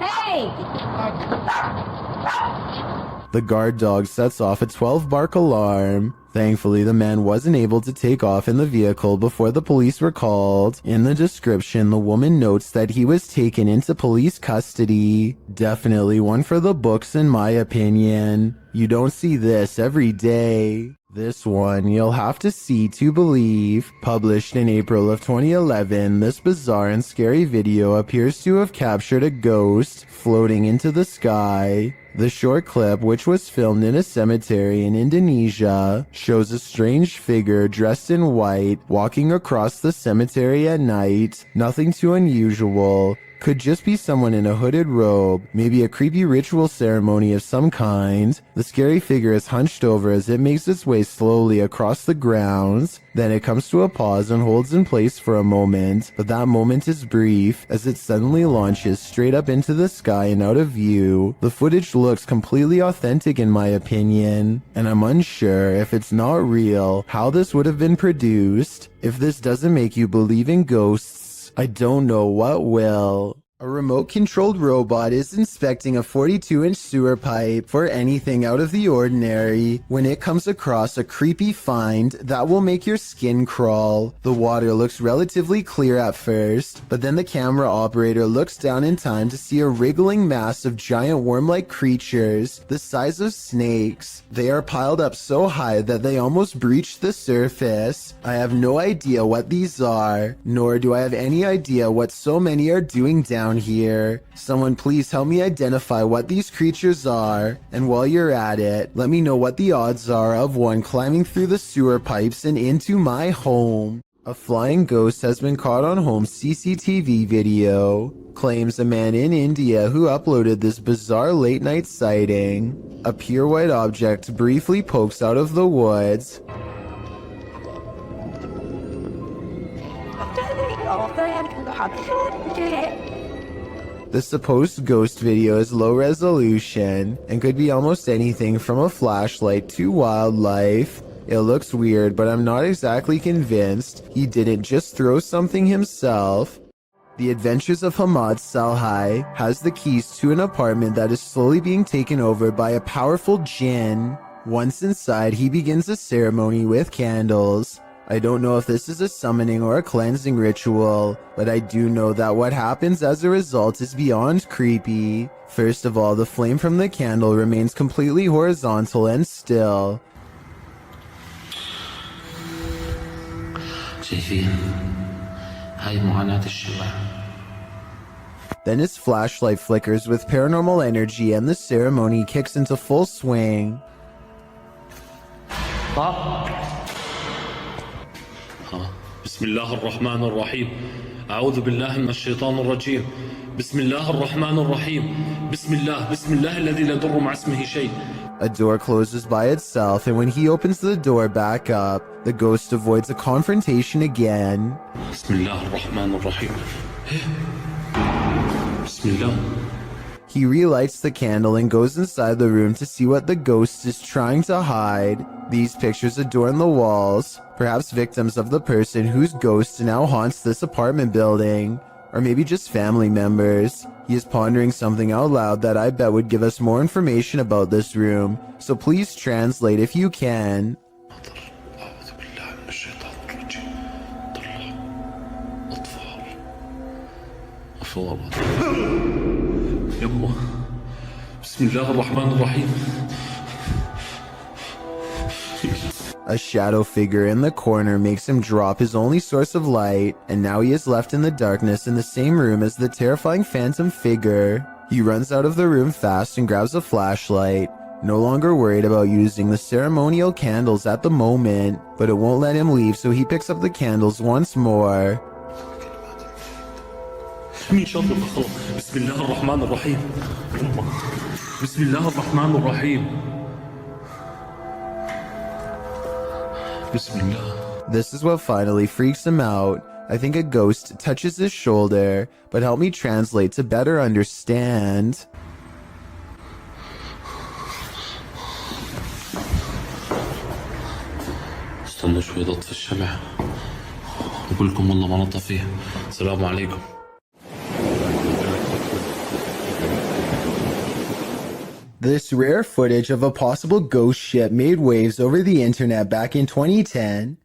Hey! The guard dog sets off a 12-bark alarm. Thankfully, the man wasn't able to take off in the vehicle before the police were called. In the description, the woman notes that he was taken into police custody. Definitely one for the books, in my opinion. You don't see this every day. This one you'll have to see to believe. Published in April of 2011, this bizarre and scary video appears to have captured a ghost floating into the sky. The short clip, which was filmed in a cemetery in Indonesia, shows a strange figure dressed in white walking across the cemetery at night. Nothing too unusual. Could just be someone in a hooded robe, maybe a creepy ritual ceremony of some kind. The scary figure is hunched over as it makes its way slowly across the grounds. Then it comes to a pause and holds in place for a moment, but that moment is brief as it suddenly launches straight up into the sky and out of view. The footage looks completely authentic in my opinion, and I'm unsure if it's not real how this would have been produced. If this doesn't make you believe in ghosts, I don't know what will. A remote-controlled robot is inspecting a 42-inch sewer pipe for anything out of the ordinary when it comes across a creepy find that will make your skin crawl. The water looks relatively clear at first, but then the camera operator looks down in time to see a wriggling mass of giant worm-like creatures the size of snakes. They are piled up so high that they almost breach the surface. I have no idea what these are, nor do I have any idea what so many are doing down here. Someone please help me identify what these creatures are, and while you're at it, let me know what the odds are of one climbing through the sewer pipes and into my home. A flying ghost has been caught on home CCTV video, claims a man in India who uploaded this bizarre late night sighting. A pure white object briefly pokes out of the woods. The supposed ghost video is low resolution and could be almost anything from a flashlight to wildlife. It looks weird, but I'm not exactly convinced he didn't just throw something himself. The Adventures of Hamad Salhai has the keys to an apartment that is slowly being taken over by a powerful jinn. Once inside, he begins a ceremony with candles. I don't know if this is a summoning or a cleansing ritual, but I do know that what happens as a result is beyond creepy. First of all, the flame from the candle remains completely horizontal and still. Then his flashlight flickers with paranormal energy and the ceremony kicks into full swing. بسم الله الرحمن الرحيم أعوذ بالله من الشيطان الرجيم بسم الله الرحمن الرحيم بسم الله الذي لا يضر مع اسمه شيء. A door closes by itself, and when he opens the door back up, the ghost avoids a confrontation again. بسم الله الرحمن الرحيم بسم الله. He relights the candle and goes inside the room to see what the ghost is trying to hide. These pictures adorn the walls, perhaps victims of the person whose ghost now haunts this apartment building, or maybe just family members. He is pondering something out loud that I bet would give us more information about this room, so please translate if you can. بسم الله الرحمن الرحيم. A shadow figure in the corner makes him drop his only source of light, and now he is left in the darkness in the same room as the terrifying phantom figure. He runs out of the room fast and grabs a flashlight, no longer worried about using the ceremonial candles at the moment, but it won't let him leave, so he picks up the candles once more. من شر الخلق بسم الله الرحمن الرحيم بسم الله الرحمن الرحيم بسم الله. This is what finally freaks him out. I think a ghost touches his shoulder, but help me translate to better understand. استنوا شوي اطفي الشمع اقول لكم والله ما نطفيه. السلام عليكم. This rare footage of a possible ghost ship made waves over the internet back in 2010.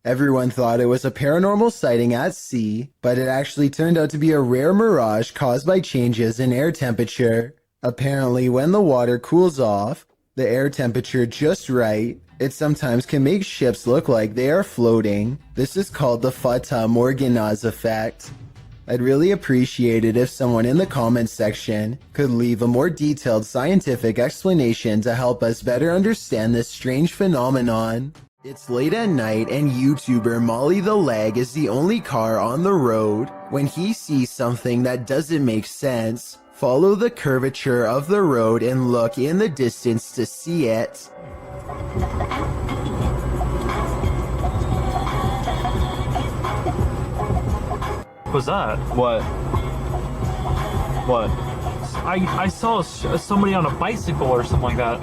Everyone thought it was a paranormal sighting at sea, but it actually turned out to be a rare mirage caused by changes in air temperature. Apparently, when the water cools off, the air temperature just right, it sometimes can make ships look like they are floating. This is called the Fata Morgana's effect. I'd really appreciate it if someone in the comments section could leave a more detailed scientific explanation to help us better understand this strange phenomenon. It's late at night and YouTuber Molly the Leg is the only car on the road. When he sees something that doesn't make sense, follow the curvature of the road and look in the distance to see it. Was that? What? I saw somebody on a bicycle or something like that.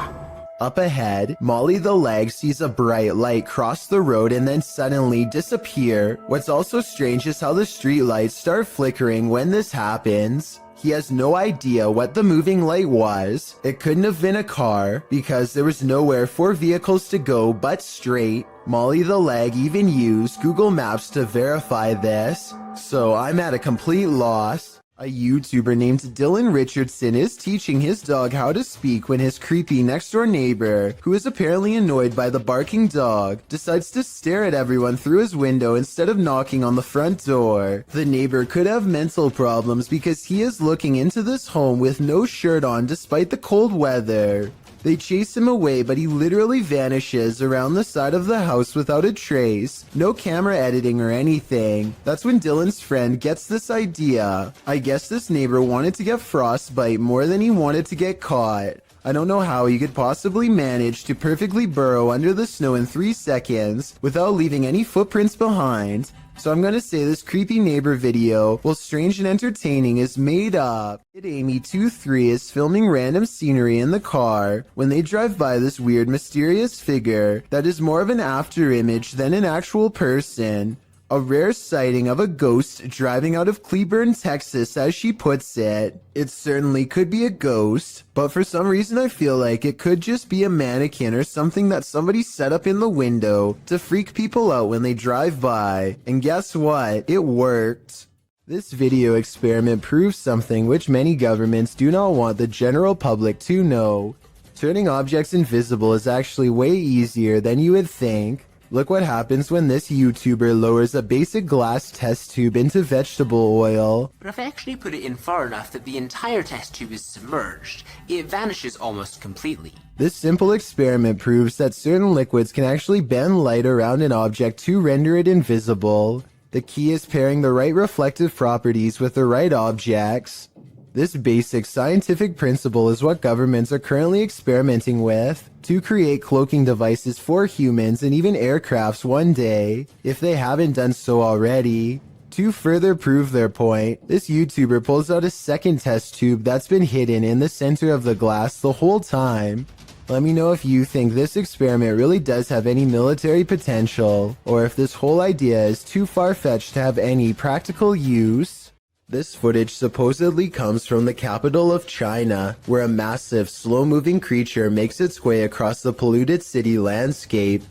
Up ahead, Molly the leg sees a bright light cross the road and then suddenly disappear. What's also strange is how the street lights start flickering when this happens. He has no idea what the moving light was. It couldn't have been a car because there was nowhere for vehicles to go but straight. Molly the leg even used Google Maps to verify this. So I'm at a complete loss. A YouTuber named Dylan Richardson is teaching his dog how to speak when his creepy next-door neighbor, who is apparently annoyed by the barking dog, decides to stare at everyone through his window instead of knocking on the front door. The neighbor could have mental problems because he is looking into this home with no shirt on despite the cold weather. They chase him away, but he literally vanishes around the side of the house without a trace. No camera editing or anything. That's when Dylan's friend gets this idea. I guess this neighbor wanted to get frostbite more than he wanted to get caught. I don't know how he could possibly manage to perfectly burrow under the snow in 3 seconds without leaving any footprints behind. So I'm gonna say this creepy neighbor video, while strange and entertaining, is made up. Amy23 is filming random scenery in the car when they drive by this weird mysterious figure that is more of an after image than an actual person. A rare sighting of a ghost driving out of Cleburne, Texas, as she puts it. It certainly could be a ghost, but for some reason I feel like it could just be a mannequin or something that somebody set up in the window to freak people out when they drive by. And guess what? It worked. This video experiment proves something which many governments do not want the general public to know. Turning objects invisible is actually way easier than you would think. Look what happens when this YouTuber lowers a basic glass test tube into vegetable oil. But if I actually put it in far enough that the entire test tube is submerged, it vanishes almost completely. This simple experiment proves that certain liquids can actually bend light around an object to render it invisible. The key is pairing the right reflective properties with the right objects. This basic scientific principle is what governments are currently experimenting with to create cloaking devices for humans and even aircrafts one day, if they haven't done so already. To further prove their point, this YouTuber pulls out a second test tube that's been hidden in the center of the glass the whole time. Let me know if you think this experiment really does have any military potential, or if this whole idea is too far-fetched to have any practical use. This footage supposedly comes from the capital of China, where a massive, slow-moving creature makes its way across the polluted city landscape.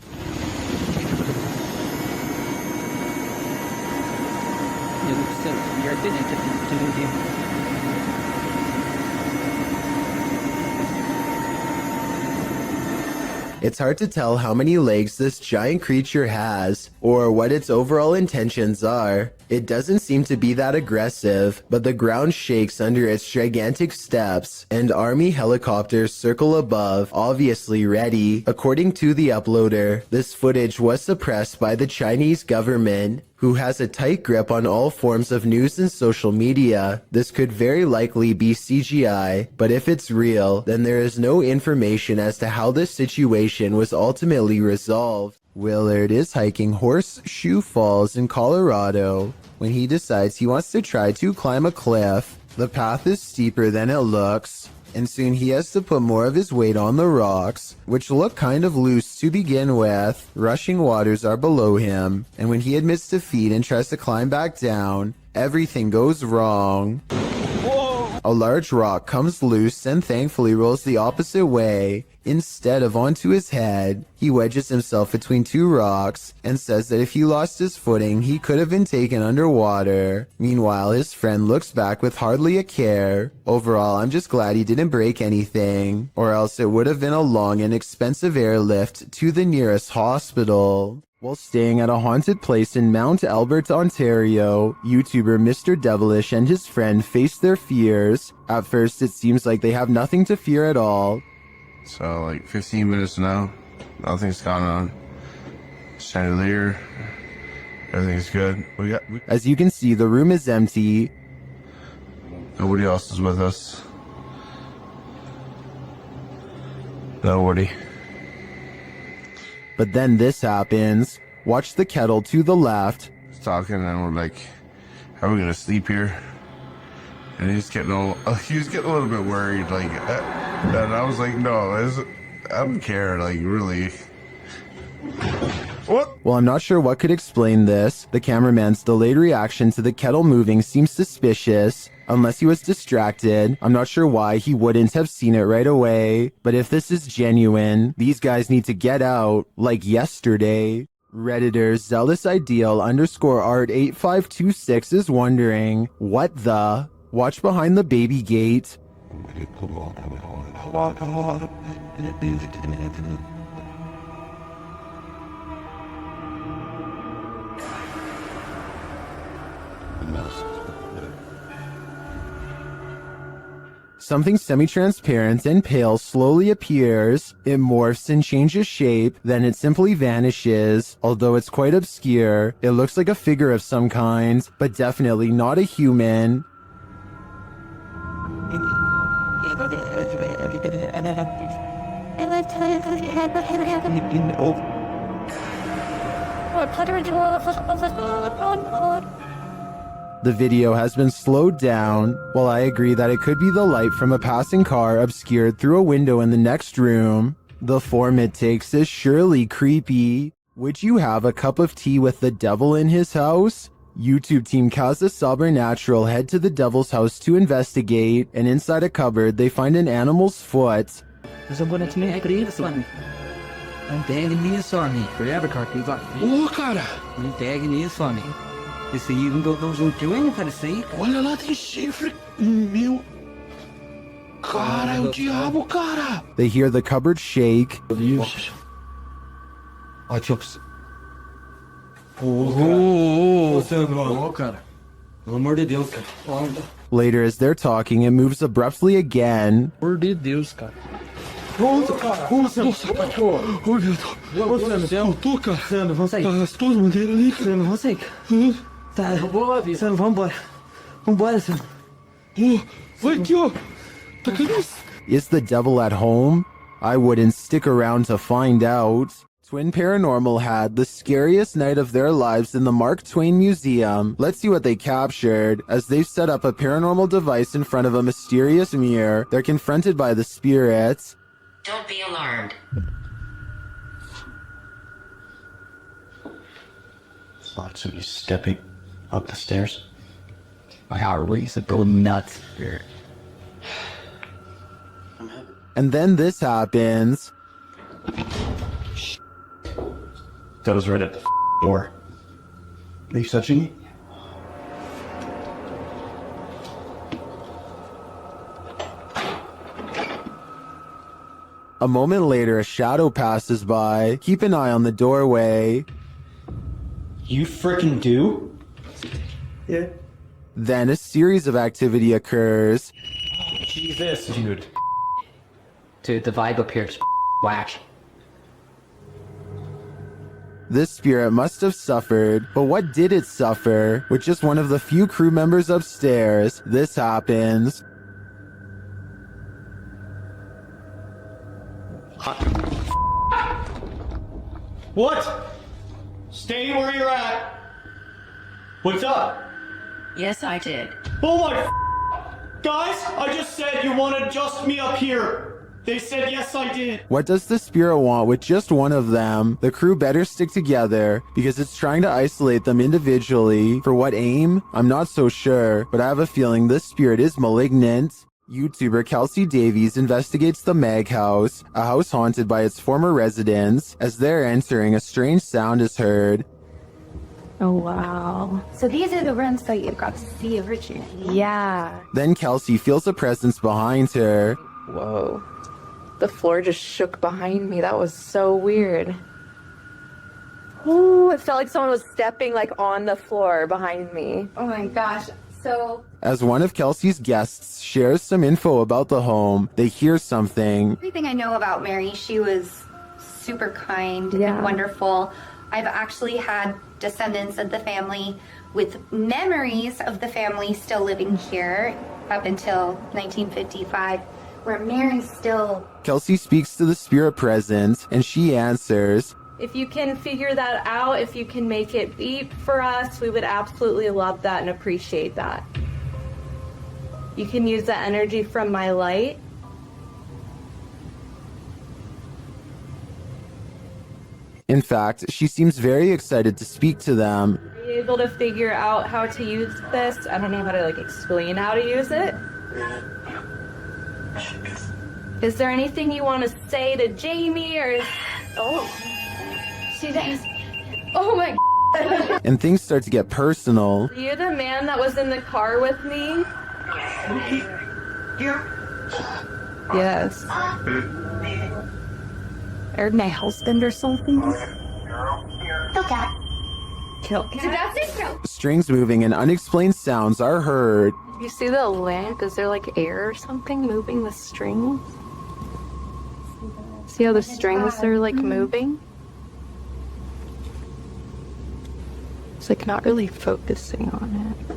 It's hard to tell how many legs this giant creature has, or what its overall intentions are. It doesn't seem to be that aggressive, but the ground shakes under its gigantic steps, and army helicopters circle above, obviously ready. According to the uploader, this footage was suppressed by the Chinese government, who has a tight grip on all forms of news and social media. This could very likely be CGI, but if it's real, then there is no information as to how this situation was ultimately resolved. Willard is hiking Horseshoe Falls in Colorado when he decides he wants to try to climb a cliff. The path is steeper than it looks, and soon he has to put more of his weight on the rocks, which look kind of loose to begin with. Rushing waters are below him, and when he admits defeat and tries to climb back down, everything goes wrong. A large rock comes loose and thankfully rolls the opposite way. Instead of onto his head, he wedges himself between two rocks and says that if he lost his footing, he could have been taken underwater. Meanwhile, his friend looks back with hardly a care. Overall, I'm just glad he didn't break anything, or else it would have been a long and expensive airlift to the nearest hospital. While staying at a haunted place in Mount Albert, Ontario, YouTuber Mr. Devilish and his friend face their fears. At first, it seems like they have nothing to fear at all. So, like 15 minutes now, nothing's gone on. Chandelier, everything's good. As you can see, the room is empty. Nobody else is with us. Nobody. But then this happens. Watch the kettle to the left. He's talking and we're like, how are we gonna sleep here? And he was getting a little bit worried, like, and I was like, no, I don't care, like, really. Well, I'm not sure what could explain this. The cameraman's delayed reaction to the kettle moving seems suspicious. Unless he was distracted, I'm not sure why he wouldn't have seen it right away. But if this is genuine, these guys need to get out, like yesterday. Redditor Zealous Ideal _art8526 is wondering, what the? Watch behind the baby gate. Something semi-transparent and pale slowly appears. It morphs and changes shape, then it simply vanishes. Although it's quite obscure, it looks like a figure of some kind, but definitely not a human. The video has been slowed down. While I agree that it could be the light from a passing car obscured through a window in the next room, the form it takes is surely creepy. Would you have a cup of tea with the devil in his house? YouTube team Kaza Sabernatural head to the devil's house to investigate, and inside a cupboard they find an animal's foot. Esse aí não deu juntinho, hein, cara? Isso aí, cara. Olha lá, tem chifre. Meu. Cara, é o diabo, cara. They hear the cupboard shake. Ó, tio. Ô, cara. Pelo amor de Deus, cara. Later, as they're talking, it moves abruptly again. Pelo amor de Deus, cara. Nossa, cara. Nossa, cachorro. Ô, meu Deus. Você tô, cara. Sandro, vamos sair. As tuas bandeiras ali, cara. Sandro, vamos sair. Tá, Sandro, vamos embora. Vambora, Sandro. Vai aqui, ó. Tá caindo. Is the devil at home? I wouldn't stick around to find out. Twin Paranormal had the scariest night of their lives in the Mark Twain Museum. Let's see what they captured. As they've set up a paranormal device in front of a mysterious mirror, they're confronted by the spirits. Don't be alarmed. Thought somebody stepping up the stairs. My heart racing, go nuts here. And then this happens. That was right at the door. Are you touching me? A moment later, a shadow passes by. Keep an eye on the doorway. You frickin' do? Yeah. Then a series of activity occurs. Jesus, dude. Dude, the vibe up here is whack. This spirit must have suffered, but what did it suffer? With just one of the few crew members upstairs, this happens. What? Stay where you're at. What's up? Yes, I did. Oh my guys, I just said you want to adjust me up here. They said yes, I did. What does the spirit want with just one of them? The crew better stick together because it's trying to isolate them individually. For what aim? I'm not so sure, but I have a feeling this spirit is malignant. YouTuber Kelsey Davies investigates the Mag House, a house haunted by its former residents. As they're entering, a strange sound is heard. Oh, wow. So these are the rooms that you got to see originally. Yeah. Then Kelsey feels a presence behind her. Whoa. The floor just shook behind me. That was so weird. Ooh, it felt like someone was stepping like on the floor behind me. Oh my gosh. So As one of Kelsey's guests shares some info about the home, they hear something. everything I know about Mary, she was super kind and wonderful. I've actually had descendants of the family with memories of the family still living here up until 1955, where Mary's still... Kelsey speaks to the spirit present, and she answers. If you can figure that out, if you can make it beep for us, we would absolutely love that and appreciate that. You can use the energy from my light. In fact, she seems very excited to speak to them. Are you able to figure out how to use this? I don't know how to like explain how to use it. Is there anything you want to say to Jamie or? Oh, she does. Oh my. And things start to get personal. Are you the man that was in the car with me? Yes. Or my husband or something? Kill. Strings moving and unexplained sounds are heard. You see the lamp? Is there like air or something moving the strings? See how the strings are like moving? It's like not really focusing on it.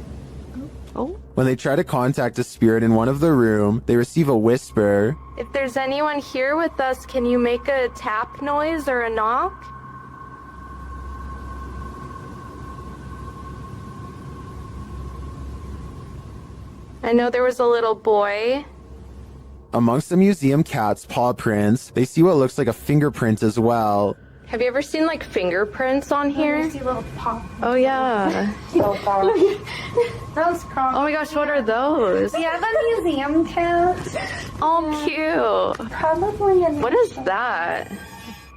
Oh. When they try to contact a spirit in one of the room, they receive a whisper. If there's anyone here with us, can you make a tap noise or a knock? I know there was a little boy. Amongst the museum cat's paw prints, they see what looks like a fingerprint as well. Have you ever seen like fingerprints on here? Oh yeah. Those Oh my gosh, what are those? We have a museum cat. Oh, cute. Probably What is that?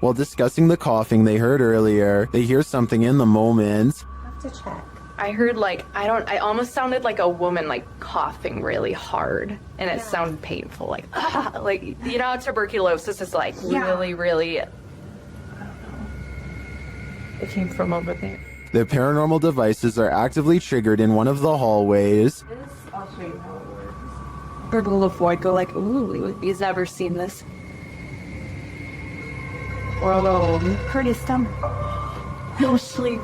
While discussing the coughing they heard earlier, they hear something in the moment. Have to check. I heard like, I almost sounded like a woman like coughing really hard and it sounded painful. Like, like, you know, tuberculosis is like really, it came from over there. Their paranormal devices are actively triggered in one of the hallways. I'll show you how it works. Purple of white go like, ooh, he's never seen this. Or Curtis, stomach. No sleep.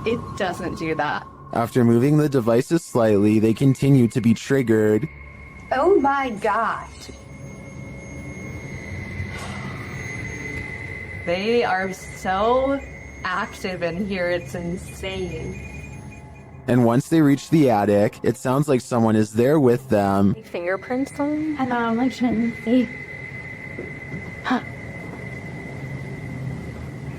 It doesn't do that. After moving the devices slightly, they continue to be triggered. Oh my god. They are so active in here, it's insane. And once they reach the attic, it sounds like someone is there with them. Fingerprints on?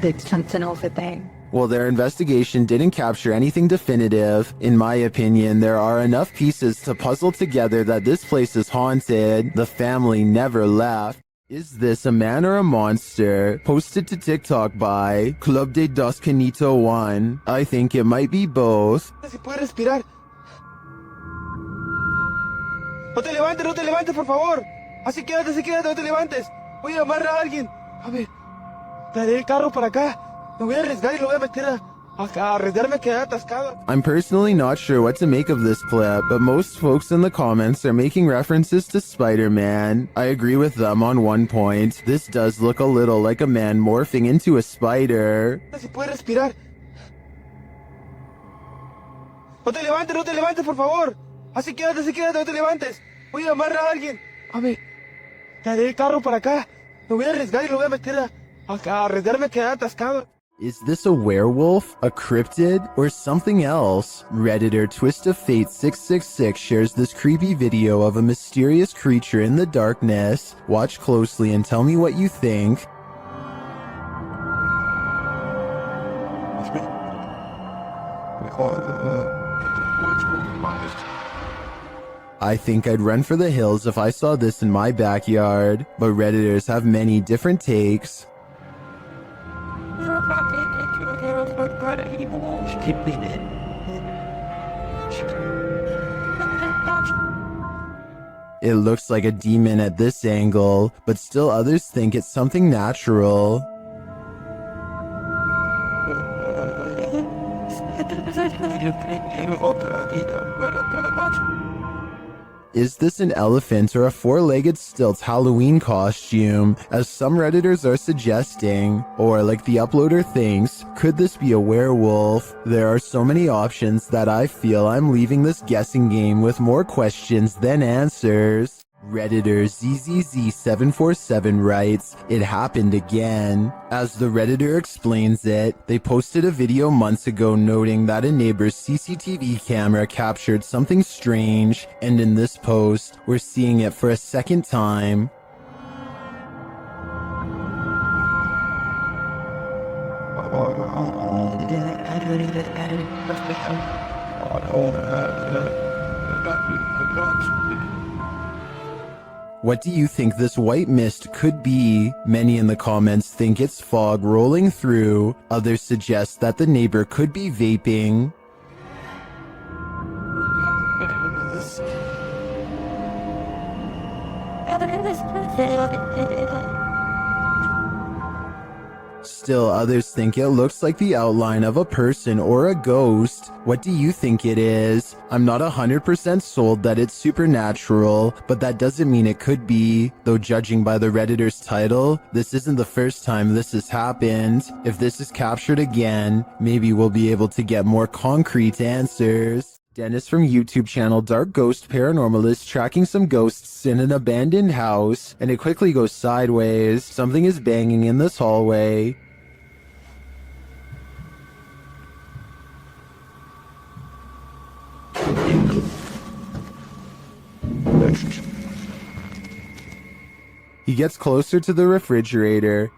It's something over there. While their investigation didn't capture anything definitive, in my opinion, there are enough pieces to puzzle together that this place is haunted. The family never left. Is this a man or a monster? Posted to TikTok by Club de Dos Canito 1. I think it might be both. Si puede respirar. No te levantes, por favor. Así quédate, no te levantes. Voy a llamar a alguien. A ver, traeré el carro para acá. Me voy a arriesgar y lo voy a meter a arriesgarme a quedar atascado. I'm personally not sure what to make of this clip, but most folks in the comments are making references to Spider-Man. I agree with them on one point. This does look a little like a man morphing into a spider. Si puede respirar. No te levantes, por favor. Así quédate, no te levantes. Voy a llamar a alguien. A ver, traeré el carro para acá. Me voy a arriesgar y lo voy a meter a arriesgarme a quedar atascado. Is this a werewolf, a cryptid, or something else? Redditor Twist of Fate 666 shares this creepy video of a mysterious creature in the darkness. Watch closely and tell me what you think. I think I'd run for the hills if I saw this in my backyard, but Redditors have many different takes. It looks like a demon at this angle, but still others think it's something natural. Is this an elephant or a four-legged stilt Halloween costume, as some Redditors are suggesting? Or, like the uploader thinks, could this be a werewolf? There are so many options that I feel I'm leaving this guessing game with more questions than answers. Redditor ZZZ747 writes, "It happened again." As the Redditor explains it, they posted a video months ago noting that a neighbor's CCTV camera captured something strange, and in this post, we're seeing it for a second time. What do you think this white mist could be? Many in the comments think it's fog rolling through. Others suggest that the neighbor could be vaping. Still, others think it looks like the outline of a person or a ghost. What do you think it is? I'm not 100% sold that it's supernatural, but that doesn't mean it could be. Though judging by the Redditor's title, this isn't the first time this has happened. If this is captured again, maybe we'll be able to get more concrete answers. Dennis from YouTube channel Dark Ghost Paranormal is tracking some ghosts in an abandoned house, and it quickly goes sideways. Something is banging in this hallway. He gets closer to the refrigerator.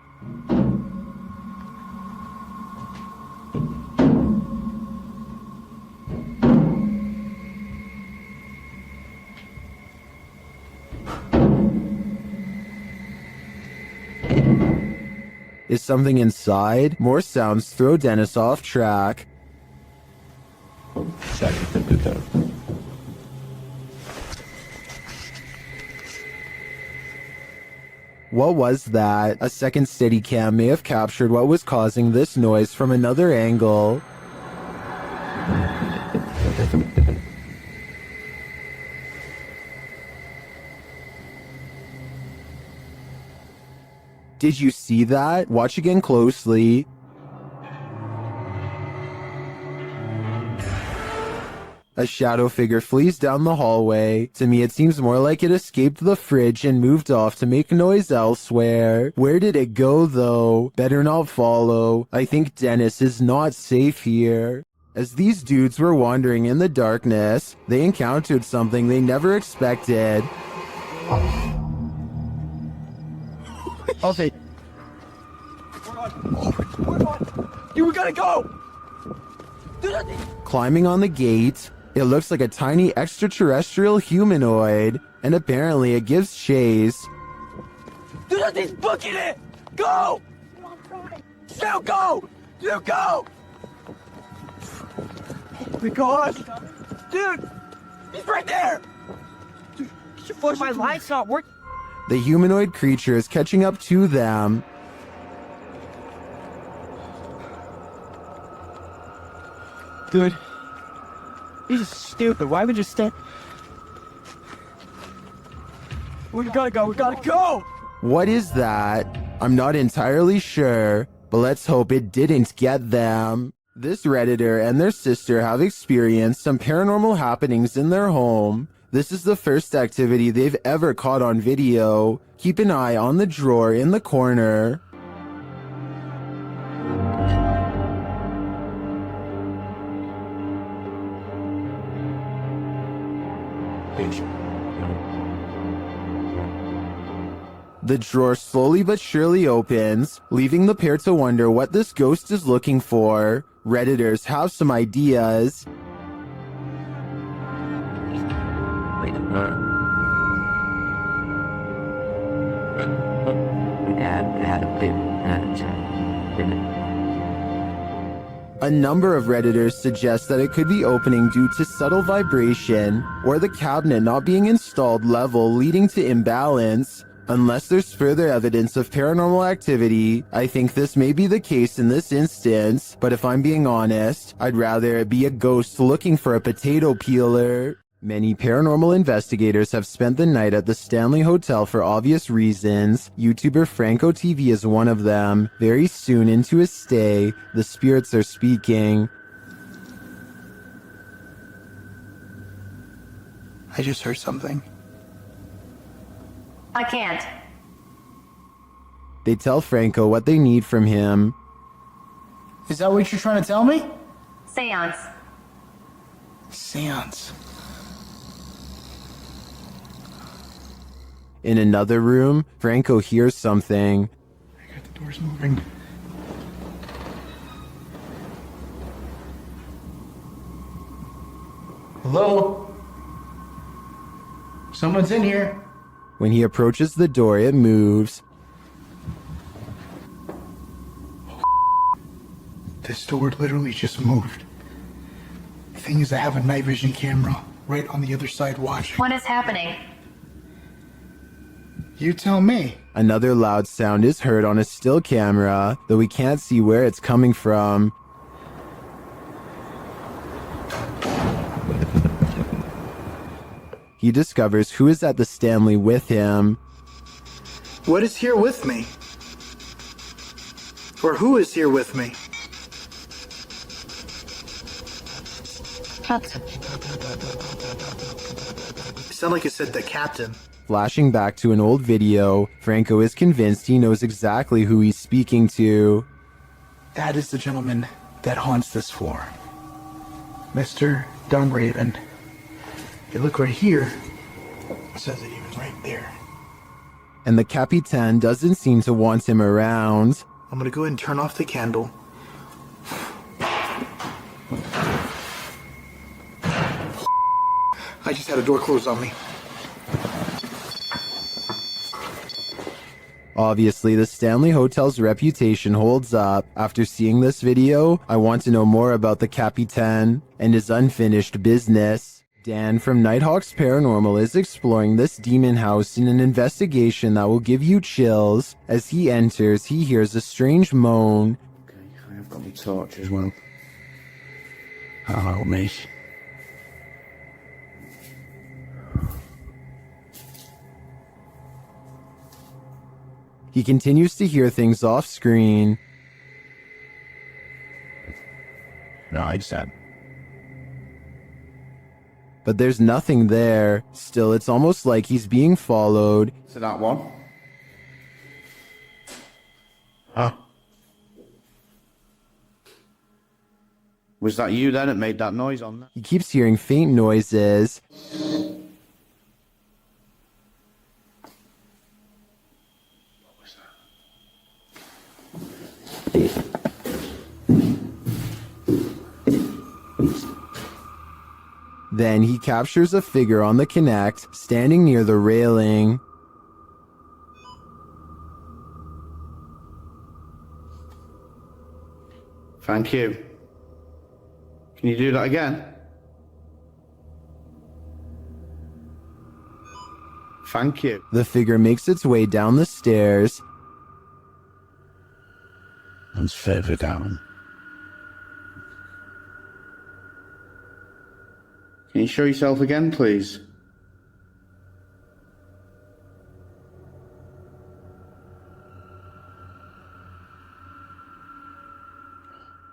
Is something inside? More sounds throw Dennis off track. What was that? A second Steadicam may have captured what was causing this noise from another angle. Did you see that? Watch again closely. A shadow figure flees down the hallway. To me, it seems more like it escaped the fridge and moved off to make noise elsewhere. Where did it go, though? Better not follow. I think Dennis is not safe here. As these dudes were wandering in the darkness, they encountered something they never expected. Okay. You gotta go! Climbing on the gate, it looks like a tiny extraterrestrial humanoid, and apparently it gives chase. Do nothing's booking it! Go! You go! You go! Oh my god! Dude! He's right there! Dude, my light's not working. The humanoid creature is catching up to them. Dude, this is stupid. Why would you stand? We gotta go. We gotta go. What is that? I'm not entirely sure, but let's hope it didn't get them. This Redditor and their sister have experienced some paranormal happenings in their home. This is the first activity they've ever caught on video. Keep an eye on the drawer in the corner. The drawer slowly but surely opens, leaving the pair to wonder what this ghost is looking for. Redditors have some ideas. A number of Redditors suggest that it could be opening due to subtle vibration, or the cabinet not being installed level, leading to imbalance. Unless there's further evidence of paranormal activity, I think this may be the case in this instance, but if I'm being honest, I'd rather it be a ghost looking for a potato peeler. Many paranormal investigators have spent the night at the Stanley Hotel for obvious reasons. YouTuber Franco TV is one of them. Very soon into his stay, the spirits are speaking. I just heard something. I can't. They tell Franco what they need from him. Is that what you're trying to tell me? Seance. Seance. In another room, Franco hears something. The door's moving. Hello? Someone's in here. When he approaches the door, it moves. This door literally just moved. The thing is, I have a night vision camera right on the other side watching. What is happening? You tell me. Another loud sound is heard on a still camera, though we can't see where it's coming from. He discovers who is at the Stanley with him. What is here with me? Or who is here with me? Captain. It sounded like it said the captain. Flashing back to an old video, Franco is convinced he knows exactly who he's speaking to. That is the gentleman that haunts this floor. Mr. Dunraven. You look right here, it says that he was right there. And the Capitan doesn't seem to want him around. I'm gonna go ahead and turn off the candle. I just had a door closed on me. Obviously, the Stanley Hotel's reputation holds up. After seeing this video, I want to know more about the Capitan and his unfinished business. Dan from Nighthawk's Paranormal is exploring this demon house in an investigation that will give you chills. As he enters, he hears a strange moan. Okay, I have got my torch as well. That'll help me. He continues to hear things off screen. No, it's that. But there's nothing there. Still, it's almost like he's being followed. So that one. Huh? Was that you then that made that noise on there? He keeps hearing faint noises. Then he captures a figure on the Kinect, standing near the railing. Thank you. Can you do that again? Thank you. The figure makes its way down the stairs. And further down. Can you show yourself again, please?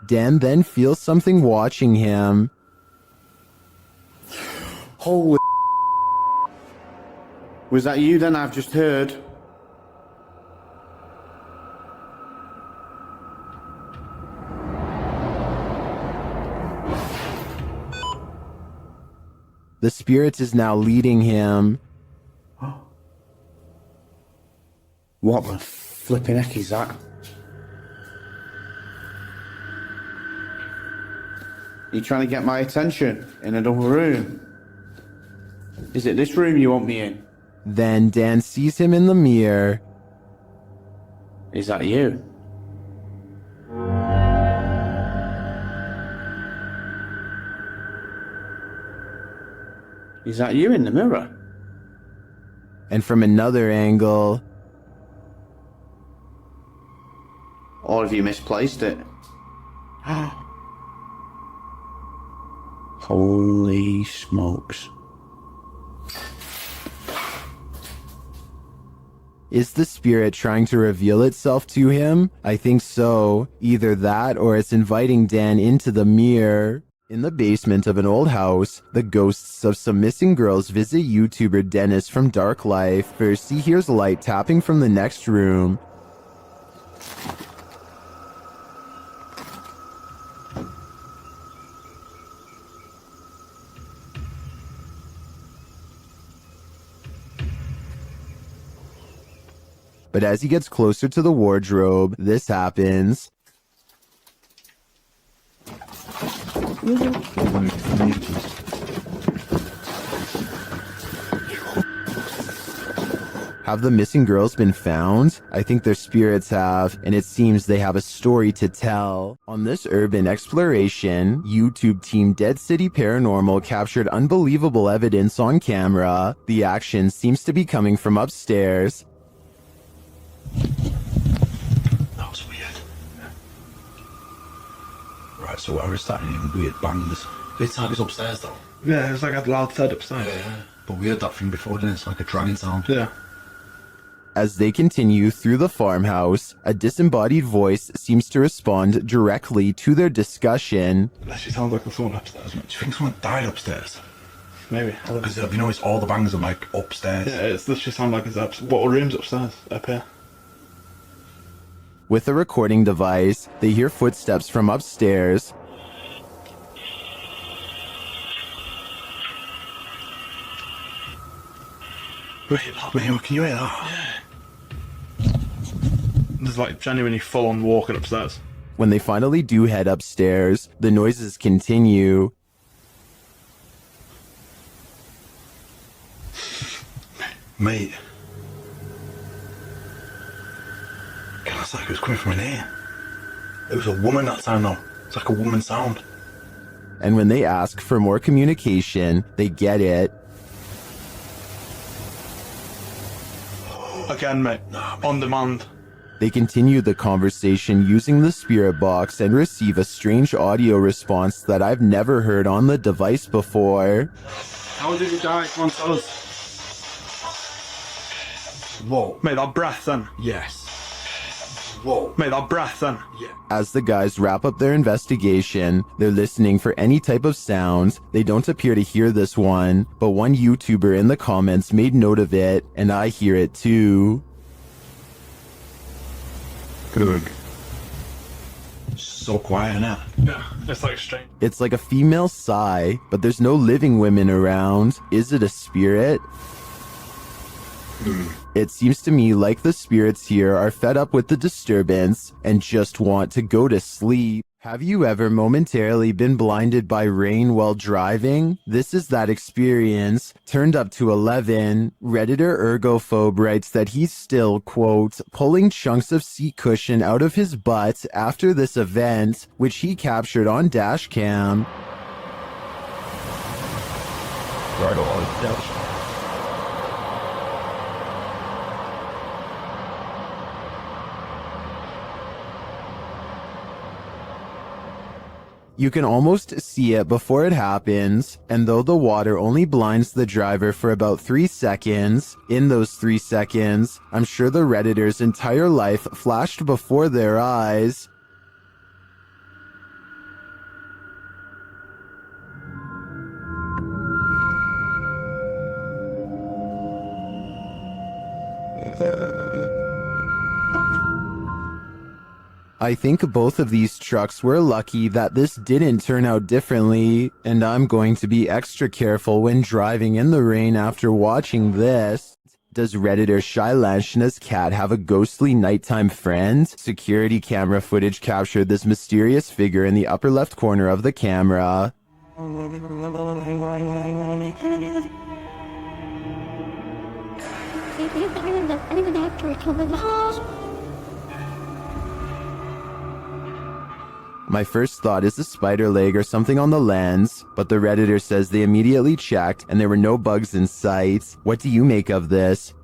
Dan then feels something watching him. Holy... Was that you then I've just heard? The spirit is now leading him. What the flipping heck is that? You trying to get my attention in another room? Is it this room you want me in? Then Dan sees him in the mirror. Is that you? Is that you in the mirror? And from another angle... Or have you misplaced it? Holy smokes. Is the spirit trying to reveal itself to him? I think so. Either that or it's inviting Dan into the mirror. In the basement of an old house, the ghosts of some missing girls visit YouTuber Dennis from Dark Life. First, he hears light tapping from the next room. But as he gets closer to the wardrobe, this happens. Have the missing girls been found? I think their spirits have, and it seems they have a story to tell. On this urban exploration, YouTube team Dead City Paranormal captured unbelievable evidence on camera. The action seems to be coming from upstairs. That was weird. Right, so I was starting hearing weird bangs. It's like it's upstairs though. Yeah, it was like a loud thud upstairs. Yeah. But we heard that thing before, didn't it? It's like a dragging sound. Yeah. As they continue through the farmhouse, a disembodied voice seems to respond directly to their discussion. That she sounds like someone upstairs. Do you think someone died upstairs? Maybe. Because have you noticed all the bangs are like upstairs? Yeah, it's literally sound like it's up. What room's upstairs? Up here. With a recording device, they hear footsteps from upstairs. Wait, can you hear that? Yeah. There's like genuinely full on walking upstairs. When they finally do head upstairs, the noises continue. Mate. God, it's like it was coming from in here. It was a woman that time though. It's like a woman sound. And when they ask for more communication, they get it. Again, mate. On demand. They continue the conversation using the spirit box and receive a strange audio response that I've never heard on the device before. How did you die? Come on, tell us. Whoa. Mate, that breath then. Yes. Whoa. Mate, that breath then. Yeah. As the guys wrap up their investigation, they're listening for any type of sound. They don't appear to hear this one, but one YouTuber in the comments made note of it, and I hear it too. Good. So quiet now. Yeah, it's like strange. It's like a female sigh, but there's no living women around. Is it a spirit? It seems to me like the spirits here are fed up with the disturbance and just want to go to sleep. Have you ever momentarily been blinded by rain while driving? This is that experience. Turned up to 11, Redditor Ergophobe writes that he's still, quote, pulling chunks of seat cushion out of his butt after this event, which he captured on dashcam. Right on dashcam. You can almost see it before it happens, and though the water only blinds the driver for about 3 seconds, in those 3 seconds, I'm sure the Redditor's entire life flashed before their eyes. I think both of these trucks were lucky that this didn't turn out differently, and I'm going to be extra careful when driving in the rain after watching this. Does Redditor Shailanshna's cat have a ghostly nighttime friend? Security camera footage captured this mysterious figure in the upper left corner of the camera. My first thought is a spider leg or something on the lens, but the Redditor says they immediately checked and there were no bugs in sight. What do you make of this?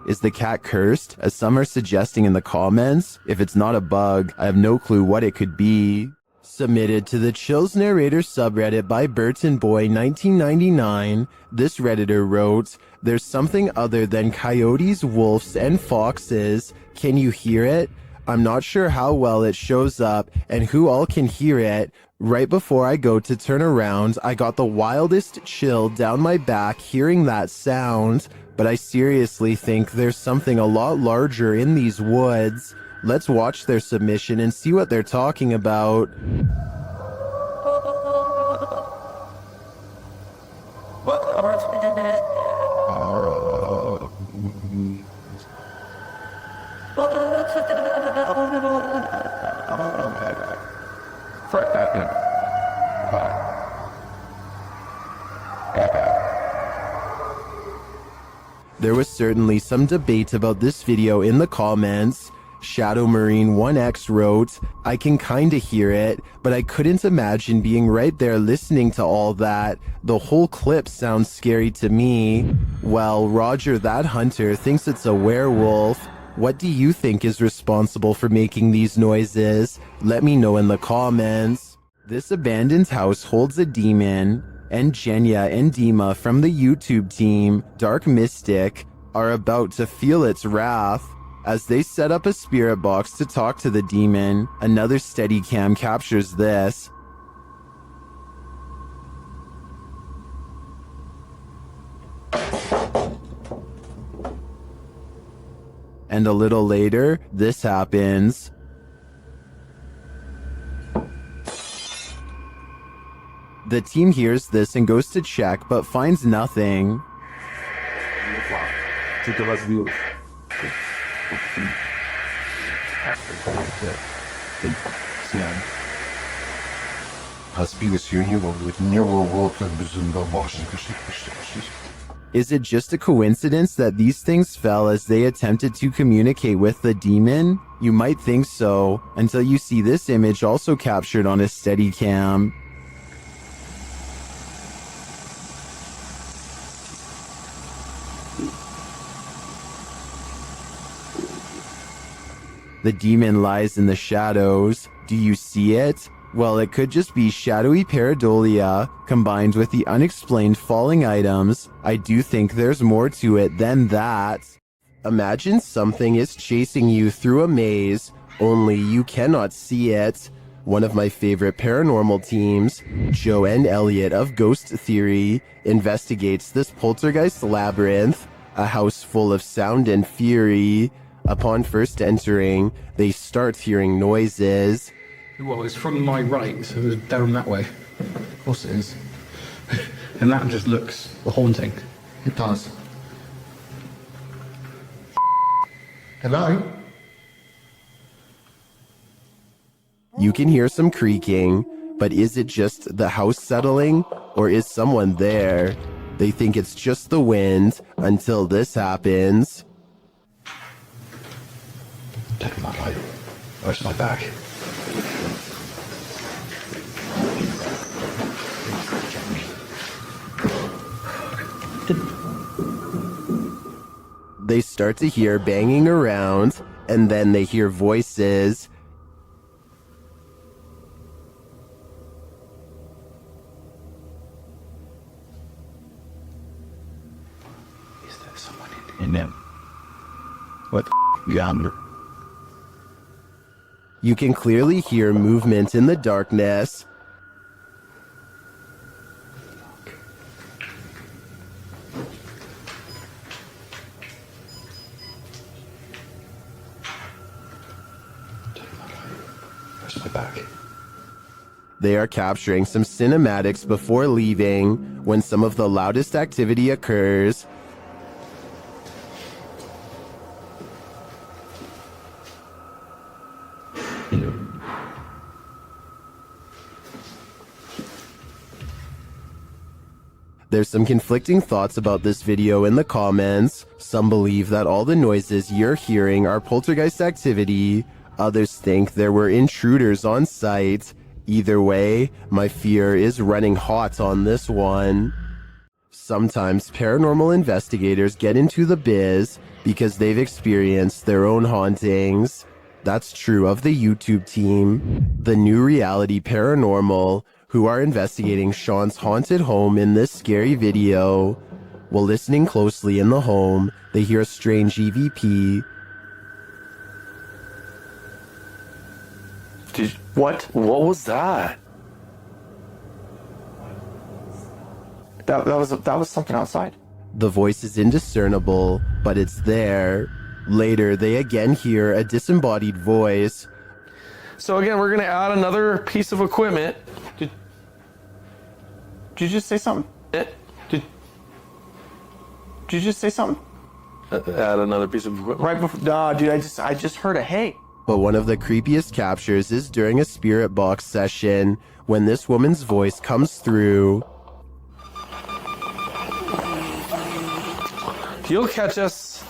Is the cat cursed, as some are suggesting in the comments? If it's not a bug, I have no clue what it could be. Submitted to the Chills Narrator subreddit by Burton Boy 1999, this Redditor wrote, "There's something other than coyotes, wolves, and foxes. Can you hear it? I'm not sure how well it shows up and who all can hear it. Right before I go to turn around, I got the wildest chill down my back hearing that sound, but I seriously think there's something a lot larger in these woods." Let's watch their submission and see what they're talking about. There was certainly some debate about this video in the comments. Shadow Marine 1X wrote, I can kinda hear it, but I couldn't imagine being right there listening to all that. The whole clip sounds scary to me. Well, Roger that Hunter thinks it's a werewolf. What do you think is responsible for making these noises? Let me know in the comments. This abandoned house holds a demon, and Jenya and Dima from the YouTube team, Dark Mystic, are about to feel its wrath. As they set up a spirit box to talk to the demon, another Steadicam captures this. And a little later, this happens. The team hears this and goes to check, but finds nothing. Is it just a coincidence that these things fell as they attempted to communicate with the demon? You might think so, until you see this image also captured on a Steadicam. The demon lies in the shadows. Do you see it? Well, it could just be shadowy pareidolia combined with the unexplained falling items. I do think there's more to it than that. Imagine something is chasing you through a maze, only you cannot see it. One of my favorite paranormal teams, Joe and Elliot of Ghost Theory, investigates this poltergeist labyrinth, a house full of sound and fury. Upon first entering, they start hearing noises. Well, it's from my right, so it's down that way. Of course it is. And that just looks haunting. It does. Hello? You can hear some creaking, but is it just the house settling, or is someone there? They think it's just the wind, until this happens. Take my light. Where's my bag? They start to hear banging around, and then they hear voices. Is there someone in them? What the yonder? You can clearly hear movement in the darkness. Where's my bag? They are capturing some cinematics before leaving when some of the loudest activity occurs. There's some conflicting thoughts about this video in the comments. Some believe that all the noises you're hearing are poltergeist activity. Others think there were intruders on site. Either way, my fear is running hot on this one. Sometimes paranormal investigators get into the biz because they've experienced their own hauntings. That's true of the YouTube team, The New Reality Paranormal, who are investigating Sean's haunted home in this scary video. While listening closely in the home, they hear a strange EVP. What was that? That was something outside. The voice is indiscernible, but it's there. Later, they again hear a disembodied voice. So again, we're gonna add another piece of equipment. Did you just say something? Did you just say something? Add another piece of equipment. Right before, dude, I just heard a hey. But one of the creepiest captures is during a spirit box session when this woman's voice comes through. He'll catch us.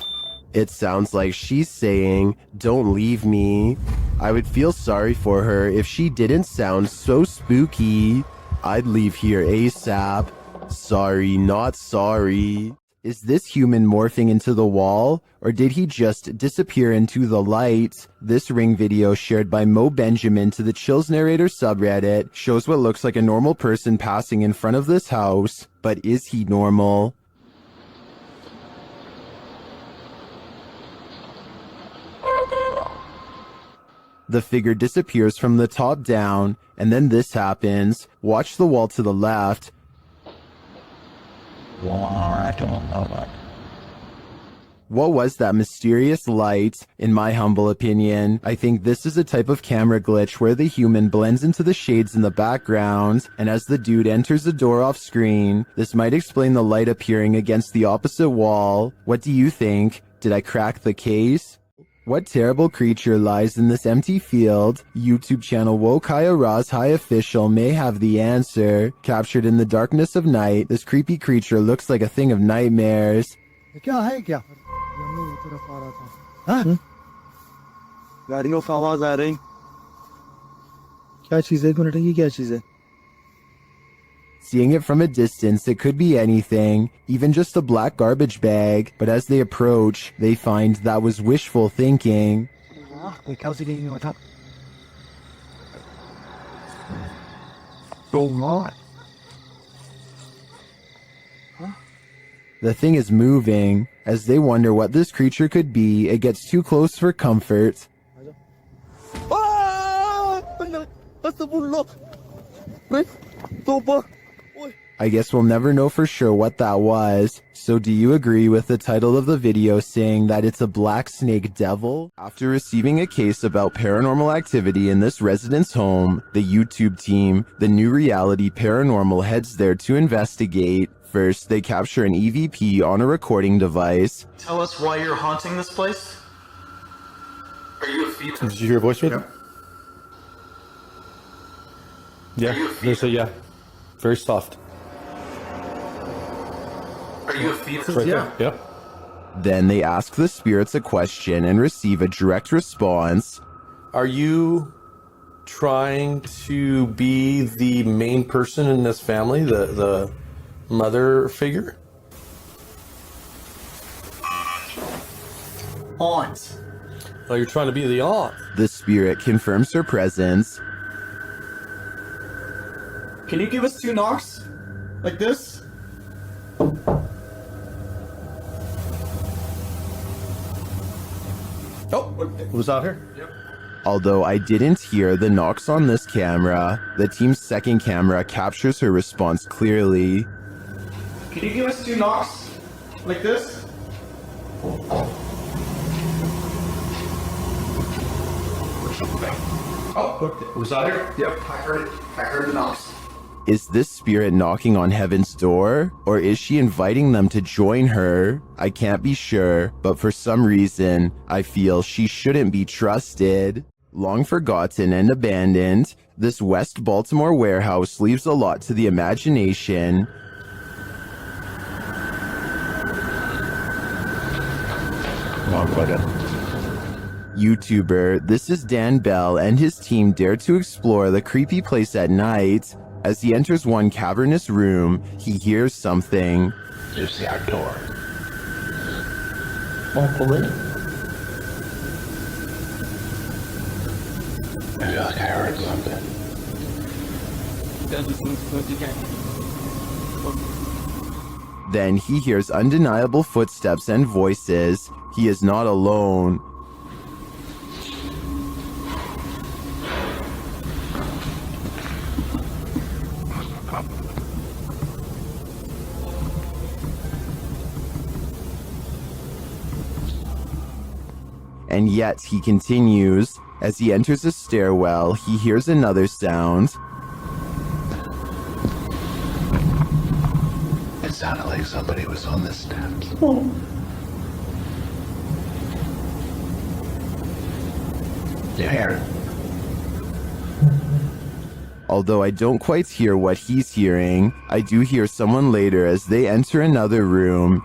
It sounds like she's saying, "Don't leave me." I would feel sorry for her if she didn't sound so spooky. I'd leave here ASAP. Sorry, not sorry. Is this human morphing into the wall, or did he just disappear into the light? This Ring video shared by Mo Benjamin to the Chills Narrator subreddit shows what looks like a normal person passing in front of this house, but is he normal? The figure disappears from the top down, and then this happens. Watch the wall to the left. What was that mysterious light? In my humble opinion, I think this is a type of camera glitch where the human blends into the shades in the background, and as the dude enters the door off screen, this might explain the light appearing against the opposite wall. What do you think? Did I crack the case? What terrible creature lies in this empty field? YouTube channel Wokaya Raz High Official may have the answer. Captured in the darkness of night, this creepy creature looks like a thing of nightmares. गाड़ियों का आवाज आ रही क्या चीज है एक minute ये क्या चीज है Seeing it from a distance, it could be anything, even just a black garbage bag, but as they approach, they find that was wishful thinking. The thing is moving. As they wonder what this creature could be, it gets too close for comfort. I guess we'll never know for sure what that was. So do you agree with the title of the video saying that it's a black snake devil? After receiving a case about paranormal activity in this resident's home, the YouTube team, the New Reality Paranormal, heads there to investigate. First, they capture an EVP on a recording device. Tell us why you're haunting this place? Are you a fever? Did you hear a voice read? Yeah, there's a yeah. Very soft. Are you a fever? Right there. Yep. Then they ask the spirits a question and receive a direct response. Are you trying to be the main person in this family, the mother figure? Aunt. Oh, you're trying to be the aunt. The spirit confirms her presence. Can you give us 2 knocks? Like this? Oh, was out here? Yep. Although I didn't hear the knocks on this camera, the team's second camera captures her response clearly. Can you give us 2 knocks? Like this? Oh, was out here? Yep, I heard it. I heard the knocks. Is this spirit knocking on heaven's door, or is she inviting them to join her? I can't be sure, but for some reason, I feel she shouldn't be trusted. Long forgotten and abandoned, this West Baltimore warehouse leaves a lot to the imagination. YouTuber, this is Dan Bell and his team dare to explore the creepy place at night. As he enters one cavernous room, he hears something. There's the our door. Won't pull in. I feel like I heard something. Then he hears undeniable footsteps and voices. He is not alone. And yet he continues. As he enters a stairwell, he hears another sound. It sounded like somebody was on the steps. Your hair. Although I don't quite hear what he's hearing, I do hear someone later as they enter another room.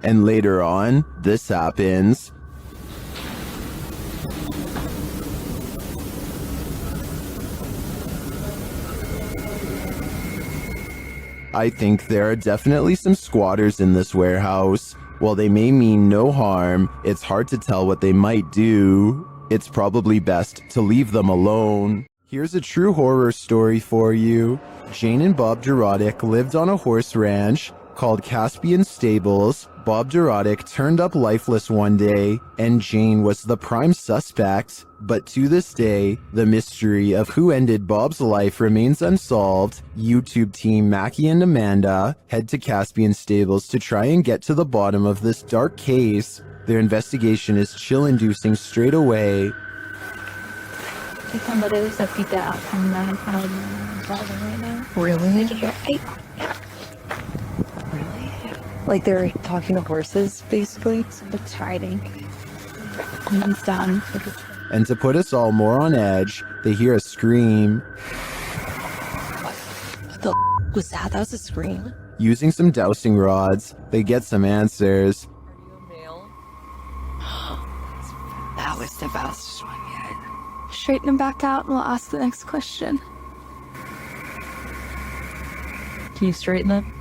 And later on, this happens. I think there are definitely some squatters in this warehouse. While they may mean no harm, it's hard to tell what they might do. It's probably best to leave them alone. Here's a true horror story for you. Jane and Bob Dorodic lived on a horse ranch called Caspian Stables. Bob Dorodic turned up lifeless one day, and Jane was the prime suspect. But to this day, the mystery of who ended Bob's life remains unsolved. YouTube team Mackie and Amanda head to Caspian Stables to try and get to the bottom of this dark case. Their investigation is chill-inducing straight away. Really? Like they're talking to horses, basically. It's hiding. He's done. And to put us all more on edge, they hear a scream. What the was that? That was a scream. Using some dowsing rods, they get some answers. That was the best one yet. Straighten him back out and we'll ask the next question. Can you straighten them?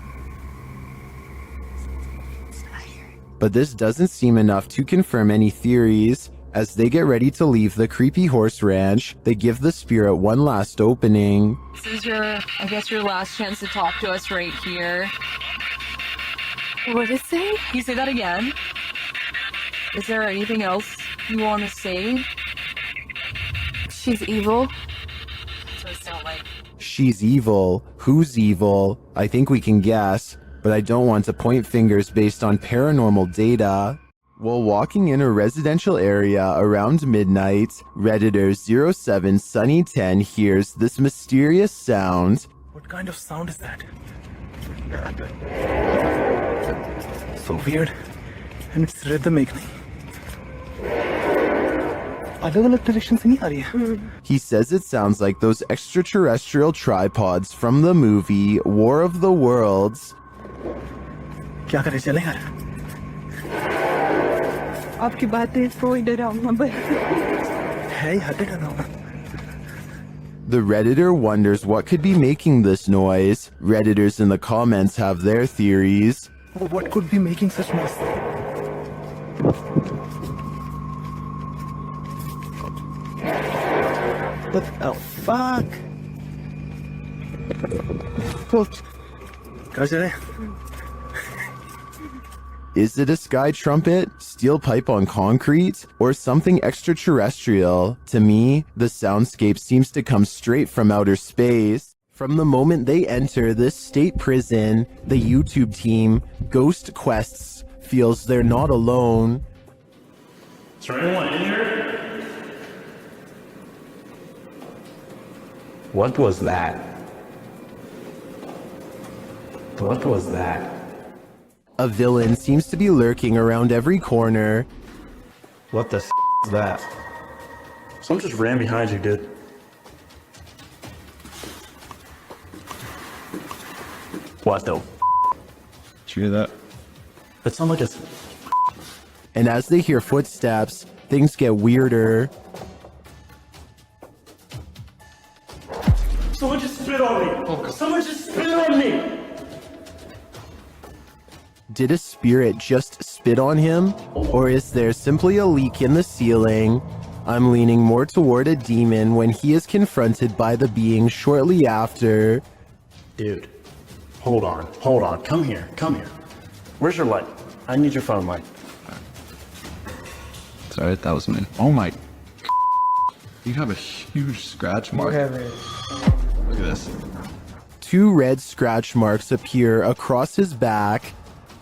But this doesn't seem enough to confirm any theories. As they get ready to leave the creepy horse ranch, they give the spirit one last opening. This is I guess your last chance to talk to us right here. What did it say? Can you say that again? Is there anything else you want to say? She's evil. That's what it sounds like. She's evil. Who's evil? I think we can guess, but I don't want to point fingers based on paranormal data. While walking in a residential area around midnight, Redditor 07Sunny10 hears this mysterious sound. What kind of sound is that? So weird. And it's rhythmic. अलग-अलग direction से नहीं आ रही है. He says it sounds like those extraterrestrial tripods from the movie War of the Worlds. क्या करें चले यार? आपकी बातें कोई डरावना बन है यार डरावना. The Redditor wonders what could be making this noise. Redditors in the comments have their theories. What could be making such noise? What the fuck? कहाँ चले? Is it a sky trumpet, steel pipe on concrete, or something extraterrestrial? To me, the soundscape seems to come straight from outer space. From the moment they enter this state prison, the YouTube team, Ghost Quests, feels they're not alone. Is there anyone in here? What was that? What was that? A villain seems to be lurking around every corner. What the is that? Someone just ran behind you, dude. What the? Did you hear that? That sounded like it's... And as they hear footsteps, things get weirder. Someone just spit on me! Someone just spit on me! Did a spirit just spit on him? Or is there simply a leak in the ceiling? I'm leaning more toward a demon when he is confronted by the being shortly after. Dude, hold on, come here. Where's your light? I need your phone light. Sorry, that was me. Oh my. You have a huge scratch mark. Look at this. 2 red scratch marks appear across his back.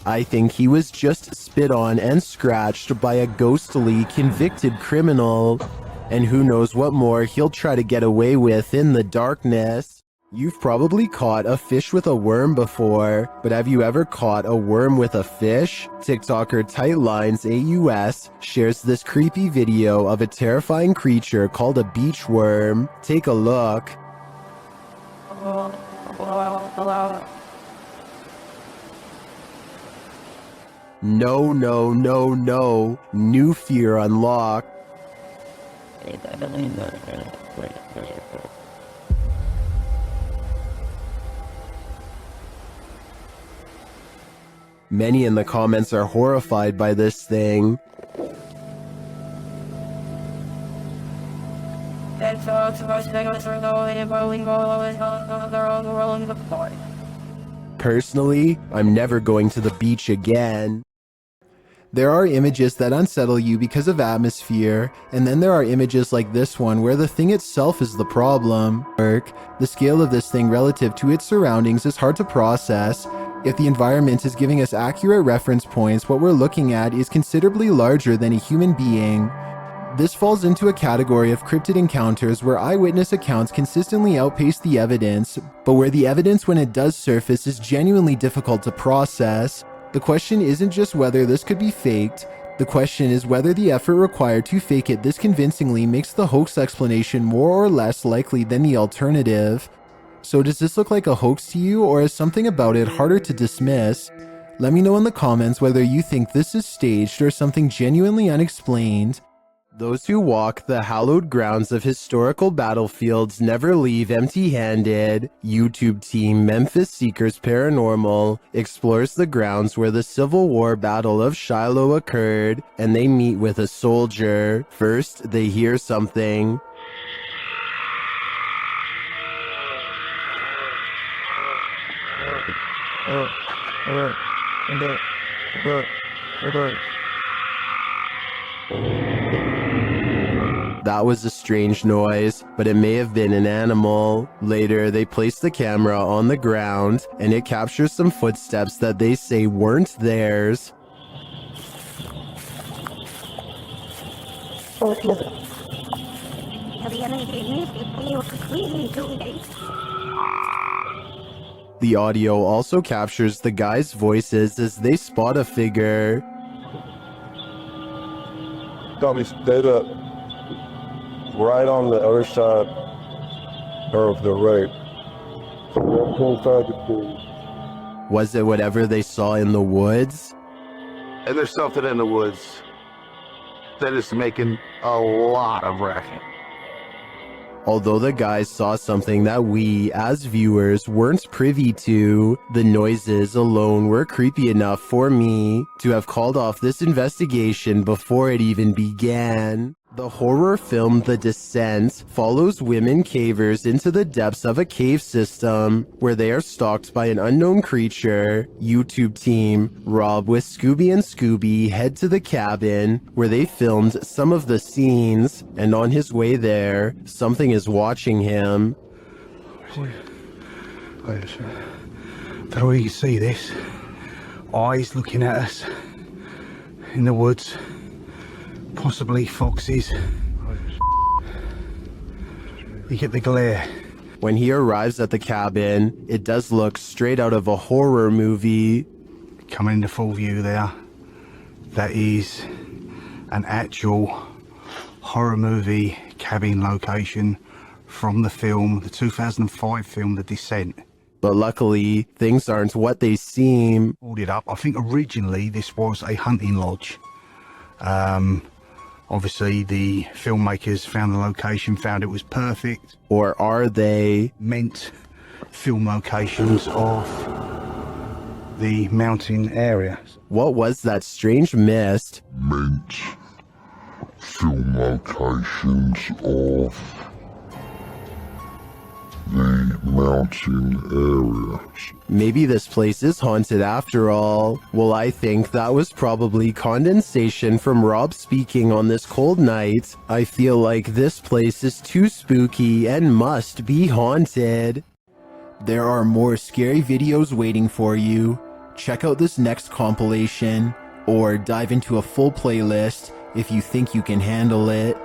I think he was just spit on and scratched by a ghostly convicted criminal. And who knows what more he'll try to get away with in the darkness. You've probably caught a fish with a worm before, but have you ever caught a worm with a fish? TikToker Tightlines AUS shares this creepy video of a terrifying creature called a beach worm. Take a look. No, no, no, no. New fear unlocked. Many in the comments are horrified by this thing. Personally, I'm never going to the beach again. There are images that unsettle you because of atmosphere, and then there are images like this one where the thing itself is the problem. The scale of this thing relative to its surroundings is hard to process. If the environment is giving us accurate reference points, what we're looking at is considerably larger than a human being. This falls into a category of cryptid encounters where eyewitness accounts consistently outpace the evidence, but where the evidence when it does surface is genuinely difficult to process. The question isn't just whether this could be faked, the question is whether the effort required to fake it this convincingly makes the hoax explanation more or less likely than the alternative. So does this look like a hoax to you, or is something about it harder to dismiss? Let me know in the comments whether you think this is staged or something genuinely unexplained. Those who walk the hallowed grounds of historical battlefields never leave empty-handed. YouTube team Memphis Seekers Paranormal explores the grounds where the Civil War Battle of Shiloh occurred, and they meet with a soldier. First, they hear something. That was a strange noise, but it may have been an animal. Later, they place the camera on the ground, and it captures some footsteps that they say weren't theirs. The audio also captures the guys' voices as they spot a figure. Got me dead up. Right on the other side of the right. Was it whatever they saw in the woods? And there's something in the woods that is making a lot of racket. Although the guys saw something that we, as viewers, weren't privy to, the noises alone were creepy enough for me to have called off this investigation before it even began. The horror film The Descent follows women cavers into the depths of a cave system where they are stalked by an unknown creature. YouTube team Rob with Scooby and Scooby head to the cabin where they filmed some of the scenes, and on his way there, something is watching him. Wait a second. Don't know where you can see this. Eyes looking at us in the woods. Possibly foxes. You get the glare. When he arrives at the cabin, it does look straight out of a horror movie. Coming into full view there. That is an actual horror movie cabin location from the film, the 2005 film, The Descent. But luckily, things aren't what they seem. Pulled it up. I think originally this was a hunting lodge. Obviously, the filmmakers found the location, found it was perfect. Or are they? Meant film locations of the mountain area. What was that strange mist? Meant film locations of the mountain areas. Maybe this place is haunted after all. Well, I think that was probably condensation from Rob speaking on this cold night. I feel like this place is too spooky and must be haunted. There are more scary videos waiting for you. Check out this next compilation, or dive into a full playlist if you think you can handle it.